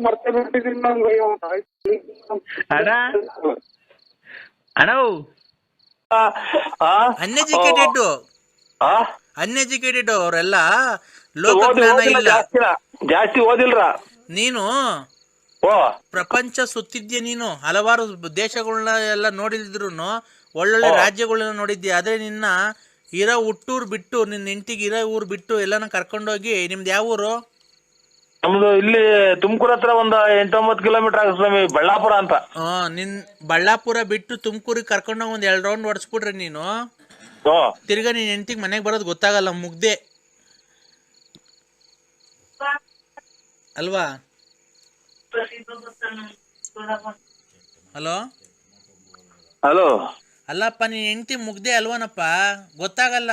ಮರ್ತೇ ಬಿಟ್ಟಿದ್ದೀನಿ ನಂಗೆ. ಅಣ್ಣ ಅಣ್ಣ ಅನ್ಎಜುಕೇಟೆಡ್ ಅವರೆಲ್ಲ ಲೋಕಜ್ಞಾನ ಇಲ್ಲ, ಜಾಸ್ತಿ ಓದಿಲ್ರ. ನೀನು ಪ್ರಪಂಚ ಸುತ್ತಿದ್ಯ, ನೀನು ಹಲವಾರು ದೇಶಗಳನ್ನ ಎಲ್ಲ ನೋಡಿದ್ರು, ಒಳ್ಳೊಳ್ಳೆ ರಾಜ್ಯಗಳನ್ನ ನೋಡಿದ್ಯಾ. ಆದ್ರೆ ನಿನ್ನ ಇರೋ ಹುಟ್ಟೂರ್ ಬಿಟ್ಟು, ನಿನ್ನ ಹೆಂಡತಿಗೆ ಇರೋ ಊರ್ ಬಿಟ್ಟು ಎಲ್ಲಾನ ಕರ್ಕೊಂಡೋಗಿ. ನಿಮ್ದು ಯಾವ ಊರು? ನಮ್ದು ಇಲ್ಲಿ ತುಮಕೂರ್ ಹತ್ರ ಒಂದು 8-9 ಕಿಲೋಮೀಟರ್ ಆಗುತ್ತೆ ಸ್ವಾಮಿ, ಬಳ್ಳಾಪುರ ಅಂತ. ನಿನ್ ಬಳ್ಳಾಪುರ ಬಿಟ್ಟು ತುಮಕೂರಿಗೆ ಕರ್ಕೊಂಡೋಗಿ 1 2 ರೌಂಡ್ ಹೊಡ್ಸ್ಬಿಟ್ರೆ ನೀನು ತಿರ್ಗಾ ನೀನ್ ಹೆಂಡತಿಗೆ ಮನೆಗೆ ಬರೋದು ಗೊತ್ತಾಗಲ್ಲ, ಮುಗ್ದೆ ಅಲ್ವಾ? ಹಲೋ ಹಲೋ, ಅಲ್ಲಪ್ಪ, ನೀನ್ ಹೆಂಡತಿ ಮುಗ್ದೆ ಅಲ್ವನಪ್ಪ, ಗೊತ್ತಾಗಲ್ಲ.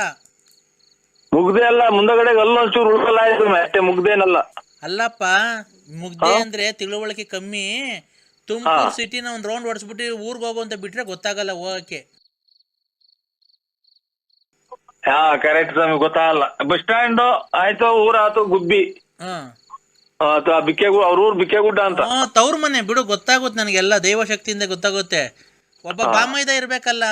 ಮುಗ್ದೆ ಅಲ್ಲ, ಮುಂದಗಡೆ ಅಲ್ಲೊಂಚೂರು ಉಳ್ಕಲ್ಲ ಆಯ್ತು ಅಷ್ಟೇ, ಮುಗ್ದೇನಲ್ಲ. ಅಲ್ಲಪ್ಪ, ಮುಗ್ದೆ ಅಂದ್ರೆ ತಿಳುವಳಿಕೆ ಕಮ್ಮಿ. ತುಮಕೂರು ಸಿಟಿನ 1 ರೌಂಡ್ ಹೊಡ್ಸ್ಬಿಟ್ಟು ಊರ್ಗ್ ಹೋಗು ಅಂತ ಬಿಟ್ರೆ ಗೊತ್ತಾಗಲ್ಲ ಹೋಗಕ್ಕೆ. ಕರೆಕ್ಟ್ ಸ್ವಾಮಿ, ಗೊತ್ತಾಗಲ್ಲ. ಬಸ್ ಸ್ಟ್ಯಾಂಡ್ ಆಯ್ತು, ಊರ ಆಯ್ತು ಗುಬ್ಬಿ, ಬಿಕ್ಕೆಗು ಅವ್ರ ಊರ್ ಬಿಕ್ಕೆಗುಡ್ಡ ಅಂತ. ತವ್ರ ಮನೆ ಬಿಡು, ಗೊತ್ತಾಗುತ್ತೆ ನನಗೆಲ್ಲ, ದೈವಶಕ್ತಿಯಿಂದ ಗೊತ್ತಾಗುತ್ತೆ. ಒಬ್ಬ ಬಾಮೈದ ಇರ್ಬೇಕಲ್ಲ.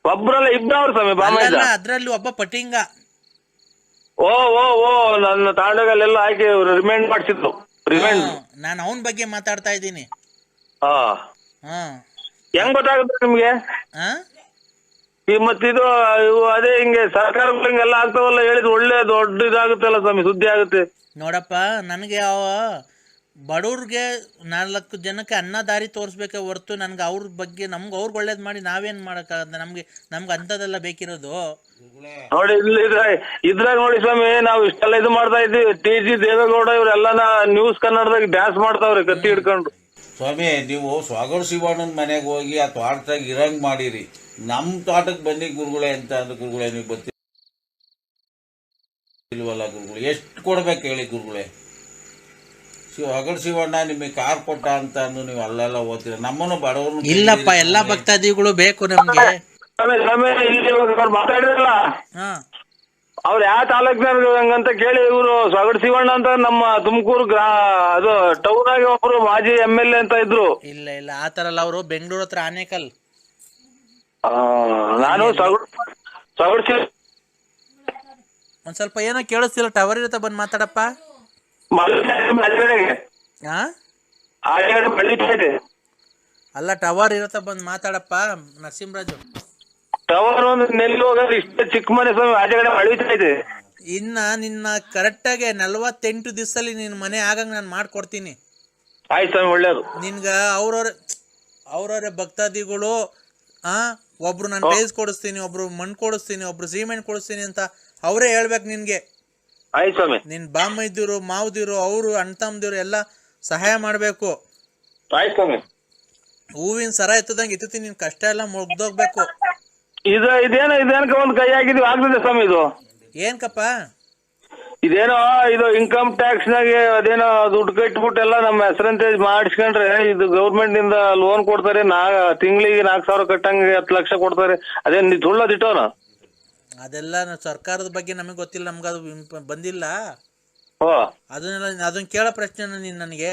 ಒಬ್ರಲ್ಲ ಇಬ್ಬರವ್ರು ಸ್ವಾಮಿ ಬಾಮೈದ. ಅದ್ರಲ್ಲಿ ಒಬ್ಬ ಪಟಿಂಗ. ಓ ಓ ಓ ನನ್ನ ತಾಂಡಗಲ್ಲೆಲ್ಲ ಹಾಕಿ ರಿಮೈಂಡ್ ಮಾಡ್ಸಿದ್ರು. ರಿಮೈಂಡ್ ನಾನು ಅವನ ಬಗ್ಗೆ ಮಾತಾಡ್ತಾ ಇದ್ದೀನಿ. ಹೆಂಗ್ ಗೊತ್ತಾಗುತ್ತೆ ನಿಮ್ಗೆ? ಈ ಮತ್ತಿದು ಅದೇ ಹಿಂಗೆ ಸರ್ಕಾರಗಳು ಹಿಂಗೆಲ್ಲ ಆಗ್ತಾವಲ್ಲ, ಹೇಳಿದ್ರು ಒಳ್ಳೆ ದೊಡ್ಡ ಇದಾಗುತ್ತಲ್ಲ ಸ್ವಾಮಿ, ಸುದ್ದಿ ಆಗುತ್ತೆ. ನೋಡಪ್ಪ, ನನಗೆ ಬಡವ್ರಿಗೆ 4 ಜನಕ್ಕೆ ಅನ್ನ ದಾರಿ ತೋರಿಸ್ಬೇಕೆ ಹೊರ್ತು ನನ್ಗೆ ಅವ್ರ ಬಗ್ಗೆ ನಮ್ಗೆ ಅವ್ರಿಗೆ ಒಳ್ಳೇದ್ ಮಾಡಿ ನಾವೇನ್ ಮಾಡಕ್ಕಾಗತ್ತೆ? ನಮ್ಗೆ ಅಂಥದ್ದೆಲ್ಲ ಬೇಕಿರೋದು. ನೋಡಿ ಇಲ್ಲಿ ಇದ್ರಾಗ ನೋಡಿ ಸ್ವಾಮಿ, ನಾವು ಇಷ್ಟೆಲ್ಲ ಇದು ಮಾಡ್ತಾ ಇದ್ವಿ. TG ದೇವೇಗೌಡ ಇವರೆಲ್ಲ ನ್ಯೂಸ್ ಕನ್ನಡದಾಗ ಡ್ಯಾನ್ಸ್ ಮಾಡ್ತಾವ್ರಿ ಕತ್ತಿ ಹಿಡ್ಕೊಂಡು. ಸ್ವಾಮಿ, ನೀವು ಸ್ವಾಗಡ್ ಶಿವಣ್ಣನ ಮನೆಗೆ ಹೋಗಿ ಆ ತೋಟದಾಗ ಇರಂಗ್ ಮಾಡಿರಿ. ನಮ್ ತೋಟಕ್ಕೆ ಬನ್ನಿ ಗುರುಗಳೇ ಅಂತ ಅಂದ್ರೆ, ಗುರುಗಳೇ ನೀವು ಬರ್ತಿಲ್ವಲ್ಲ ಗುರುಗಳು, ಎಷ್ಟು ಕೊಡ್ಬೇಕು ಹೇಳಿ ಗುರುಗಳೇ? ಹೊಗಡ್ ಶಿವಣ್ಣ ನಿಮಗೆ ಕಾರ್ ಕೊಟ್ಟ ಅಂತ ಅಂದು ನೀವು ಅಲ್ಲೆಲ್ಲ ಓದ್ತೀರ, ನಮ್ಮನ್ನು ಬಡವ್ರನ್ನ ಇಲ್ಲಪ್ಪ, ಎಲ್ಲಾ ಭಕ್ತಾದಿಗಳು ಬೇಕು ನಮ್ಗೆ. ಮಾತಾಡಿರಲ್ಲ ಅವ್ರು ಯಾವ ತಾಲೂಕ್ನಾಗ ಹಂಗಂತ ಕೇಳಿ, ಇವರು ಸ್ವಗಡ್ ಶಿವಣ್ಣ ಅಂತ ನಮ್ಮ ತುಮಕೂರು ಅದು ಟೌನ್ ಆಗಿ ಒಬ್ರು ಮಾಜಿ MLA ಅಂತ ಇದ್ರು. ಇಲ್ಲ ಇಲ್ಲ, ಆತರ ಅಲ್ಲ, ಅವರು ಬೆಂಗಳೂರು ಹತ್ರ ಆನೇಕಲ್. ನಾನು ಸ್ವಗಡ್ ಒಂದ್ ಸ್ವಲ್ಪ ಏನೋ ಕೇಳಿಸ್ತಿಲ್ಲ, ಟವರ್ ಇರುತ್ತೆ, ಬಂದ್ ಮಾತಾಡಪ್ಪ. ಅಲ್ಲ, ಟವರ್ ಇರತ್ತ, ಬಂದ್ ಮಾತಾಡಪ್ಪ ನರಸಿಂಹರಾಜು. ಟವರ್ ಒಂದು ನೆಲ್ಲಿ ಹೋಗೋದು ಇಷ್ಟ ಚಿಕ್ಕ ಮನೆ ಸ್ವಾಮಿ, ಆಚೆಗಡೆ ಅಳಿತಾ ಇದೆ. ಇನ್ನ ನಿನ್ನ ಕರೆಕ್ಟ್ ಆಗಿ 48 ದಿವಸದಲ್ಲಿ ನಿನ್ ಮನೆ ಆಗಂಗ್ ನಾನು ಮಾಡ್ಕೊಡ್ತೀನಿ. ಆಯ್ತು ಸ್ವಾಮಿ, ಒಳ್ಳೇದು. ನಿನ್ಗ ಅವ್ರವ್ರ ಭಕ್ತಾದಿಗಳು ಒಬ್ರು ನಾನು ಟೈಲ್ಸ್ ಕೊಡಿಸ್ತೀನಿ, ಒಬ್ರು ಮಣ್ಣು ಕೊಡಿಸ್ತೀನಿ, ಒಬ್ರು ಸಿಮೆಂಟ್ ಕೊಡಿಸ್ತೀನಿ ಅಂತ ಅವರೇ ಹೇಳ್ಬೇಕು ನಿನ್ಗೆ. ಆಯ್ತು ಸ್ವಾಮಿ. ನಿನ್ ಬಾಮೈದಿರು ಮಾವದಿರು ಅವರು ಅಣ್ತಮ್ಮದಿರು ಎಲ್ಲ ಸಹಾಯ ಮಾಡ್ಬೇಕು. ಆಯ್ತು ಸ್ವಾಮಿ. ಹೂವಿನ ಸರ ಎತ್ತದಂಗೆ ಎತ್ತುತ್ತೀನಿ, ನಿನ್ ಕಷ್ಟ ಎಲ್ಲ ಮುಗ್ದೋಗ್ಬೇಕು. ಇದೇನಕ ಒಂದ್ ಕೈ ಹಾಕಿದ್ವಿ ಆಗ್ತದೆ ಸ್ವಾಮಿ. ಇದು ಏನ್ಕಪ್ಪ? ಇದೇನೋ ಇದು ಇನ್ಕಮ್ ಟ್ಯಾಕ್ಸ್ ನಾಗೆ ಅದೇನೋ ದುಡ್ಡು ಕಟ್ಬಿಟ್ಟು ಎಲ್ಲ ನಮ್ಮ ಹೆಸರಂತೆ ಮಾಡಿಸ್ಕೊಂಡ್ರೆ, ಇದು ಗೌರ್ಮೆಂಟ್ ನಿಂದ ಲೋನ್ ಕೊಡ್ತಾರೆ. ತಿಂಗಳಿಗೆ 4,000 ಕಟ್ಟಂಗೆ 10 ಲಕ್ಷ ಕೊಡ್ತಾರೆ. ಅದೇನ್ ಸುಳ್ಳದಿಟ್ಟವನ? ಅದೆಲ್ಲ ಸರ್ಕಾರದ ಬಗ್ಗೆ ನಮಗೆ ಗೊತ್ತಿಲ್ಲ, ನಮ್ಗೆ ಅದು ಬಂದಿಲ್ಲ. ಅದನ್ನ ಕೇಳೋ ಪ್ರಶ್ನೆ ನೀನ್ ನನಗೆ.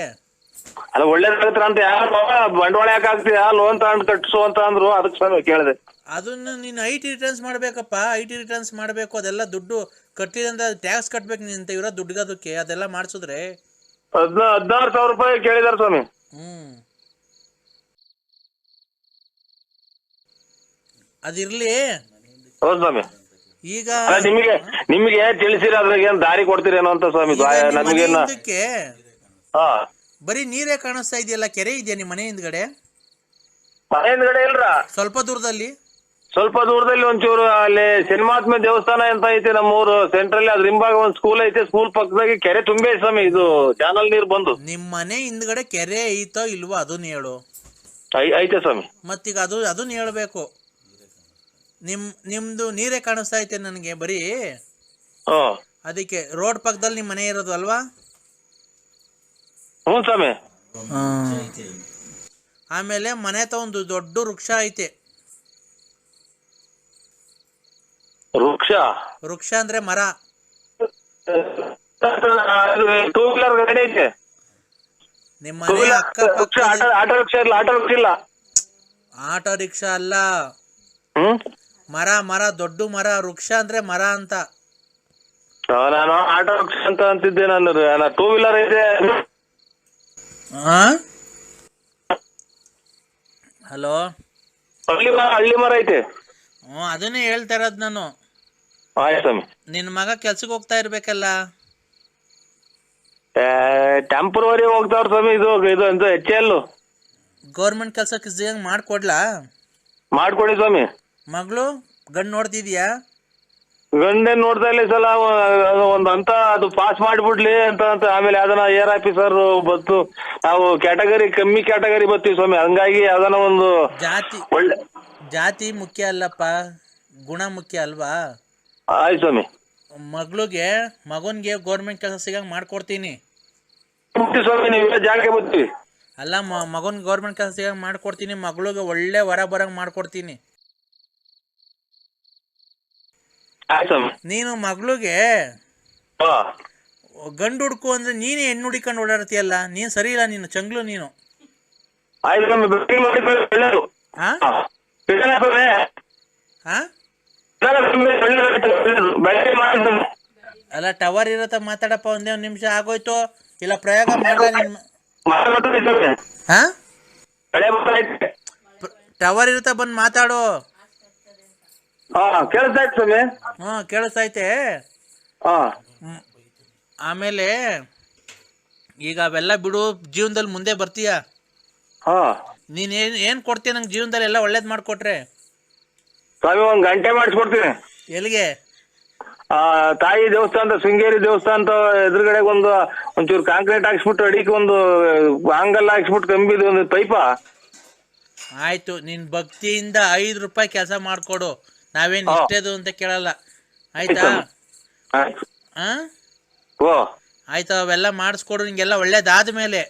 ಅಲ್ಲ ಒಳ್ಳೇದಾಗತ್ರ ಅಂತ ಯಾರು ಬಂಡವಾಳ ಯಾಕೆ ಆಗ್ತೀಯಾ ಲೋನ್ ತಗೊಂಡು ಕಟ್ಸು ಅಂತ ಅಂದ್ರು, ಅದಕ್ಕೆ ಸ್ವಾಮಿ ಕೇಳಿದೆ. ಅದನ್ನ ನೀನು IT ರಿಟರ್ನ್ಸ್ ಮಾಡ್ಬೇಕಪ್ಪ, IT ರಿಟರ್ನ್ಸ್ ಮಾಡಬೇಕು. ಅದೆಲ್ಲ ದುಡ್ಡು ಕಟ್ಟಿದಂತ ಟ್ಯಾಕ್ಸ್ ಕಟ್ಬೇಕು ನಿಂತ ಇರೋ ದುಡ್ಡಿಗೋದಕ್ಕೆ, ಅದೆಲ್ಲ ಮಾಡಿಸಿದ್ರೆ 16,000 ರೂಪಾಯಿ ಕೇಳಿದಾರೆ ಸ್ವಾಮಿ. ಅದಿರ್ಲಿ. ಹೌದು ಸ್ವಾಮಿ. ಈಗ ನಿಮಗೆ ತಿಳಿಸಿರ ಅದ್ರಾಗ ಏನ್ ದಾರಿ ಕೊಡ್ತೀರೇನೋ ಅಂತ ಸ್ವಾಮಿ. ನಮಗೇನ ಹಾ ಬರೀ ನೀರೇ ಕಾಣಿಸ್ತಾ ಇದೆಯಲ್ಲ, ಕೆರೆ ಇದೆಯಾ ನಿಮ್ಮ ಮನೆ ಹಿಂದ್ಗಡೆ? ಮನೆ ಹಿಂದ್ಗಡೆ ಇಲ್ರ, ಸ್ವಲ್ಪ ದೂರದಲ್ಲಿ ಒಂಚೂರು ಅಲ್ಲಿ ಶನಿಮಾತ್ಮ ದೇವಸ್ಥಾನ ಅಂತ ಐತೆ ನಮ್ಮೂರು ಸೆಂಟ್ರಲ್ಲಿ, ಅದ್ರ ಹಿಂಭಾಗ ಒಂದ್ ಸ್ಕೂಲ್ ಐತೆ, ಸ್ಕೂಲ್ ಪಕ್ಕದಾಗಿ ಕೆರೆ ತುಂಬೆ ಸ್ವಾಮಿ. ಇದು ಚಾನಲ್ ನೀರ್ ಬಂದು. ನಿಮ್ ಮನೆ ಹಿಂದ್ಗಡೆ ಕೆರೆ ಐತೋ ಇಲ್ವೋ ಅದನ್ನ ಹೇಳು. ಐತೆ ಸ್ವಾಮಿ. ಮತ್ತೀಗ ಅದನ್ನ ಹೇಳ್ಬೇಕು. ನಿಮ್ದು ನೀರೇ ಕಾಣಿಸ್ತಾ ಐತೆ ನನಗೆ ಬರೀ. ಅದಕ್ಕೆ ರೋಡ್ ಪಕ್ಕದಲ್ಲಿ ನಿಮ್ ಮನೆ ಇರೋದು ಅಲ್ವಾ? ಹ್ಞೂ ಸ್ವಾಮಿ. ಆಮೇಲೆ ಮನೆ ಹತ್ರ ಒಂದು ದೊಡ್ಡ ವೃಕ್ಷ ಐತೆ. ವೃಕ್ಷ ಅಂದ್ರೆ ಮರ. ಟೂ ವೀಲರ್ ಗಾಡಿ ಐತೆ. ನಿಮ್ಮ ಮನೆ ಅಕ್ಕಪಕ್ಕ ಆಟೋ ರಿಕ್ಷಾ ಇಲ್ಲ. ಆಟೋ ರಿಕ್ಷಾ ಅಲ್ಲ, ಮರ ದೊಡ್ಡ ಮರ. ವೃಕ್ಷ ಅಂದ್ರೆ ಮರ ಅಂತ. ನಾನು ಆಟೋ ರಿಕ್ಷಾ ಅಂತ ಅಂತಿದ್ದೆ. ನಾನು ಟೂ ವೀಲರ್ ಐತೆ. ಹಲೋ, ಹಳ್ಳಿ ಮರ ಐತೆ. ಅದನ್ನೇ ಹೇಳ್ತಾ ಇರೋದು ನಾನು. ನಿನ್ ಮಗ ಕೆಲ್ಸಕ್ಕೆ ಹೋಗ್ತಾ ಇರ್ಬೇಕಲ್ಲ? ಟೆಂಪ್ರವರಿ ಹೋಗ್ತಾವ್ರ ಸ್ವಾಮಿ. ಇದು ಅಂತ HL ಗೌರ್ಮೆಂಟ್ ಕೆಲ್ಸಕ್ಕೆ ಮಾಡ್ಕೊಡ್ಲಾ? ಮಾಡ್ಕೊಡಿ ಸ್ವಾಮಿ. ಮಗಳು ಗಂಡು ನೋಡ್ತಿದ್ಯಾ? ಗಂಡೇನ್ ನೋಡ್ತಾ ಇಲ್ಲ. ಸಲ ಒಂದ್ ಅಂತ ಅದು ಪಾಸ್ ಮಾಡ್ಬಿಡ್ಲಿ ಅಂತ ಆಮೇಲೆ ಯಾವ್ದನ ಏರ್ ಆಫೀಸರ್ ಬತ್ತು. ನಾವು ಕಮ್ಮಿ ಕ್ಯಾಟಗರಿ ಬರ್ತೀವಿ ಸ್ವಾಮಿ. ಹಂಗಾಗಿ ಯಾವ್ದನ ಒಂದು ಜಾತಿ ಮುಖ್ಯ ಅಲ್ಲಪ್ಪ, ಗುಣ ಮುಖ್ಯ ಅಲ್ವಾ? ಆಯ್ತು ಸ್ವಾಮಿ. ಮಗನ್ಗೆ ಗೌರ್ಮೆಂಟ್ ಕೆಲಸ ಸಿಗಂಗ್ ಮಾಡ್ಕೊಡ್ತೀನಿ ಸ್ವಾಮಿ. ನೀವು ಜಾಗಕ್ಕೆ ಬರ್ತೀವಿ. ಅಲ್ಲ, ಮಗನ್ ಗೌರ್ಮೆಂಟ್ ಕೆಲಸ ಸಿಗಂಗ್ ಮಾಡ್ಕೊಡ್ತೀನಿ. ಮಗಳಿಗೆ ಒಳ್ಳೆ ವರ ಬರಂಗ್ ಮಾಡ್ಕೊಡ್ತೀನಿ. ನೀನು ಮಗಳಿಗೆ ಗಂಡು ಹುಡ್ಕು ಅಂದ್ರೆ ನೀನೇ ಹೆಣ್ಣು ಹುಡಿಕೊಂಡು ಓಡಾಡ್ತೀಯಲ್ಲ, ನೀನ್ ಸರಿ ಇಲ್ಲ. ನೀನು ಚಂಗ್ಲು ನೀನು. ಅಲ್ಲ, ಟವರ್ ಇರತ್ತ ಮಾತಾಡಪ್ಪ. ಒಂದೇ ಒಂದ್ ನಿಮಿಷ ಆಗೋಯ್ತು. ಇಲ್ಲ ಪ್ರಯೋಗ ಮಾಡಲ್ಲ. ಟವರ್ ಇರತ್ತ ಬಂದ್ ಮಾತಾಡು. ಕೇಳಿಸ್ತೈತೆ. ಆಮೇಲೆ ಈಗ ಅವೆಲ್ಲ ಬಿಡು, ಜೀವನದಲ್ಲಿ ಮುಂದೆ ಬರ್ತೀಯ. ನೀನ್ ಏನ್ ಕೊಡ್ತೀಯ ನಂಗೆ ಜೀವನದಲ್ಲಿ? ಎಲ್ಲ ಒಳ್ಳೇದ್ ಮಾಡ್ಕೊಟ್ರೆ ಸ್ವಾಮಿ 1 ಗಂಟೆ ಮಾಡಿಸ್ಕೊಡ್ತೀನಿ. ಎಲ್ಲಿಗೆ? ತಾಯಿ ದೇವಸ್ಥಾನ, ಶೃಂಗೇರಿ ದೇವಸ್ಥಾನ ಎದುರುಗಡೆ ಒಂಚೂರು ಕಾಂಕ್ರೀಟ್ ಹಾಕ್ಸ್ಬಿಟ್ಟು ಅಡಿಕೆ ಒಂದು ಆಂಗಲ್ ಹಾಕ್ಸ್ಬಿಟ್ಟು ಕಂಬಿದು ಒಂದು ಪೈಪ. ಆಯ್ತು, ನಿನ್ ಭಕ್ತಿಯಿಂದ 5 ರೂಪಾಯಿ ಕೆಲಸ ಮಾಡ್ಕೊಡು. ನಾವೇನ್ ಇಷ್ಟೇದು ಅಂತ ಕೇಳಲ್ಲ, ಆಯ್ತಾ? ಆಯ್ತು, ಅವೆಲ್ಲ ಮಾಡಿಸ್ಕೊಡು. ನಿಂಗೆಲ್ಲ ಒಳ್ಳೇದಾದ್ಮೇಲೆ.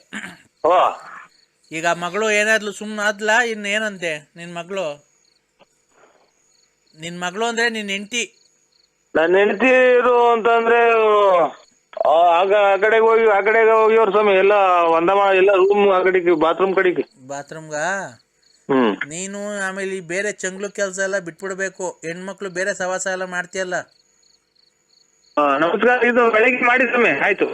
ಈಗ ಮಗಳು ಏನಾದ್ಲು ಸುಮ್ಮನೆ ಆದ್ಲಾ? ಇನ್ನೇನಂತೆ ನಿನ್ ಮಗಳು? ಅಂದ್ರೆ ನಿನ್ ಹೆಂಡತಿ. ನನ್ನ ಹೆಂಡತಿ ಅಂತಂದ್ರೆ ಆ ಕಡೆಗೆ ಹೋಗಿವ್ರ ಸ್ವಾಮಿ. ಎಲ್ಲ ಎಲ್ಲ ರೂಮ್ ಆ ಕಡೆಗೆ, ಬಾತ್ರೂಮ್ಗ. ನೀನು ಆಮೇಲೆ ಬೇರೆ ಚಂಗ್ಲು ಕೆಲಸ ಎಲ್ಲ ಬಿಟ್ಬಿಡ್ಬೇಕು. ಹೆಣ್ಮಕ್ಳು ಬೇರೆ ಸವಾಸ ಎಲ್ಲ ಮಾಡ್ತೀಯಲ್ಲ. ನಮಸ್ಕಾರ. ಇದು ಬೆಳಗ್ಗೆ ಮಾಡಿ ಸ್ವಾಮಿ. ಆಯ್ತು.